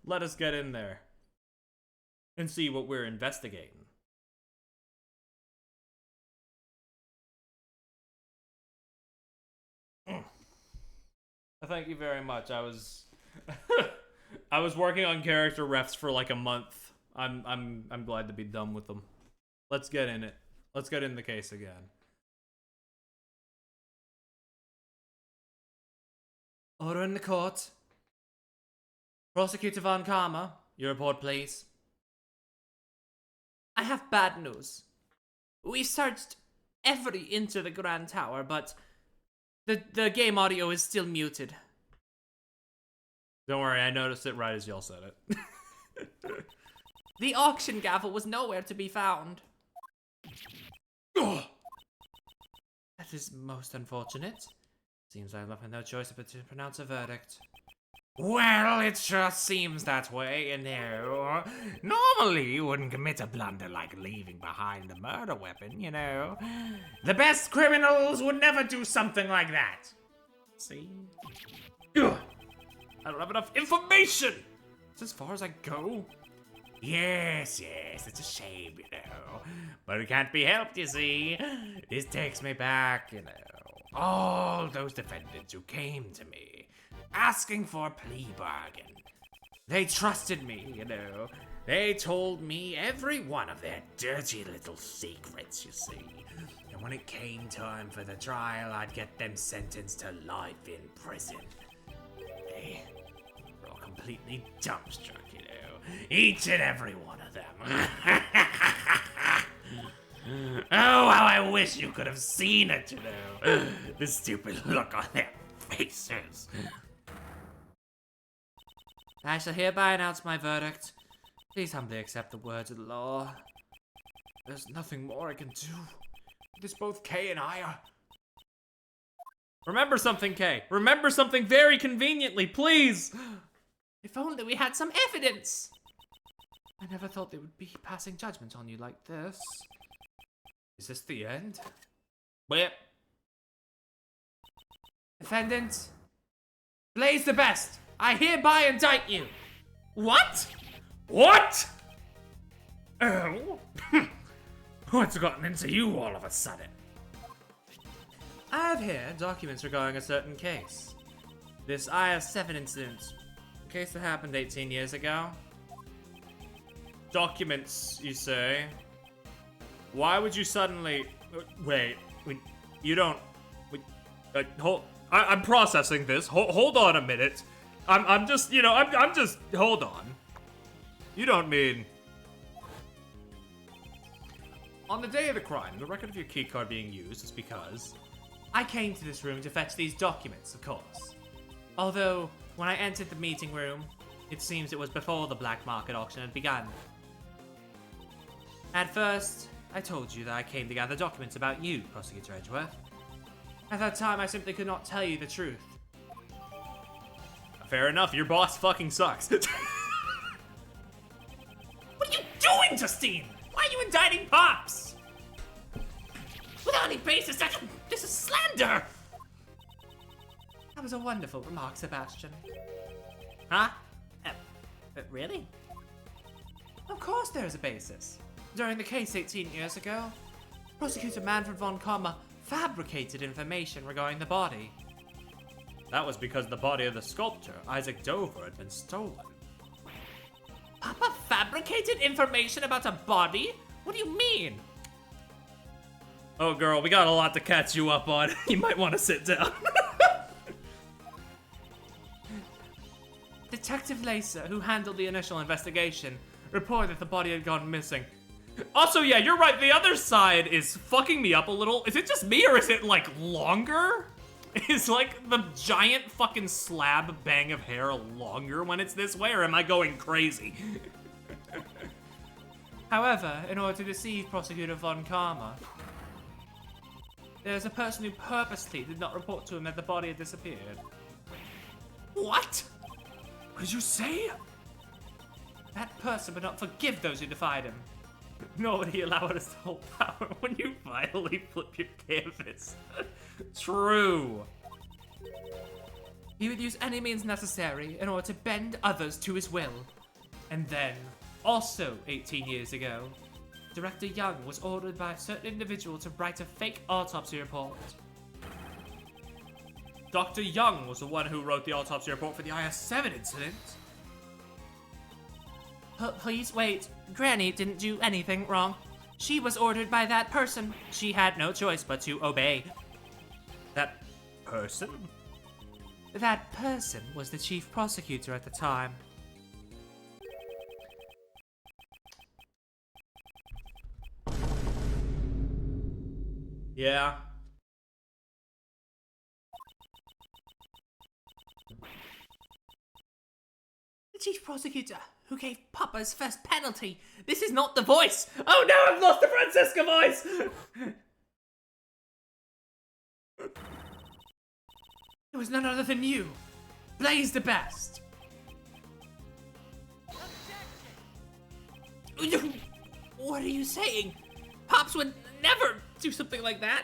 Speaker 1: Let us get in there and see what we're investigating. Thank you very much. I was I was working on character refs for like a month. I'm glad to be done with them. Let's get in it. Let's get in the case again.
Speaker 2: Order in the court. Prosecutor Von Karma, your report, please. I have bad news. We searched every inch of the Grand Tower, but the game audio is still muted.
Speaker 1: Don't worry, I noticed it right as y'all said it.
Speaker 2: The auction gavel was nowhere to be found. That is most unfortunate. Seems I left with no choice but to pronounce a verdict.
Speaker 3: Well, it sure seems that way, you know. Normally, you wouldn't commit a blunder like leaving behind a murder weapon, you know. The best criminals would never do something like that. See?
Speaker 1: Ugh. I don't have enough information! It's as far as I go.
Speaker 3: Yes, it's a shame, you know. But it can't be helped, you see. This takes me back, you know. All those defendants who came to me, asking for a plea bargain. They trusted me, you know. They told me every one of their dirty little secrets, you see. And when it came time for the trial, I'd get them sentenced to life in prison. They were all completely dumbstruck, you know. Each and every one of them. Oh, how I wish you could have seen it, you know. The stupid look on their faces.
Speaker 2: I shall hereby announce my verdict. Please humbly accept the words of the law.
Speaker 1: There's nothing more I can do. This both Kay and I are... Remember something, Kay. Remember something very conveniently, please.
Speaker 2: If only we had some evidence. I never thought they would be passing judgment on you like this.
Speaker 1: Is this the end?
Speaker 3: Well,
Speaker 2: Defendant, Blaze the Best, I hereby indict you.
Speaker 3: what? What? Oh, what's gotten into you all of a sudden?
Speaker 2: I have here documents regarding a certain case. This IS-7 incident, a case that happened 18 years ago.
Speaker 1: Documents, you say? Why would you suddenly... Wait, you don't... I'm processing this. Hold on a minute. I'm just, you know, I'm just... Hold on. You don't mean... On the day of the crime, the record of your keycard being used is because...
Speaker 2: I came to this room to fetch these documents, of course. Although, when I entered the meeting room, it seems it was before the black market auction had begun. At first, I told you that I came to gather documents about you, Prosecutor Edgeworth. At that time, I simply could not tell you the truth.
Speaker 1: Fair enough, your boss fucking sucks.
Speaker 3: What are you doing, Justine? Why are you indicting Pops? Without any basis, this is slander!
Speaker 2: That was a wonderful remark, Sebastian.
Speaker 3: Huh? Really?
Speaker 2: Of course there is a basis. During the case 18 years ago, Prosecutor Manfred von Karma fabricated information regarding the body.
Speaker 1: That was because the body of the sculptor, Isaac Dover, had been stolen.
Speaker 3: Papa fabricated information about a body? What do you mean?
Speaker 1: Oh, girl, we got a lot to catch you up on. You might want to sit down.
Speaker 2: Detective Lacer, who handled the initial investigation,
Speaker 1: reported that the body had gone missing. Also, yeah, you're right. The other side is fucking me up a little. Is it just me or is it like longer? Is like the giant fucking slab bang of hair longer when it's this way, or am I going crazy?
Speaker 2: However, in order to deceive Prosecutor Von Karma, there's a person who purposely did not report to him that the body had disappeared.
Speaker 1: What? What did you say?
Speaker 2: That person would not forgive those who defied him.
Speaker 1: Nor would he allow us to hold power when you finally flip your canvas. True.
Speaker 2: He would use any means necessary in order to bend others to his will.
Speaker 1: And then,
Speaker 2: Also, 18 years ago, Director Young was ordered by a certain individual to write a fake autopsy report.
Speaker 1: Dr. Young was the one who wrote the autopsy report for the IS-7 incident.
Speaker 2: Please wait. Granny didn't do anything wrong. She was ordered by that person. She had no choice but to obey.
Speaker 1: That person?
Speaker 2: That person was the chief prosecutor at the time.
Speaker 1: Yeah.
Speaker 2: The chief prosecutor who gave Papa's first penalty. This is not the voice. Oh no, I've lost the Francesca voice. It was none other than you, Blaze the Best. What are you saying? Pops would never do something like that.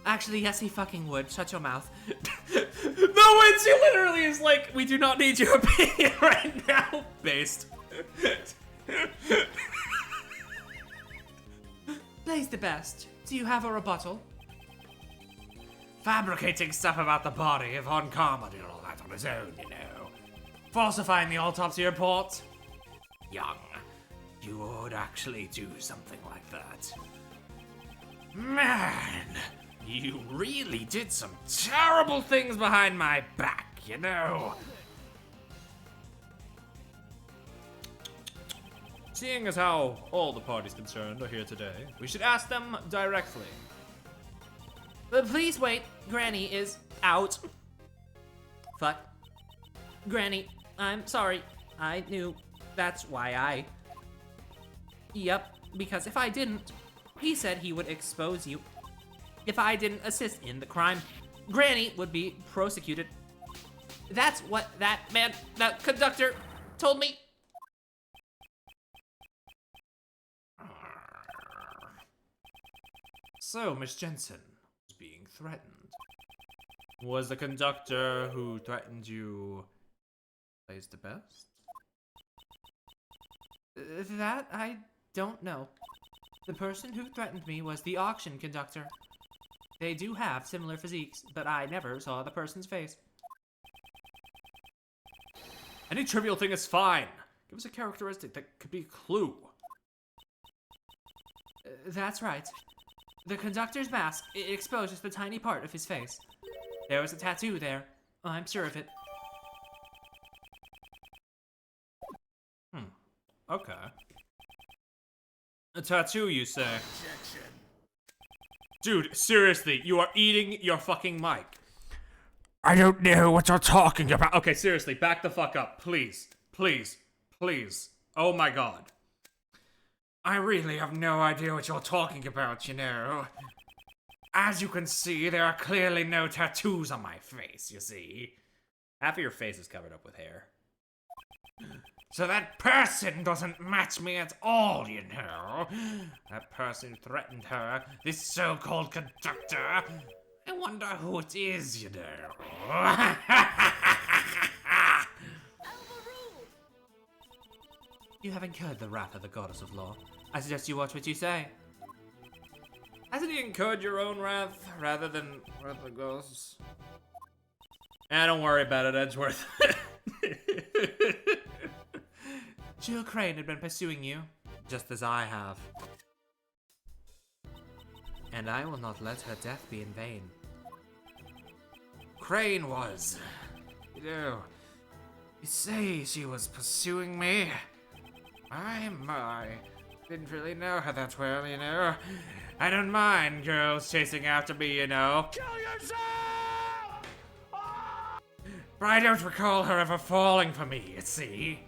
Speaker 2: Actually, yes, he fucking would. Shut your mouth.
Speaker 1: No, wait, she literally is like, we do not need your opinion right now. Based.
Speaker 2: Blaze the Best. Do you have a rebuttal?
Speaker 1: Fabricating stuff about the body of Von Karma did all that on his own, you know. Falsifying the autopsy report. Young, you would actually do something like that. Man, you really did some terrible things behind my back, you know. Seeing as how all the parties concerned are here today, we should ask them directly.
Speaker 2: But please wait. Granny is out. Fuck. Granny, I'm sorry. I knew. That's why I... Yep, because if I didn't, he said he would expose you. If I didn't assist in the crime, Granny would be prosecuted. That's what that man, that conductor, told me.
Speaker 1: So, Miss Jensen was being threatened. Was the conductor who threatened you Blaze the Best?
Speaker 2: That I don't know. The person who threatened me was the auction conductor. They do have similar physiques, but I never saw the person's face.
Speaker 1: Any trivial thing is fine. Give us a characteristic that could be a clue.
Speaker 2: That's right. The conductor's mask exposed just a tiny part of his face. There was a tattoo there. I'm sure of it.
Speaker 1: Okay. A tattoo, you say? Dude, seriously, you are eating your fucking mic. I don't know what you're talking about. Okay, seriously, back the fuck up. Please. Please. Please. Oh my god. I really have no idea what you're talking about, you know. As you can see, there are clearly no tattoos on my face, you see. Half of your face is covered up with hair. So that person doesn't match me at all, you know. That person threatened her, this so-called conductor. I wonder who it is, you know.
Speaker 2: You have incurred the wrath of the goddess of law. I suggest you watch what you say.
Speaker 1: Hasn't he incurred your own wrath rather than wrath of the ghosts? Don't worry about it, Edgeworth.
Speaker 2: Jill Crane had been pursuing you, just as I have. And I will not let her death be in vain.
Speaker 1: Crane was, you know,
Speaker 2: You say she was pursuing me? My. Didn't really know her that well, you know. I don't mind girls chasing after me, you know. Kill yourself! But I don't recall her ever falling for me, you see.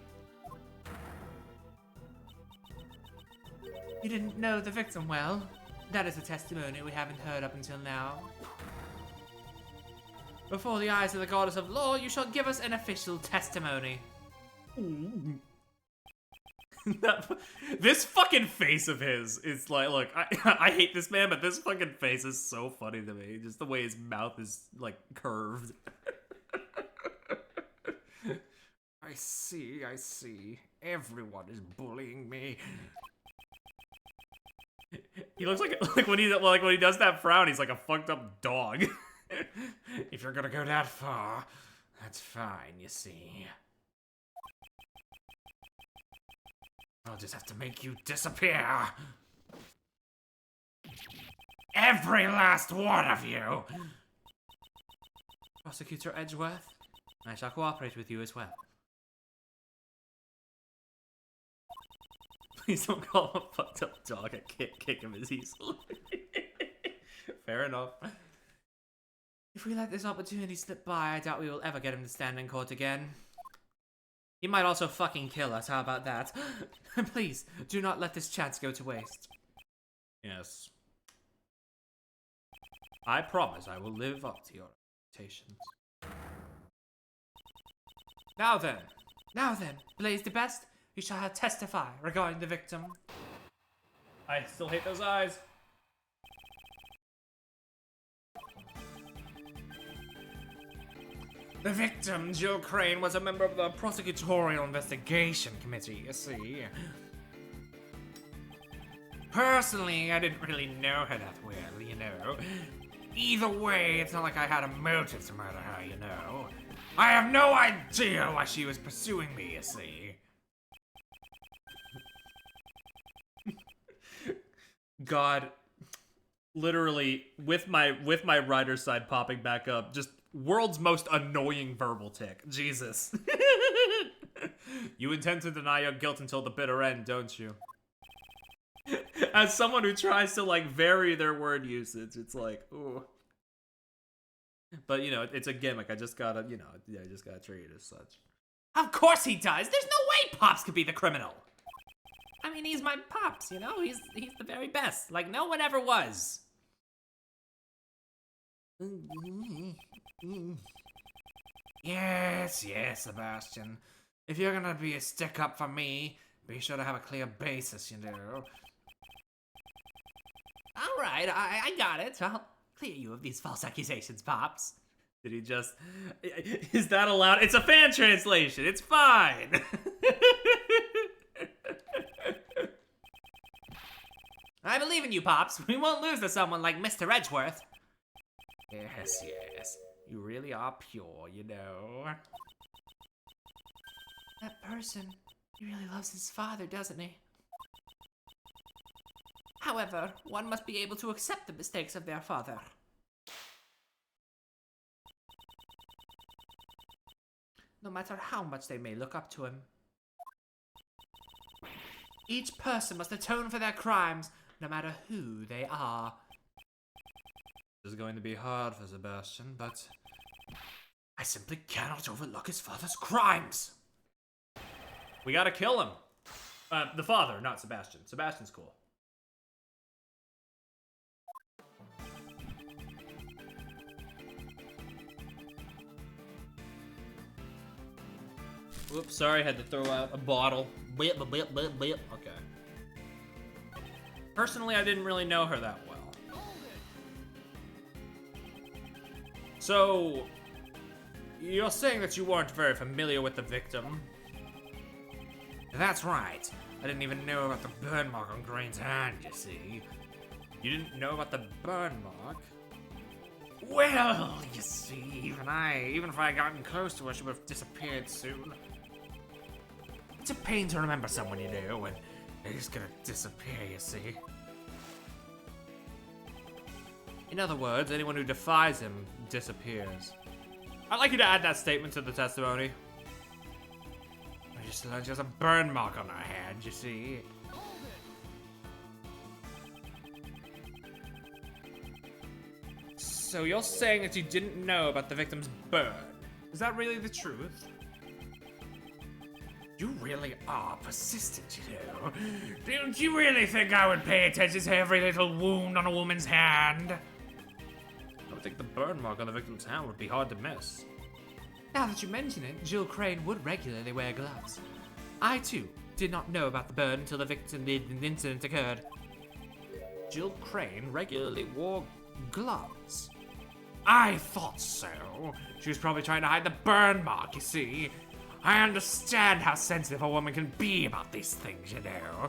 Speaker 2: You didn't know the victim well? That is a testimony we haven't heard up until now. Before the eyes of the goddess of law, you shall give us an official testimony.
Speaker 1: This fucking face of his is like, look, I hate this man, but this fucking face is so funny to me. Just the way his mouth is, like, curved. I see. Everyone is bullying me. He looks like when he does that frown, he's like a fucked up dog. If you're gonna go that far, that's fine, you see. I'll just have to make you disappear. Every last one of you!
Speaker 2: Prosecutor Edgeworth, I shall cooperate with you as well.
Speaker 1: Please don't call him a fucked up dog. I can't kick him as easily. Fair enough.
Speaker 2: If we let this opportunity slip by, I doubt we will ever get him to stand in court again. He might also fucking kill us, how about that? Please, do not let this chance go to waste.
Speaker 1: Yes. I promise I will live up to your expectations.
Speaker 2: Now then, Blaze the Best, you shall testify regarding the victim.
Speaker 1: I still hate those eyes.
Speaker 2: The victim, Jill Crane, was a member of the Prosecutorial Investigation Committee, you see. Personally, I didn't really know her that well, you know. Either way, it's not like I had a motive to murder her, you know. I have no idea why she was pursuing me, you see.
Speaker 1: God, literally, with my writer's side popping back up, just world's most annoying verbal tick. Jesus. You intend to deny your guilt until the bitter end, don't you? As someone who tries to, like, vary their word usage, it's like, ooh. But, you know, it's a gimmick. I just gotta, you know, I just gotta treat it as such.
Speaker 2: Of course he does! There's no way Pops could be the criminal! I mean, he's my Pops, you know? He's the very best. Like, no one ever was. Yes, Sebastian. If you're gonna be a stick-up for me, be sure to have a clear basis, you know. Alright, I got it. I'll clear you of these false accusations, Pops.
Speaker 1: Did he just... Is that allowed? It's a fan translation. It's fine.
Speaker 2: I believe in you, Pops. We won't lose to someone like Mr. Edgeworth.
Speaker 1: Yes. You really are pure, you know.
Speaker 2: That person, he really loves his father, doesn't he? However, one must be able to accept the mistakes of their father. No matter how much they may look up to him. Each person must atone for their crimes, no matter who they are.
Speaker 1: This is going to be hard for Sebastian, but
Speaker 2: I simply cannot overlook his father's crimes.
Speaker 1: we gotta kill him. The father, not Sebastian. Sebastian's cool. Whoops, sorry, had to throw out a bottle. Okay. Personally, I didn't really know her that well. So, you're saying that you weren't very familiar with the victim?
Speaker 2: That's right. I didn't even know about the burn mark on Green's hand, you see.
Speaker 1: You didn't know about the burn mark?
Speaker 2: Well, you see, even if I had gotten close to her, she would have disappeared soon. It's a pain to remember someone you knew, and they're just gonna disappear, you see.
Speaker 1: In other words, anyone who defies him disappears. I'd like you to add that statement to the testimony. just learned she has a burn mark on her hand, you see. So you're saying that you didn't know about the victim's burn? Is that really the truth? You really are persistent, you know. Don't you really think I would pay attention to every little wound on a woman's hand? I would think the burn mark on the victim's hand would be hard to miss.
Speaker 2: Now that you mention it, Jill Crane would regularly wear gloves. I, too, did not know about the burn until the incident occurred.
Speaker 1: Jill Crane regularly wore gloves. I thought so. She was probably trying to hide the burn mark, you see. I understand how sensitive a woman can be about these things, you know.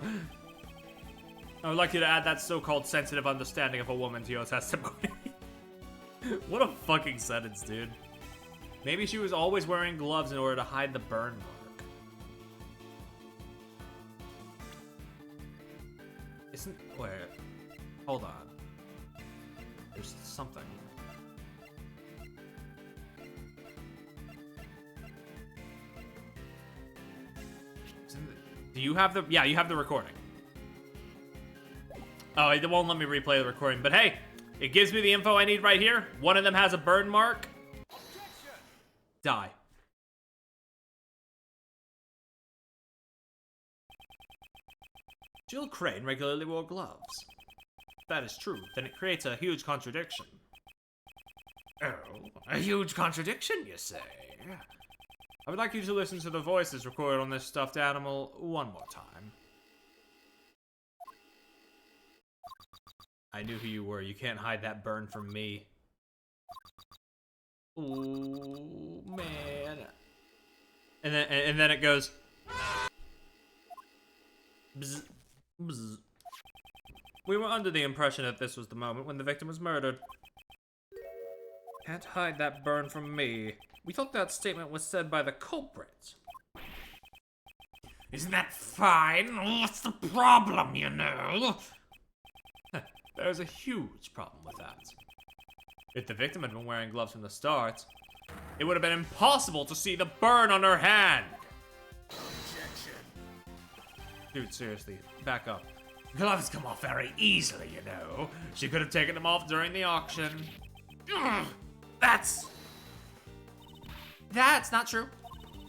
Speaker 1: I would like you to add that so-called sensitive understanding of a woman to your testimony. What a fucking sentence, dude. Maybe she was always wearing gloves in order to hide the burn mark. Isn't... Wait. Hold on. There's something. Do you have the... Yeah, you have the recording. Oh, it won't let me replay the recording. But hey, it gives me the info I need right here. One of them has a burn mark. Die. Jill Crane regularly wore gloves. If that is true, then it creates a huge contradiction. Oh, a huge contradiction, you say? I would like you to listen to the voices recorded on this stuffed animal one more time. I knew who you were. You can't hide that burn from me. Ooh, man. And then it goes. Bzz, bzz. We were under the impression that this was the moment when the victim was murdered. Can't hide that burn from me. We thought that statement was said by the culprit. Isn't that fine? What's the problem, you know? There's a huge problem with that. If the victim had been wearing gloves from the start, it would have been impossible to see the burn on her hand. Objection. Dude, seriously, back up. Gloves come off very easily, you know. She could have taken them off during the auction. Ugh, That's
Speaker 2: not true.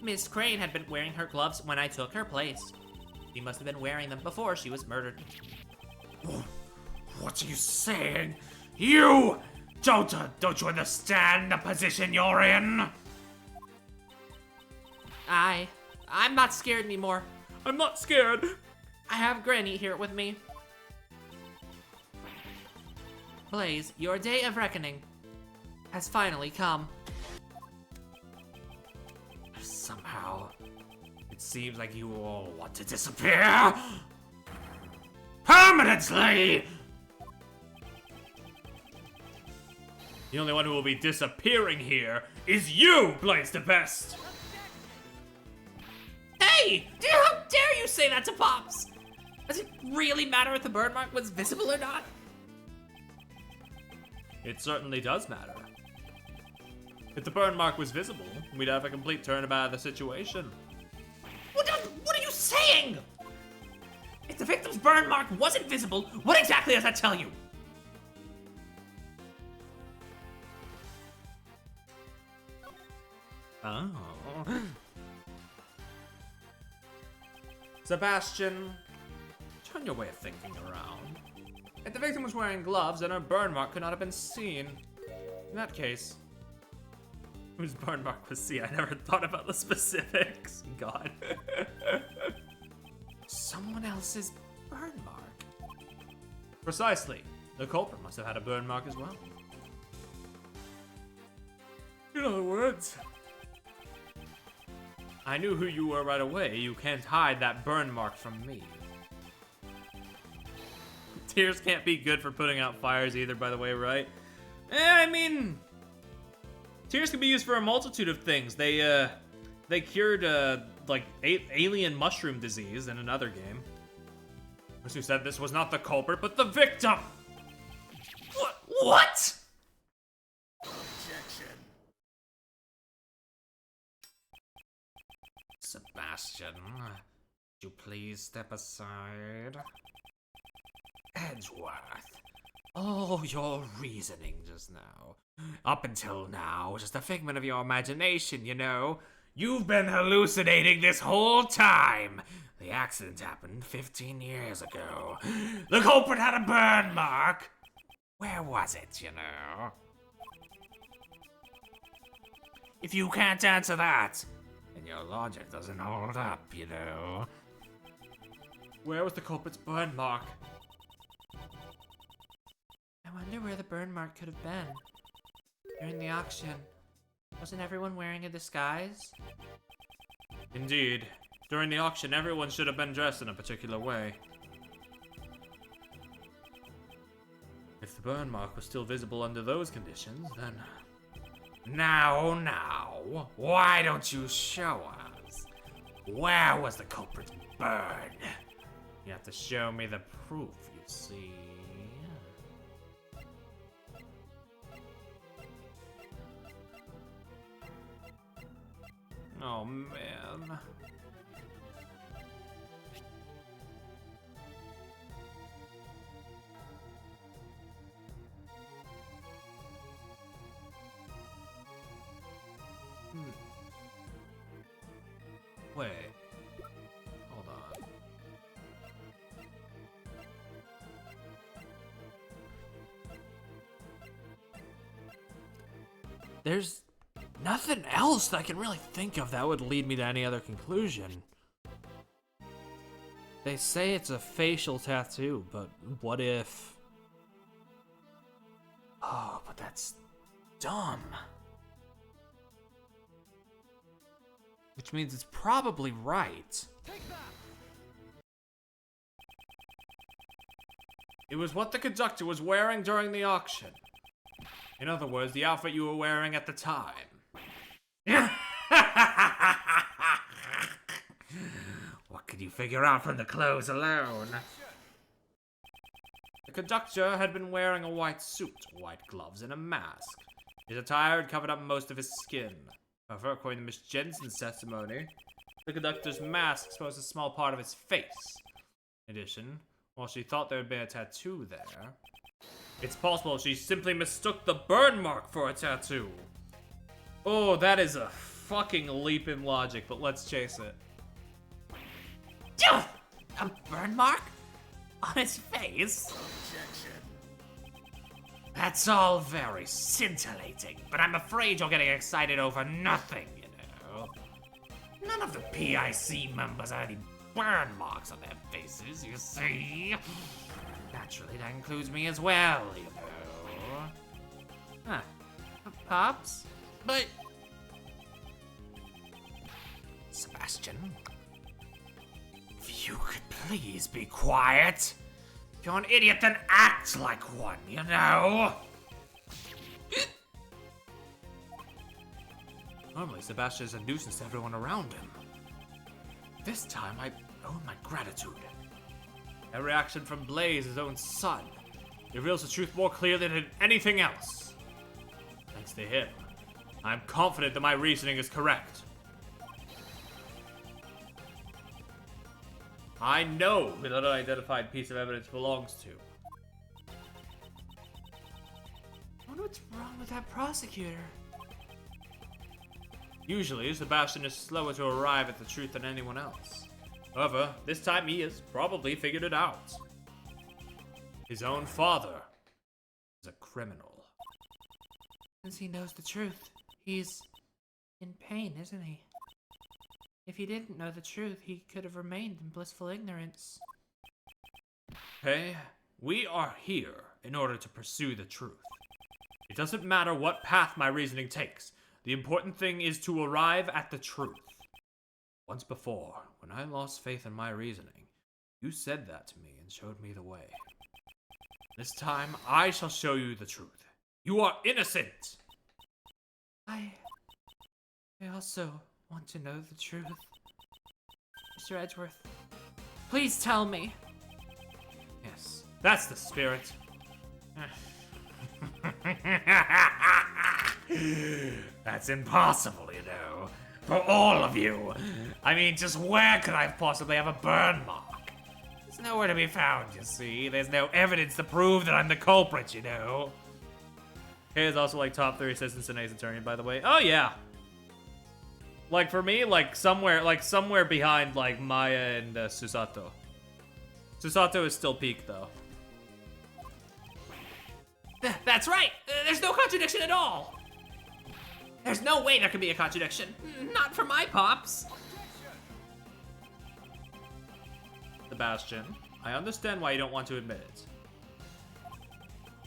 Speaker 2: Miss Crane had been wearing her gloves when I took her place. She must have been wearing them before she was murdered.
Speaker 1: What are you saying? You! Don't you understand the position you're in?
Speaker 2: I'm not scared anymore.
Speaker 1: I'm not scared.
Speaker 2: I have Granny here with me. Blaze, your day of reckoning has finally come.
Speaker 1: Somehow, it seems like you all want to disappear. Permanently! The only one who will be disappearing here is you, Blaze the Best!
Speaker 2: Hey! How dare you say that to Pops? Does it really matter if the burn mark was visible or not?
Speaker 1: It certainly does matter. If the burn mark was visible, we'd have a complete turnabout of the situation.
Speaker 2: What are you saying? If the victim's burn mark wasn't visible, what exactly does that tell you?
Speaker 1: Oh. Sebastian, turn your way of thinking around. If the victim was wearing gloves, then her burn mark could not have been seen. In that case, whose burn mark was seen? I never thought about the specifics. God.
Speaker 2: Someone else's burn mark.
Speaker 1: Precisely. The culprit must have had a burn mark as well. In other words, I knew who you were right away. You can't hide that burn mark from me. Tears can't be good for putting out fires either, by the way, right? I mean, tears can be used for a multitude of things. They cured, like, alien mushroom disease in another game. Who said this was not the culprit, but the victim?
Speaker 2: What?
Speaker 1: Objection. Sebastian, would you please step aside? Edgeworth. Oh, your reasoning just now. Up until now, just a figment of your imagination, you know. You've been hallucinating this whole time. The accident happened 15 years ago. The culprit had a burn mark. Where was it, you know? If you can't answer that, then your logic doesn't hold up, you know. Where was the culprit's burn mark?
Speaker 2: I wonder where the burn mark could have been. During the auction, wasn't everyone wearing a disguise?
Speaker 1: Indeed. During the auction, everyone should have been dressed in a particular way. If the burn mark was still visible under those conditions, then... Now, why don't you show us? Where was the culprit's burn? You have to show me the proof, you see. Oh, man. Wait. Hold on. There's nothing else that I can really think of that would lead me to any other conclusion. They say it's a facial tattoo, but what if... Oh, but that's dumb. Which means it's probably right. It was what the conductor was wearing during the auction. In other words, the outfit you were wearing at the time. What could you figure out from the clothes alone? The conductor had been wearing a white suit, white gloves, and a mask. His attire had covered up most of his skin. However, according to Miss Jensen's testimony, the conductor's mask exposed a small part of his face. In addition, while she thought there had been a tattoo there, it's possible she simply mistook the burn mark for a tattoo. Oh, that is a fucking leap in logic, but let's chase it.
Speaker 2: A burn mark? On his face?
Speaker 1: That's all very scintillating, but I'm afraid you're getting excited over nothing, you know. None of the PIC members have any burn marks on their faces, you see. Naturally, that includes me as well, you know.
Speaker 2: Huh. Pops?
Speaker 1: But... Sebastian, if you could please be quiet. If you're an idiot, then act like one, you know? Normally, Sebastian is a nuisance to everyone around him. This time, I owe my gratitude. Every action from Blaze, his own son, reveals the truth more clearly than anything else. Thanks to him, I'm confident that my reasoning is correct. I know who that unidentified piece of evidence belongs to.
Speaker 2: I wonder what's wrong with that prosecutor.
Speaker 1: Usually, Sebastian is slower to arrive at the truth than anyone else. However, this time he has probably figured it out. His own father is a criminal.
Speaker 2: Since he knows the truth, he's in pain, isn't he? If he didn't know the truth, he could have remained in blissful ignorance.
Speaker 1: Hey, we are here in order to pursue the truth. It doesn't matter what path my reasoning takes. The important thing is to arrive at the truth. Once before, when I lost faith in my reasoning, you said that to me and showed me the way. This time, I shall show you the truth. You are innocent!
Speaker 2: I also want to know the truth. Mr. Edgeworth, please tell me.
Speaker 1: Yes, that's the spirit. That's impossible, you know.
Speaker 3: For all of you. I mean, just where could I possibly have a burn mark? It's nowhere to be found, you see. There's no evidence to prove that I'm the culprit, you know.
Speaker 1: Kay is also like top 3 assistants in Ace Attorney, by the way. Oh yeah. Like for me, like somewhere behind like Maya and Susato. Susato is still peak though.
Speaker 2: That's right. There's no contradiction at all. There's no way there can be a contradiction. Not for my pops.
Speaker 1: Sebastian, I understand why you don't want to admit it.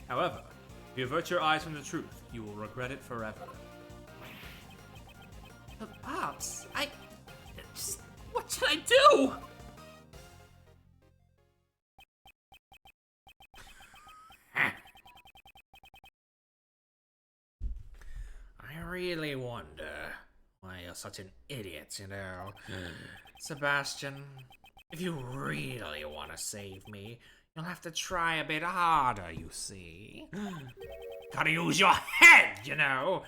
Speaker 1: However, if you avert your eyes from the truth, you will regret it forever.
Speaker 2: But Pops, what should I do?
Speaker 3: I really wonder why you're such an idiot, you know. Sebastian, if you really want to save me, you'll have to try a bit harder, you see. Gotta use your head, you know.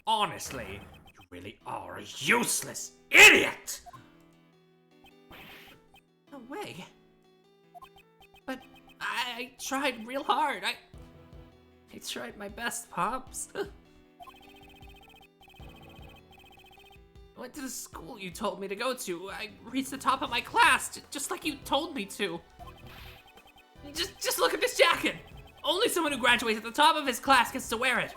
Speaker 3: Honestly, you really are a useless idiot!
Speaker 2: No way. But I tried real hard. I tried my best, Pops. I went to the school you told me to go to. I reached the top of my class, just like you told me to. Just look at this jacket. Only someone who graduates at the top of his class gets to wear it.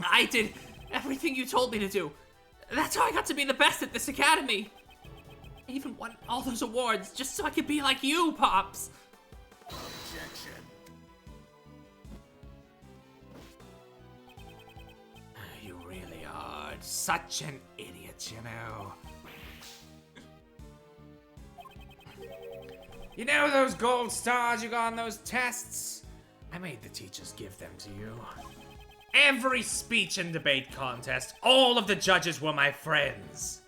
Speaker 2: I did everything you told me to do. That's how I got to be the best at this academy. I even won all those awards just so I could be like you, Pops.
Speaker 3: Objection. You really are such an idiot, you know. You know those gold stars you got on those tests? I made the teachers give them to you. Every speech and debate contest, all of the judges were my friends.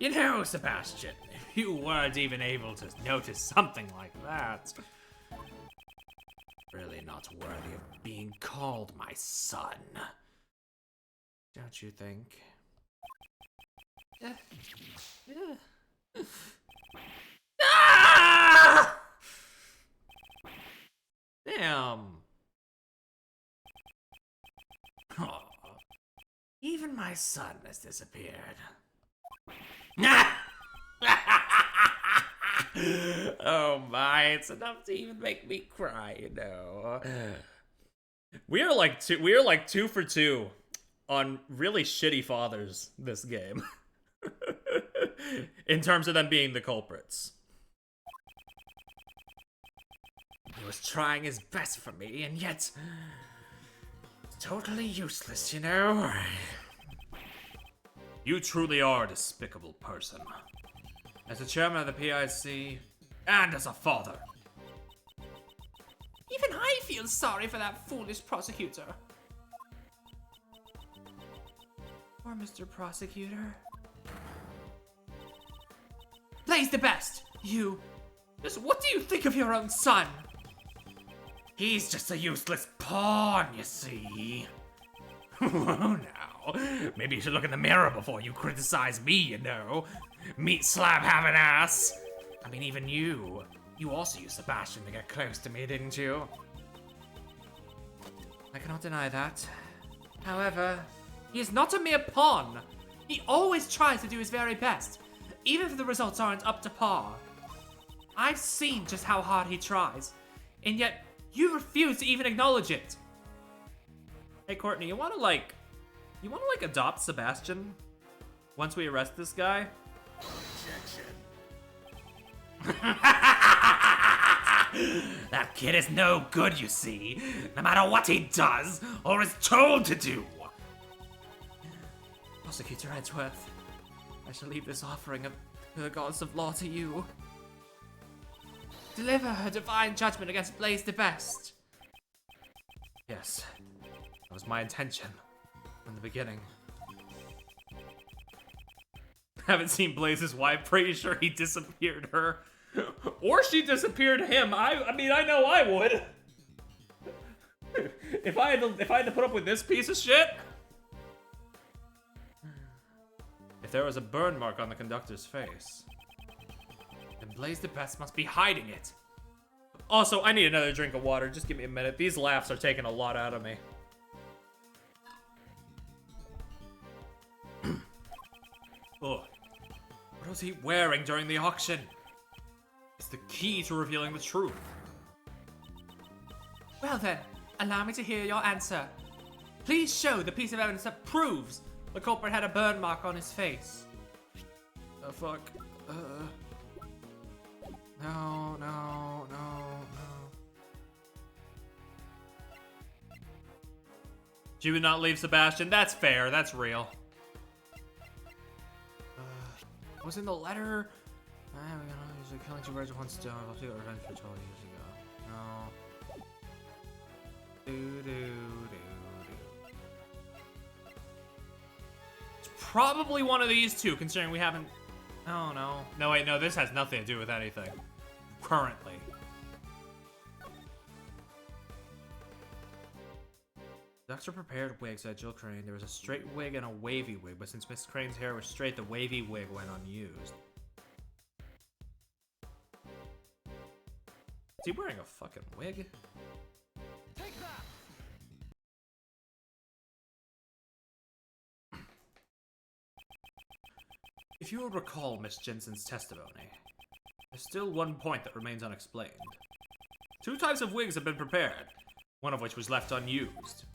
Speaker 3: You know, Sebastian, if you weren't even able to notice something like that, really not worthy of being called my son. Don't you think?
Speaker 2: Yeah.
Speaker 3: Ah! Damn. Oh, even my son has disappeared. Oh my, it's enough to even make me cry, you know.
Speaker 1: We are like 2 for 2 on really shitty fathers this game. In terms of them being the culprits.
Speaker 3: He was trying his best for me, and yet totally useless, you know?
Speaker 1: You truly are a despicable person. As the chairman of the PIC, and as a father.
Speaker 2: Even I feel sorry for that foolish prosecutor. Poor Mr. Prosecutor. Blaze the best! What do you think of your own son?
Speaker 3: He's just a useless pawn, you see. Oh, now, maybe you should look in the mirror before you criticize me, you know. Meat slab having ass. I mean, even you. You also used Sebastian to get close to me, didn't you?
Speaker 2: I cannot deny that. However, he is not a mere pawn. He always tries to do his very best, even if the results aren't up to par. I've seen just how hard he tries, and yet you refuse to even acknowledge it.
Speaker 1: Hey Courtney, you wanna adopt Sebastian? Once we arrest this guy?
Speaker 3: That kid is no good, you see. No matter what he does, or is told to do.
Speaker 2: Prosecutor Edgeworth, I shall leave this offering of the gods of law to you. Deliver her divine judgment against Blaze the Best.
Speaker 1: Yes. That was my intention. From the beginning. Haven't seen Blaze's wife, pretty sure he disappeared her. Or she disappeared him. I mean, I know I would. If I had to put up with this piece of shit. if there was a burn mark on the conductor's face, then Blaze the Best must be hiding it. Also, I need another drink of water. Just give me a minute. These laughs are taking a lot out of me. Ugh. What was he wearing during the auction? It's the key to revealing the truth.
Speaker 2: Well then, allow me to hear your answer. Please show the piece of evidence that proves the culprit had a burn mark on his face.
Speaker 1: Fuck. No. She would not leave Sebastian. That's fair. That's real. Was in the letter? We're gonna use killing two birds with one stone. I'll take revenge for 12 years ago. No. It's probably one of these two, considering we haven't. Oh no. No, wait, no, this has nothing to do with anything. Currently. Doctor prepared wigs at Jill Crane. There was a straight wig and a wavy wig, but since Miss Crane's hair was straight, the wavy wig went unused. Is he wearing a fucking wig? Take that! If you will recall Miss Jensen's testimony, there's still one point that remains unexplained. 2 types of wigs have been prepared, one of which was left unused.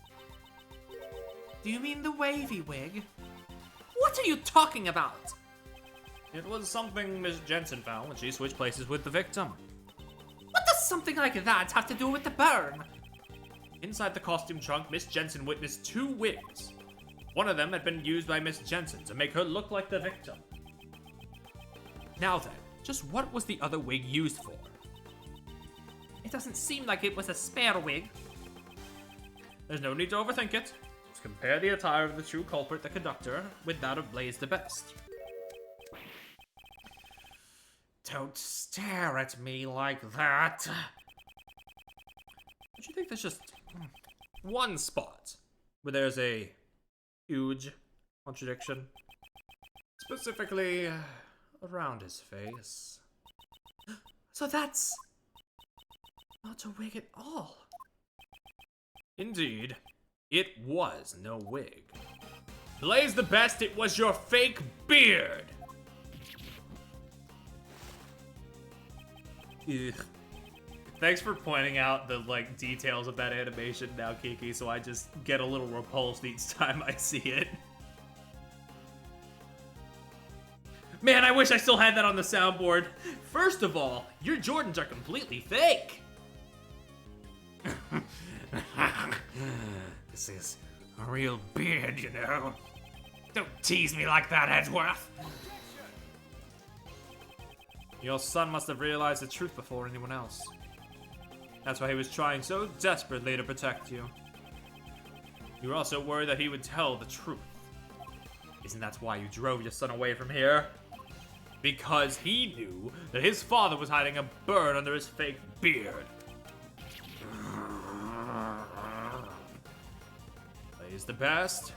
Speaker 2: Do you mean the wavy wig? What are you talking about?
Speaker 1: It was something Miss Jensen found when she switched places with the victim.
Speaker 2: What does something like that have to do with the burn?
Speaker 1: Inside the costume trunk, Miss Jensen witnessed 2 wigs. One of them had been used by Miss Jensen to make her look like the victim. Now then, just what was the other wig used for?
Speaker 2: It doesn't seem like it was a spare wig.
Speaker 1: There's no need to overthink it. Just compare the attire of the true culprit, the conductor, with that of Blaze the Best. Don't stare at me like that. Don't you think there's just one spot where there's a huge contradiction? Specifically, around his face.
Speaker 2: So that's not a wig at all.
Speaker 1: Indeed, it was no wig. Blaze the Best, it was your fake beard! Ugh. Thanks for pointing out the, like, details of that animation now, Kiki, so I just get a little repulsed each time I see it. Man, I wish I still had that on the soundboard. First of all, your Jordans are completely fake. This is a real beard, you know. Don't tease me like that, Edgeworth. Your son must have realized the truth before anyone else. That's why he was trying so desperately to protect you. You were also worried that he would tell the truth. Isn't that why you drove your son away from here? Because he knew that his father was hiding a burn under his fake beard. Blaze the Best.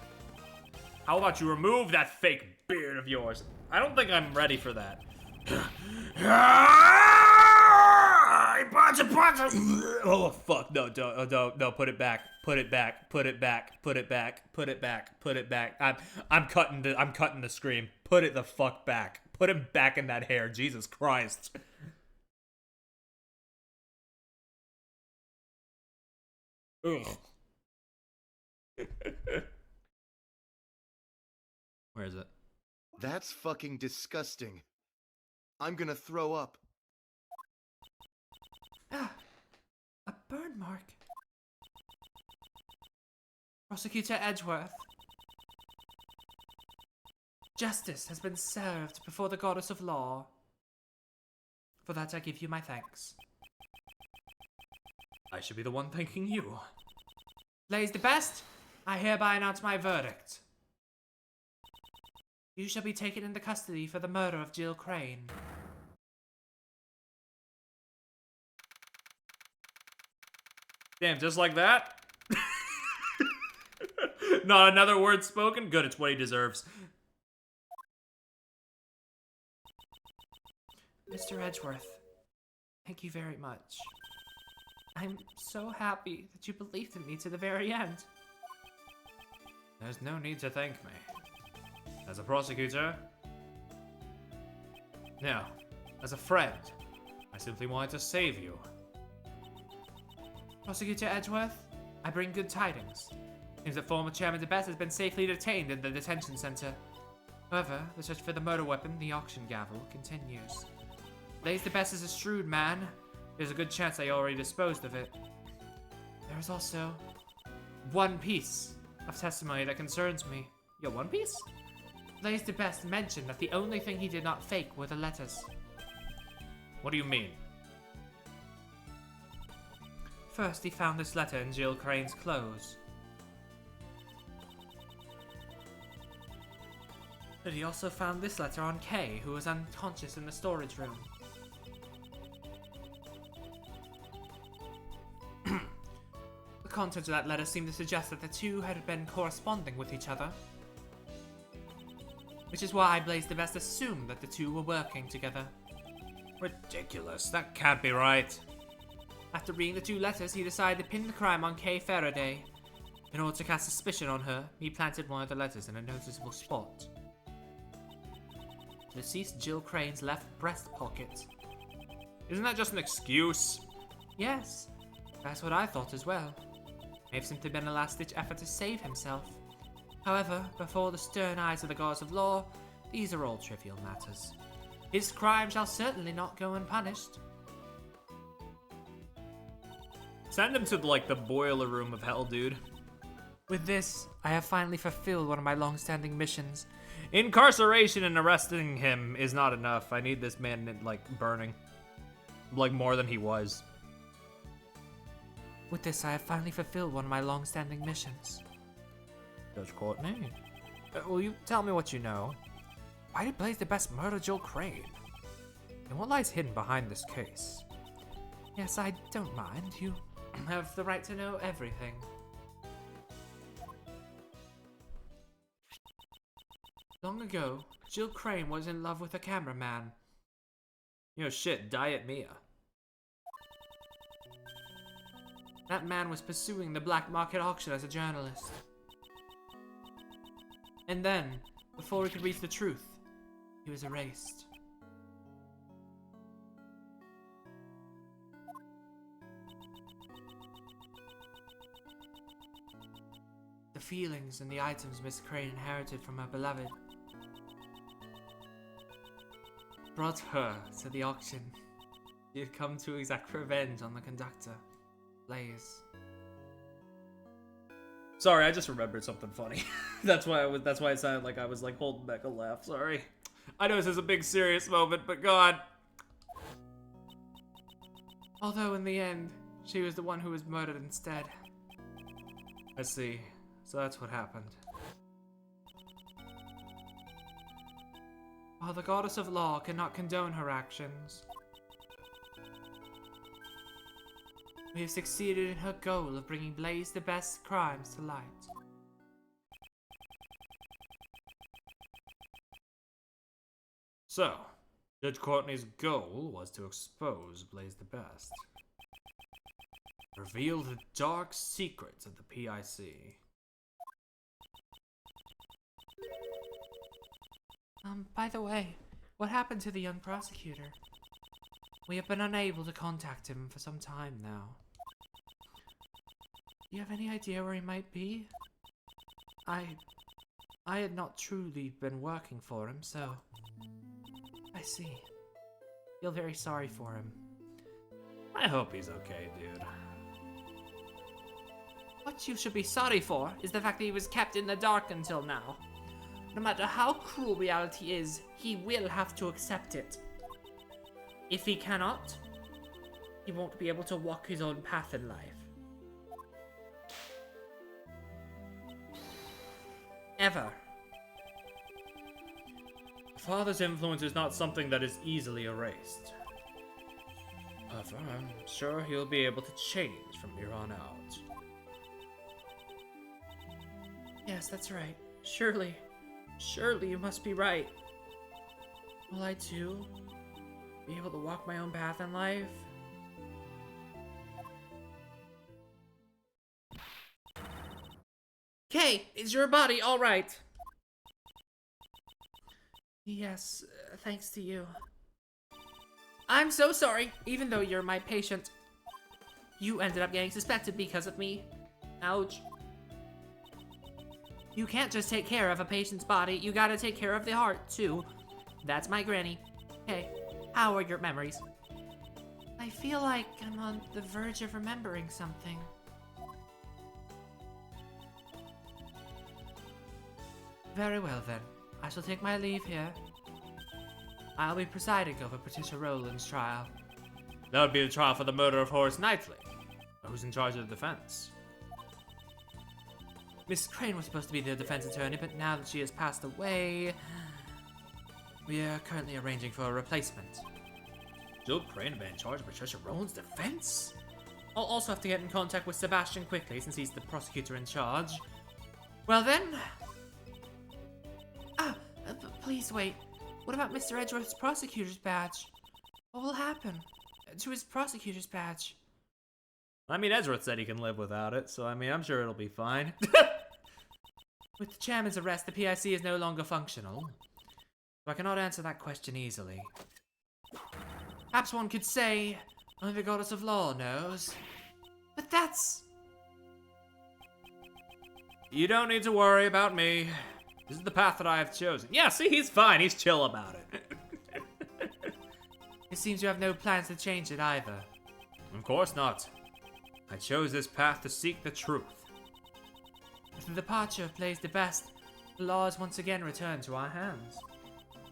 Speaker 1: How about you remove that fake beard of yours? I don't think I'm ready for that. Oh fuck, no, don't, no, put it back, put it back, put it back, put it back, put it back, put it back. I'm cutting the scream. Put it the fuck back. Put him back in that hair, Jesus Christ. Ugh. Where is it?
Speaker 4: That's fucking disgusting. I'm gonna throw up.
Speaker 2: Ah, a burn mark. Prosecutor Edgeworth. Justice has been served before the goddess of law. For that I give you my thanks.
Speaker 1: I should be the one thanking you.
Speaker 2: Blaze the Best, I hereby announce my verdict. You shall be taken into custody for the murder of Jill Crane.
Speaker 1: Damn, just like that? Not another word spoken? Good, it's what he deserves.
Speaker 2: Mr. Edgeworth, thank you very much. I'm so happy that you believed in me to the very end.
Speaker 1: There's no need to thank me. As a prosecutor? No. As a friend. I simply wanted to save you.
Speaker 2: Prosecutor Edgeworth, I bring good tidings. Seems that former Chairman DeBest has been safely detained in the detention center. However, the search for the murder weapon, the auction gavel, continues. Blaze DeBest is a shrewd man. There's a good chance I already disposed of it. There is also one piece of testimony that concerns me.
Speaker 1: Yo, One Piece?
Speaker 2: Blaze DeBest mentioned that the only thing he did not fake were the letters.
Speaker 1: What do you mean?
Speaker 2: First, he found this letter in Jill Crane's clothes. But he also found this letter on Kay, who was unconscious in the storage room. The contents of that letter seemed to suggest that the two had been corresponding with each other. Which is why Blaze DeBest assumed that the two were working together.
Speaker 1: Ridiculous. That can't be right.
Speaker 2: After reading the two letters, he decided to pin the crime on Kay Faraday. In order to cast suspicion on her, he planted one of the letters in a noticeable spot. Deceased Jill Crane's left breast pocket.
Speaker 1: Isn't that just an excuse?
Speaker 2: Yes, that's what I thought as well. May have simply been a last-ditch effort to save himself. However, before the stern eyes of the gods of law, these are all trivial matters. His crime shall certainly not go unpunished.
Speaker 1: Send him to, like, the boiler room of hell, dude.
Speaker 2: With this, I have finally fulfilled one of my long-standing missions.
Speaker 1: Incarceration and arresting him is not enough. I need this man, like, burning. Like, more than he was.
Speaker 2: With this, I have finally fulfilled one of my long-standing missions.
Speaker 1: Judge Courtney? Will you tell me what you know?
Speaker 2: Why did Blaze DeBest murder Jill Crane?
Speaker 1: And what lies hidden behind this case?
Speaker 2: Yes, I don't mind. You have the right to know everything. Long ago, Jill Crane was in love with a cameraman.
Speaker 1: You know, shit, Diet Mia.
Speaker 2: That man was pursuing the black market auction as a journalist. And then, before he could reach the truth, he was erased. The feelings and the items Miss Crane inherited from her beloved brought her to the auction. She had come to exact revenge on the conductor, Blaze.
Speaker 1: Sorry, I just remembered something funny. That's why it sounded like I was like holding back a laugh. Sorry. I know this is a big serious moment, but God.
Speaker 2: Although in the end, she was the one who was murdered instead.
Speaker 1: I see. So that's what happened.
Speaker 2: While the goddess of law cannot condone her actions, we have succeeded in her goal of bringing Blaze DeBest's crimes to light.
Speaker 1: So, Judge Courtney's goal was to expose Blaze DeBest. Reveal the dark secrets of the PIC.
Speaker 2: By the way, what happened to the young prosecutor? We have been unable to contact him for some time now. Do you have any idea where he might be? I had not truly been working for him, so... I see. Feel very sorry for him.
Speaker 1: I hope he's okay, dude.
Speaker 2: What you should be sorry for is the fact that he was kept in the dark until now. No matter how cruel reality is, he will have to accept it. If he cannot, he won't be able to walk his own path in life. Ever.
Speaker 1: A father's influence is not something that is easily erased. However, I'm sure he'll be able to change from here on out.
Speaker 2: Yes, that's right. Surely you must be right. Well, I too be able to walk my own path in life. Kay, is your body all right? Yes, thanks to you. I'm so sorry, even though you're my patient. You ended up getting suspected because of me. Ouch. You can't just take care of a patient's body, you gotta take care of the heart, too. That's my granny. Hey, how are your memories? I feel like I'm on the verge of remembering something. Very well then. I shall take my leave here. I'll be presiding over Patricia Rowland's trial.
Speaker 1: That would be the trial for the murder of Horace Knightley. Who's in charge of the defense?
Speaker 2: Miss Crane was supposed to be the defense attorney, but now that she has passed away, we are currently arranging for a replacement.
Speaker 1: Jill Crane will be in charge of Patricia Rowland's defense?
Speaker 2: I'll also have to get in contact with Sebastian quickly, since he's the prosecutor in charge. Well then... please wait. What about Mr. Edgeworth's prosecutor's badge? What will happen to his prosecutor's badge?
Speaker 1: I mean, Edgeworth said he can live without it, so I mean, I'm sure it'll be fine.
Speaker 2: With the chairman's arrest, the PIC is no longer functional. So I cannot answer that question easily. Perhaps one could say, only the goddess of law knows. But that's...
Speaker 1: You don't need to worry about me. This is the path that I have chosen. Yeah, see, he's fine. He's chill about it.
Speaker 2: It seems you have no plans to change it either.
Speaker 1: Of course not. I chose this path to seek the truth.
Speaker 2: With the departure of Blaise the Best, the law is once again returned to our hands.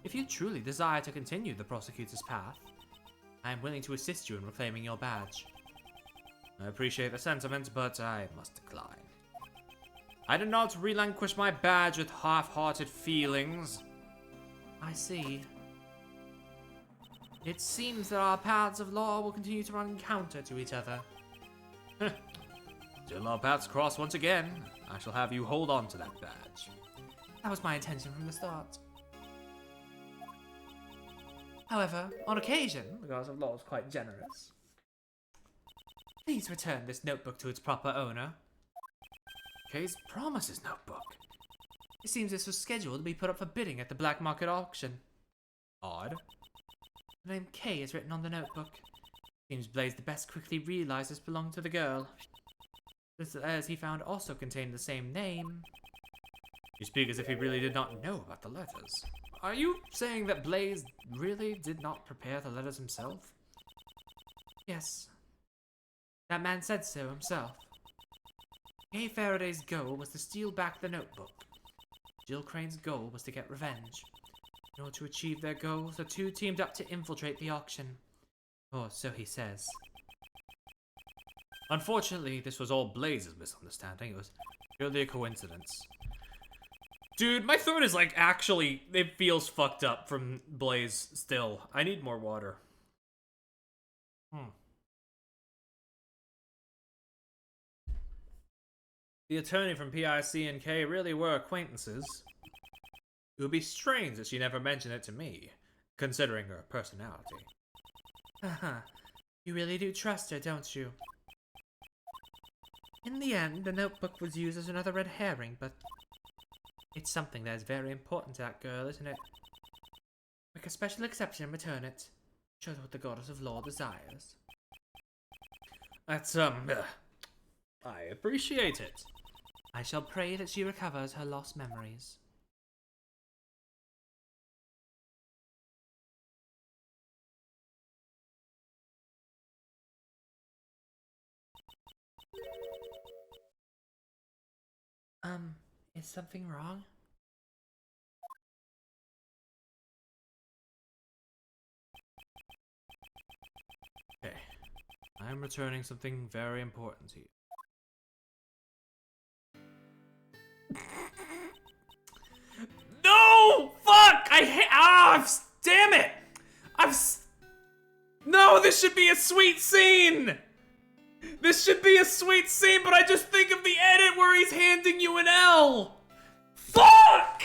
Speaker 2: If you truly desire to continue the prosecutor's path, I am willing to assist you in reclaiming your badge.
Speaker 1: I appreciate the sentiment, but I must decline. I did not relinquish my badge with half-hearted feelings.
Speaker 2: I see. It seems that our paths of law will continue to run counter to each other.
Speaker 1: Till our paths cross once again, I shall have you hold on to that badge.
Speaker 2: That was my intention from the start. However, on occasion, the goddess of law is quite generous. Please return this notebook to its proper owner.
Speaker 1: Kay's Promises notebook.
Speaker 2: It seems this was scheduled to be put up for bidding at the black market auction.
Speaker 1: Odd.
Speaker 2: The name Kay is written on the notebook. Seems Blaise the Best quickly realized this belonged to the girl. The letters he found also contained the same name.
Speaker 1: You speak as if he really did not know about the letters. Are you saying that Blaise really did not prepare the letters himself?
Speaker 2: Yes. That man said so himself. Kay Faraday's goal was to steal back the notebook. Jill Crane's goal was to get revenge. In order to achieve their goals, the two teamed up to infiltrate the auction. Or so he says.
Speaker 1: Unfortunately, this was all Blaise's misunderstanding. It was purely a coincidence. Dude, my throat is like actually, it feels fucked up from Blaise still. I need more water. The attorney from PIC and K really were acquaintances. It would be strange that she never mentioned it to me, considering her personality.
Speaker 2: Haha, you really do trust her, don't you? In the end, the notebook was used as another red herring, but it's something that is very important to that girl, isn't it? Make a special exception and return it. Show what the goddess of law desires.
Speaker 1: That's, I appreciate it.
Speaker 2: I shall pray that she recovers her lost memories. Is something wrong?
Speaker 1: Okay. I'm returning something very important to you. No! Fuck! Damn it! No, this should be a sweet scene! This should be a sweet scene, but I just think of the edit where he's handing you an L! Fuck!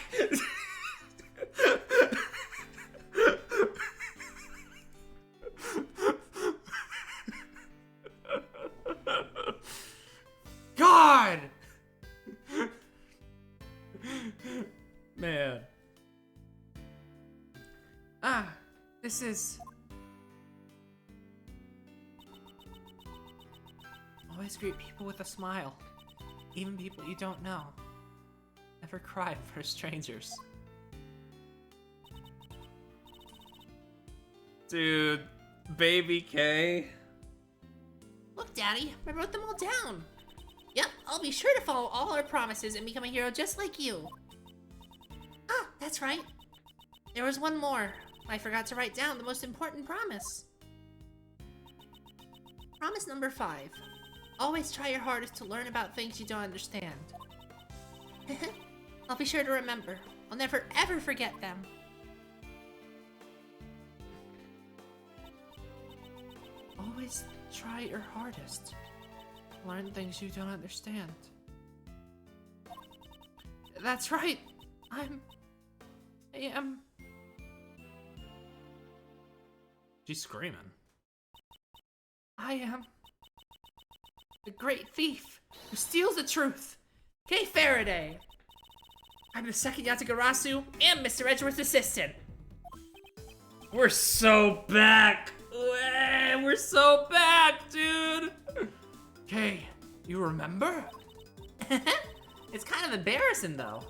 Speaker 2: This is... Always greet people with a smile. Even people you don't know. Never cry for strangers.
Speaker 1: Dude, baby K.
Speaker 3: Look, Daddy, I wrote them all down. Yep, I'll be sure to follow all our promises and become a hero just like you. Ah, that's right. There was one more. I forgot to write down the most important promise. Promise number 5. Always try your hardest to learn about things you don't understand. I'll be sure to remember. I'll never ever forget them.
Speaker 2: Always try your hardest. Learn things you don't understand. That's right. I am.
Speaker 1: She's screaming.
Speaker 2: I am the great thief who steals the truth. Kay Faraday. I'm the second Yatagarasu and Mr. Edgeworth's assistant.
Speaker 1: We're so back! We're so back, dude!
Speaker 2: Kay, you remember?
Speaker 3: It's kind of embarrassing, though.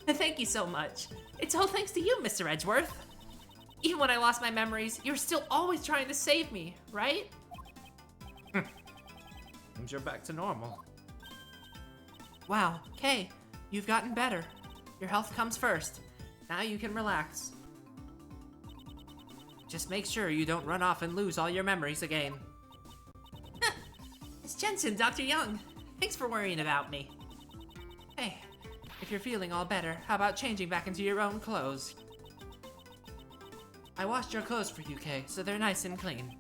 Speaker 3: Thank you so much. It's all thanks to you, Mr. Edgeworth.
Speaker 2: Even when I lost my memories, you were still always trying to save me, right?
Speaker 1: Seems you're back to normal.
Speaker 2: Wow, Kay, you've gotten better. Your health comes first. Now you can relax. Just make sure you don't run off and lose all your memories again.
Speaker 3: It's Jensen, Dr. Young. Thanks for worrying about me.
Speaker 2: Hey, if you're feeling all better, how about changing back into your own clothes? I washed your clothes for you, Kay, so they're nice and clean.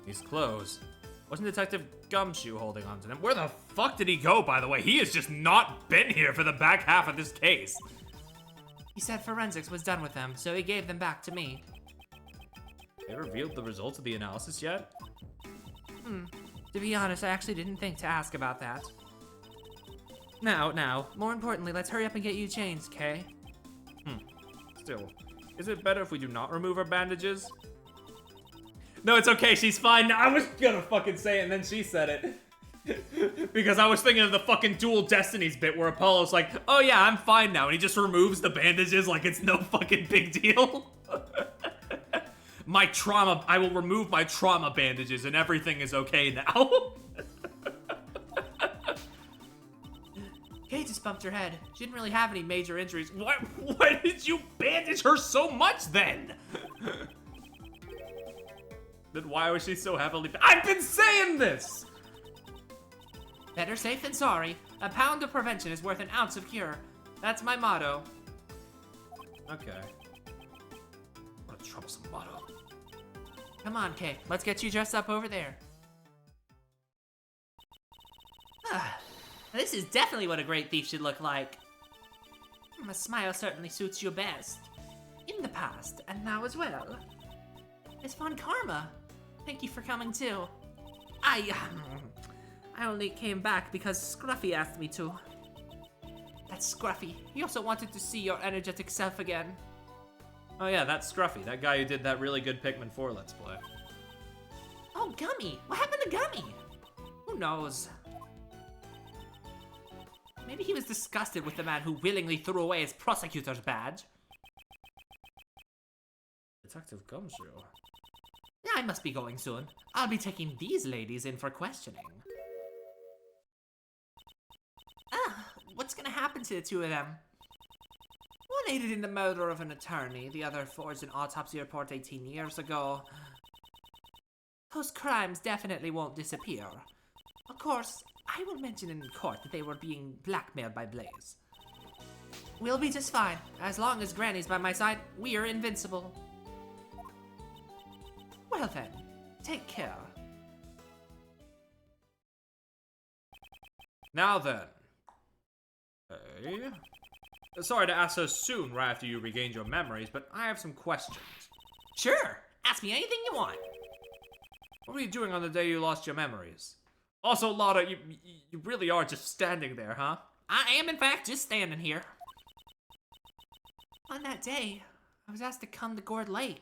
Speaker 1: These clothes. Wasn't Detective Gumshoe holding on to them? Where the fuck did he go, by the way? He has just not been here for the back half of this case.
Speaker 2: He said forensics was done with them, so he gave them back to me.
Speaker 1: They revealed the results of the analysis yet?
Speaker 2: To be honest, I actually didn't think to ask about that. Now, more importantly, let's hurry up and get you changed, Kay.
Speaker 1: Still, is it better if we do not remove our bandages? No, it's okay, she's fine. I was gonna fucking say it and then she said it. Because I was thinking of the fucking Dual Destinies bit where Apollo's like, oh yeah, I'm fine now, and he just removes the bandages like it's no fucking big deal. I will remove my trauma bandages and everything is okay now.
Speaker 2: Kay just bumped her head. She didn't really have any major injuries.
Speaker 1: Why did you bandage her so much then? Then why was she so heavily... I've been saying this!
Speaker 2: Better safe than sorry. A pound of prevention is worth an ounce of cure. That's my motto.
Speaker 1: Okay. What a troublesome motto.
Speaker 2: Come on, Kay. Let's get you dressed up over there.
Speaker 3: This is definitely what a great thief should look like.
Speaker 2: A smile certainly suits you best. In the past, and now as well. Miss Von Karma, thank you for coming too. I only came back because Scruffy asked me to. That's Scruffy. He also wanted to see your energetic self again.
Speaker 1: Oh yeah, that's Scruffy, that guy who did that really good Pikmin 4 Let's Play.
Speaker 3: Oh, Gummy. What happened to Gummy?
Speaker 2: Who knows? Maybe he was disgusted with the man who willingly threw away his prosecutor's badge.
Speaker 1: Detective Gumshoe.
Speaker 2: Yeah, I must be going soon. I'll be taking these ladies in for questioning. What's gonna happen to the two of them? One aided in the murder of an attorney, the other forged an autopsy report 18 years ago. Those crimes definitely won't disappear. Of course, I will mention in court that they were being blackmailed by Blaze. We'll be just fine. As long as Granny's by my side, we are invincible. Well then, take care.
Speaker 1: Now then. Hey. Sorry to ask so soon right after you regained your memories, but I have some questions.
Speaker 3: Sure. Ask me anything you want.
Speaker 1: What were you doing on the day you lost your memories? Also, Lotta, you really are just standing there, huh?
Speaker 3: I am, in fact, just standing here.
Speaker 2: On that day, I was asked to come to Gourd Lake.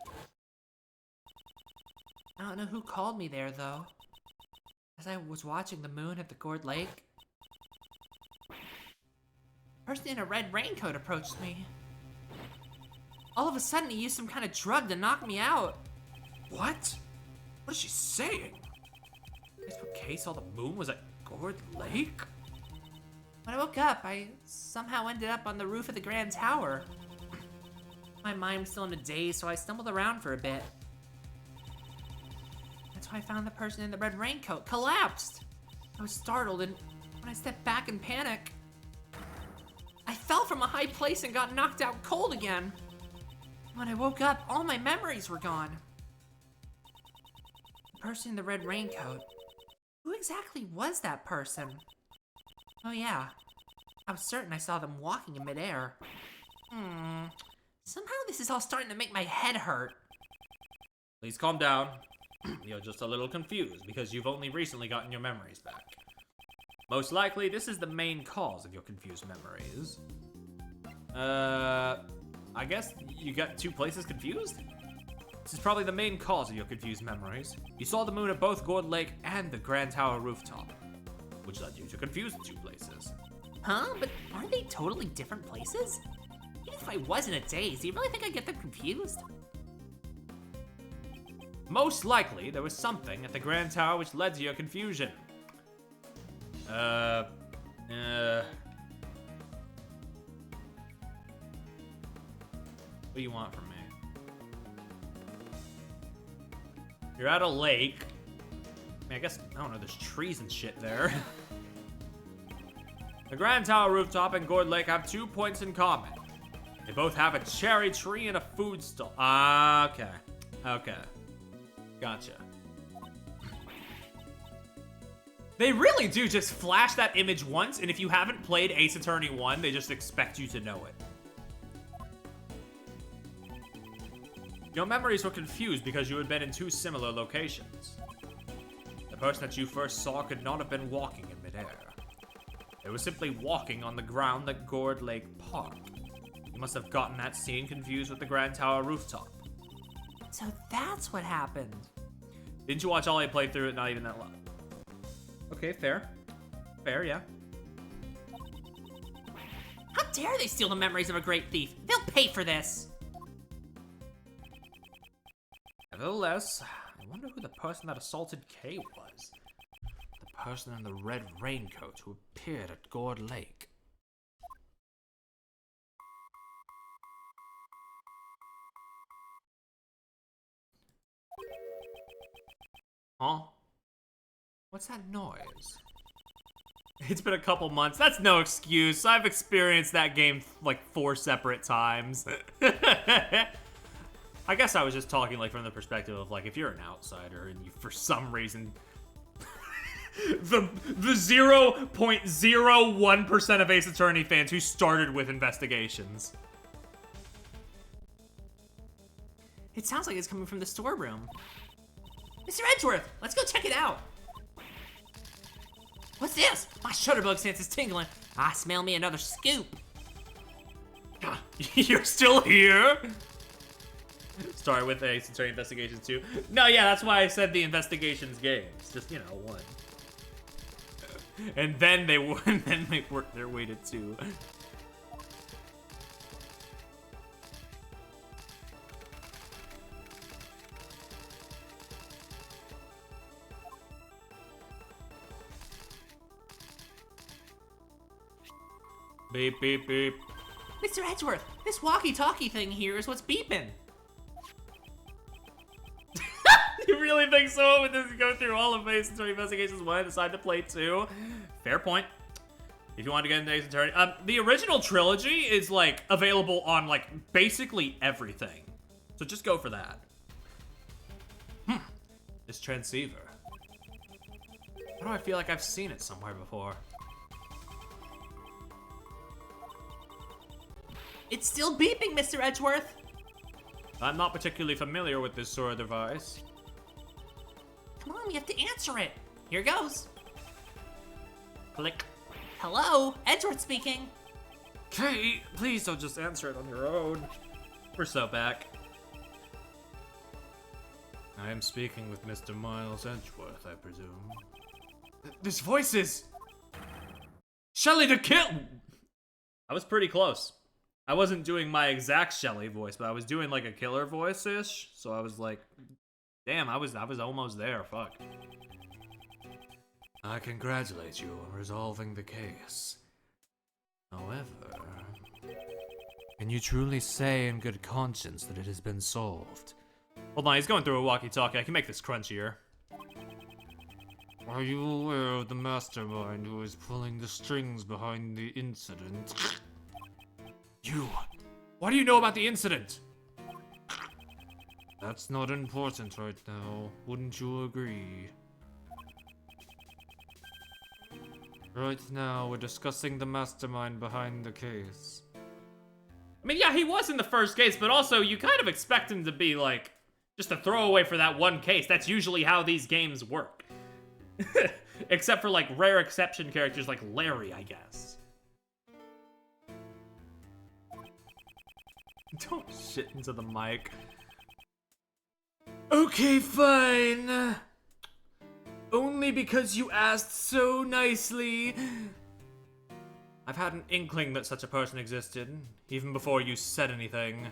Speaker 2: I don't know who called me there, though. As I was watching the moon at the Gourd Lake, a person in a red raincoat approached me. All of a sudden, he used some kind of drug to knock me out.
Speaker 1: What? What is she saying? That's what Kay saw the moon was at Gourd Lake?
Speaker 2: When I woke up, I somehow ended up on the roof of the Grand Tower. My mind was still in a daze, so I stumbled around for a bit. That's when I found the person in the red raincoat collapsed. I was startled, and when I stepped back in panic, I fell from a high place and got knocked out cold again. When I woke up, all my memories were gone. The person in the red raincoat. Who exactly was that person? Oh yeah, I was certain I saw them walking in midair. Somehow this is all starting to make my head hurt.
Speaker 1: Please calm down. You're just a little confused because you've only recently gotten your memories back. Most likely, this is the main cause of your confused memories. I guess you got two places confused? This is probably the main cause of your confused memories. You saw the moon at both Gourd Lake and the Grand Tower rooftop, which led you to confuse the two places.
Speaker 2: Huh? But aren't they totally different places? Even if I was in a daze, do you really think I'd get them confused?
Speaker 1: Most likely, there was something at the Grand Tower which led to your confusion. What do you want from me? You're at a lake. I mean, I guess, I don't know, there's trees and shit there. The Grand Tower rooftop and Gourd Lake have 2 points in common. They both have a cherry tree and a food stall. Okay. Okay. Gotcha. They really do just flash that image once, and if you haven't played Ace Attorney 1, they just expect you to know it. Your memories were confused because you had been in 2 similar locations. The person that you first saw could not have been walking in midair. They were simply walking on the ground at Gourd Lake Park. You must have gotten that scene confused with the Grand Tower rooftop.
Speaker 2: So that's what happened.
Speaker 1: Didn't you watch Ollie play through it? Not even that long. Okay, fair. Fair, yeah.
Speaker 2: How dare they steal the memories of a great thief? They'll pay for this.
Speaker 1: Nevertheless, I wonder who the person that assaulted Kay was. The person in the red raincoat who appeared at Gourd Lake. Huh? What's that noise? It's been a couple months. That's no excuse. I've experienced that game like 4 separate times. I guess I was just talking like from the perspective of like if you're an outsider and you for some reason the 0.01% of Ace Attorney fans who started with investigations.
Speaker 2: It sounds like it's coming from the storeroom. Mr. Edgeworth, let's go check it out. What's this? My shutterbug sense is tingling. I smell me another scoop.
Speaker 1: You're still here? Start with Ace Attorney Investigations 2. No, yeah, that's why I said the Investigations games. Just, you know, 1. And then they worked their way to 2. Beep, beep, beep.
Speaker 2: Mr. Edgeworth, this walkie-talkie thing here is what's beeping.
Speaker 1: You really think so? With this go through all of Ace Attorney Investigations 1 and decide to play 2? Fair point. If you want to get into Ace Attorney, the original trilogy is like available on like basically everything, so just go for that. This transceiver. Why do I feel like I've seen it somewhere before?
Speaker 2: It's still beeping, Mr. Edgeworth.
Speaker 1: I'm not particularly familiar with this sort of device.
Speaker 2: Come on, we have to answer it. Here goes.
Speaker 1: Click.
Speaker 2: Hello, Edgeworth speaking.
Speaker 1: Kate, please don't just answer it on your own. We're so back. I am speaking with Mr. Miles Edgeworth, I presume. This voice is... Shelly the Kill! I was pretty close. I wasn't doing my exact Shelly voice, but I was doing like a killer voice-ish, so I was like, damn, I was almost there, fuck. I congratulate you on resolving the case. However, can you truly say in good conscience that it has been solved? Hold on, he's going through a walkie-talkie. I can make this crunchier. Are you aware of the mastermind who is pulling the strings behind the incident? You! What do you know about the incident? That's not important right now, wouldn't you agree? Right now, we're discussing the mastermind behind the case. I mean, yeah, he was in the first case, but also you kind of expect him to be, like, just a throwaway for that one case. That's usually how these games work. Except for, like, rare exception characters like Larry, I guess. Don't shit into the mic. Okay, fine. Only because you asked so nicely. I've had an inkling that such a person existed, even before you said anything.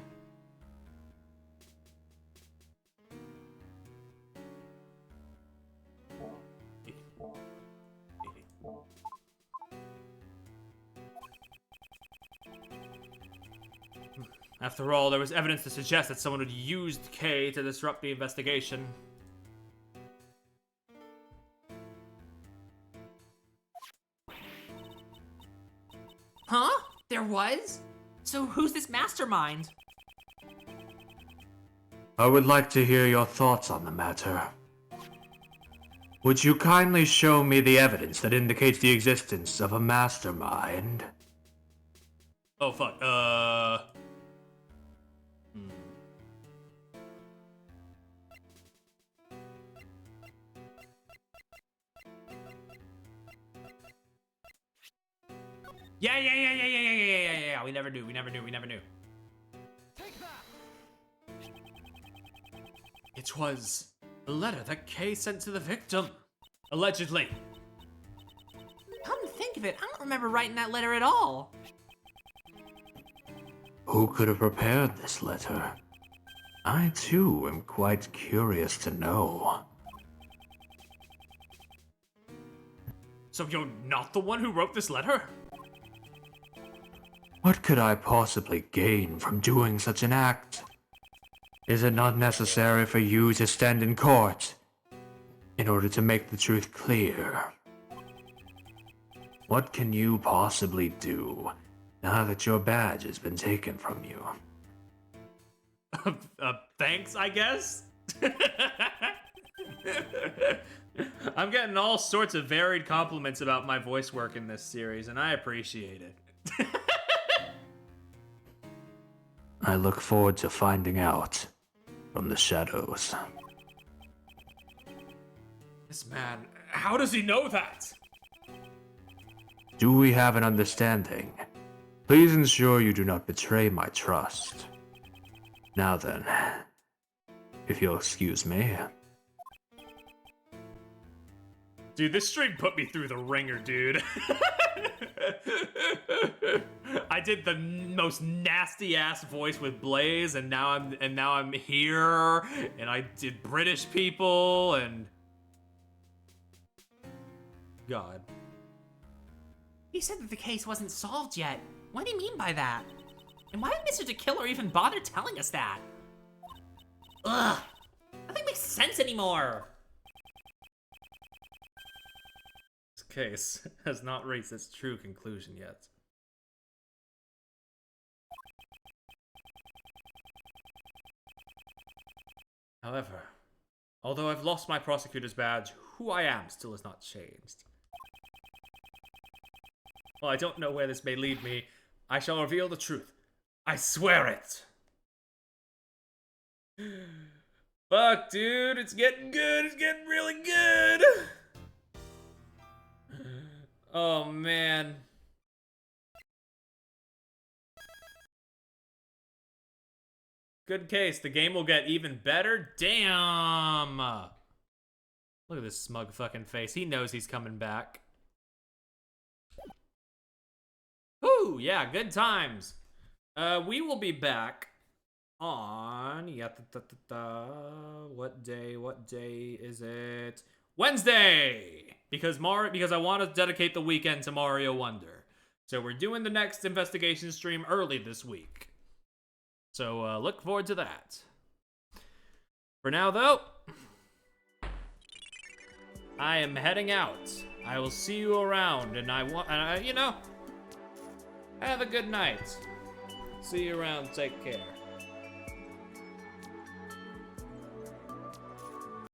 Speaker 1: After all, there was evidence to suggest that someone had used Kay to disrupt the investigation.
Speaker 2: Huh? There was? So who's this mastermind?
Speaker 5: I would like to hear your thoughts on the matter. Would you kindly show me the evidence that indicates the existence of a mastermind?
Speaker 1: Oh, fuck. Yeah. We never knew. It was a letter that Kay sent to the victim. Allegedly.
Speaker 2: Come to think of it, I don't remember writing that letter at all.
Speaker 5: Who could have prepared this letter? I too am quite curious to know.
Speaker 1: So you're not the one who wrote this letter?
Speaker 5: What could I possibly gain from doing such an act? Is it not necessary for you to stand in court in order to make the truth clear? What can you possibly do now that your badge has been taken from you?
Speaker 1: Thanks, I guess? I'm getting all sorts of varied compliments about my voice work in this series, and I appreciate it.
Speaker 5: I look forward to finding out from the shadows.
Speaker 1: This man, how does he know that?
Speaker 5: Do we have an understanding? Please ensure you do not betray my trust. Now then, if you'll excuse me.
Speaker 1: Dude, this stream put me through the ringer, dude. I did the most nasty ass voice with Blaze, and now I'm here, and I did British people, and God.
Speaker 2: He said that the case wasn't solved yet. What do you mean by that? And why did Mr. DeKiller even bother telling us that? Ugh! Nothing makes sense anymore!
Speaker 1: This case has not reached its true conclusion yet. However, although I've lost my prosecutor's badge, who I am still has not changed. While I don't know where this may lead me, I shall reveal the truth. I swear it! Fuck, dude, it's getting good. It's getting really good. Oh, man. Good case. The game will get even better. Damn. Look at this smug fucking face. He knows he's coming back. Whoo, yeah, good times. We will be back on what day is it? Wednesday! Because I want to dedicate the weekend to Mario Wonder. So we're doing the next investigation stream early this week. So look forward to that. For now though, I am heading out. I will see you around, and you know, have a good night. See you around. Take care.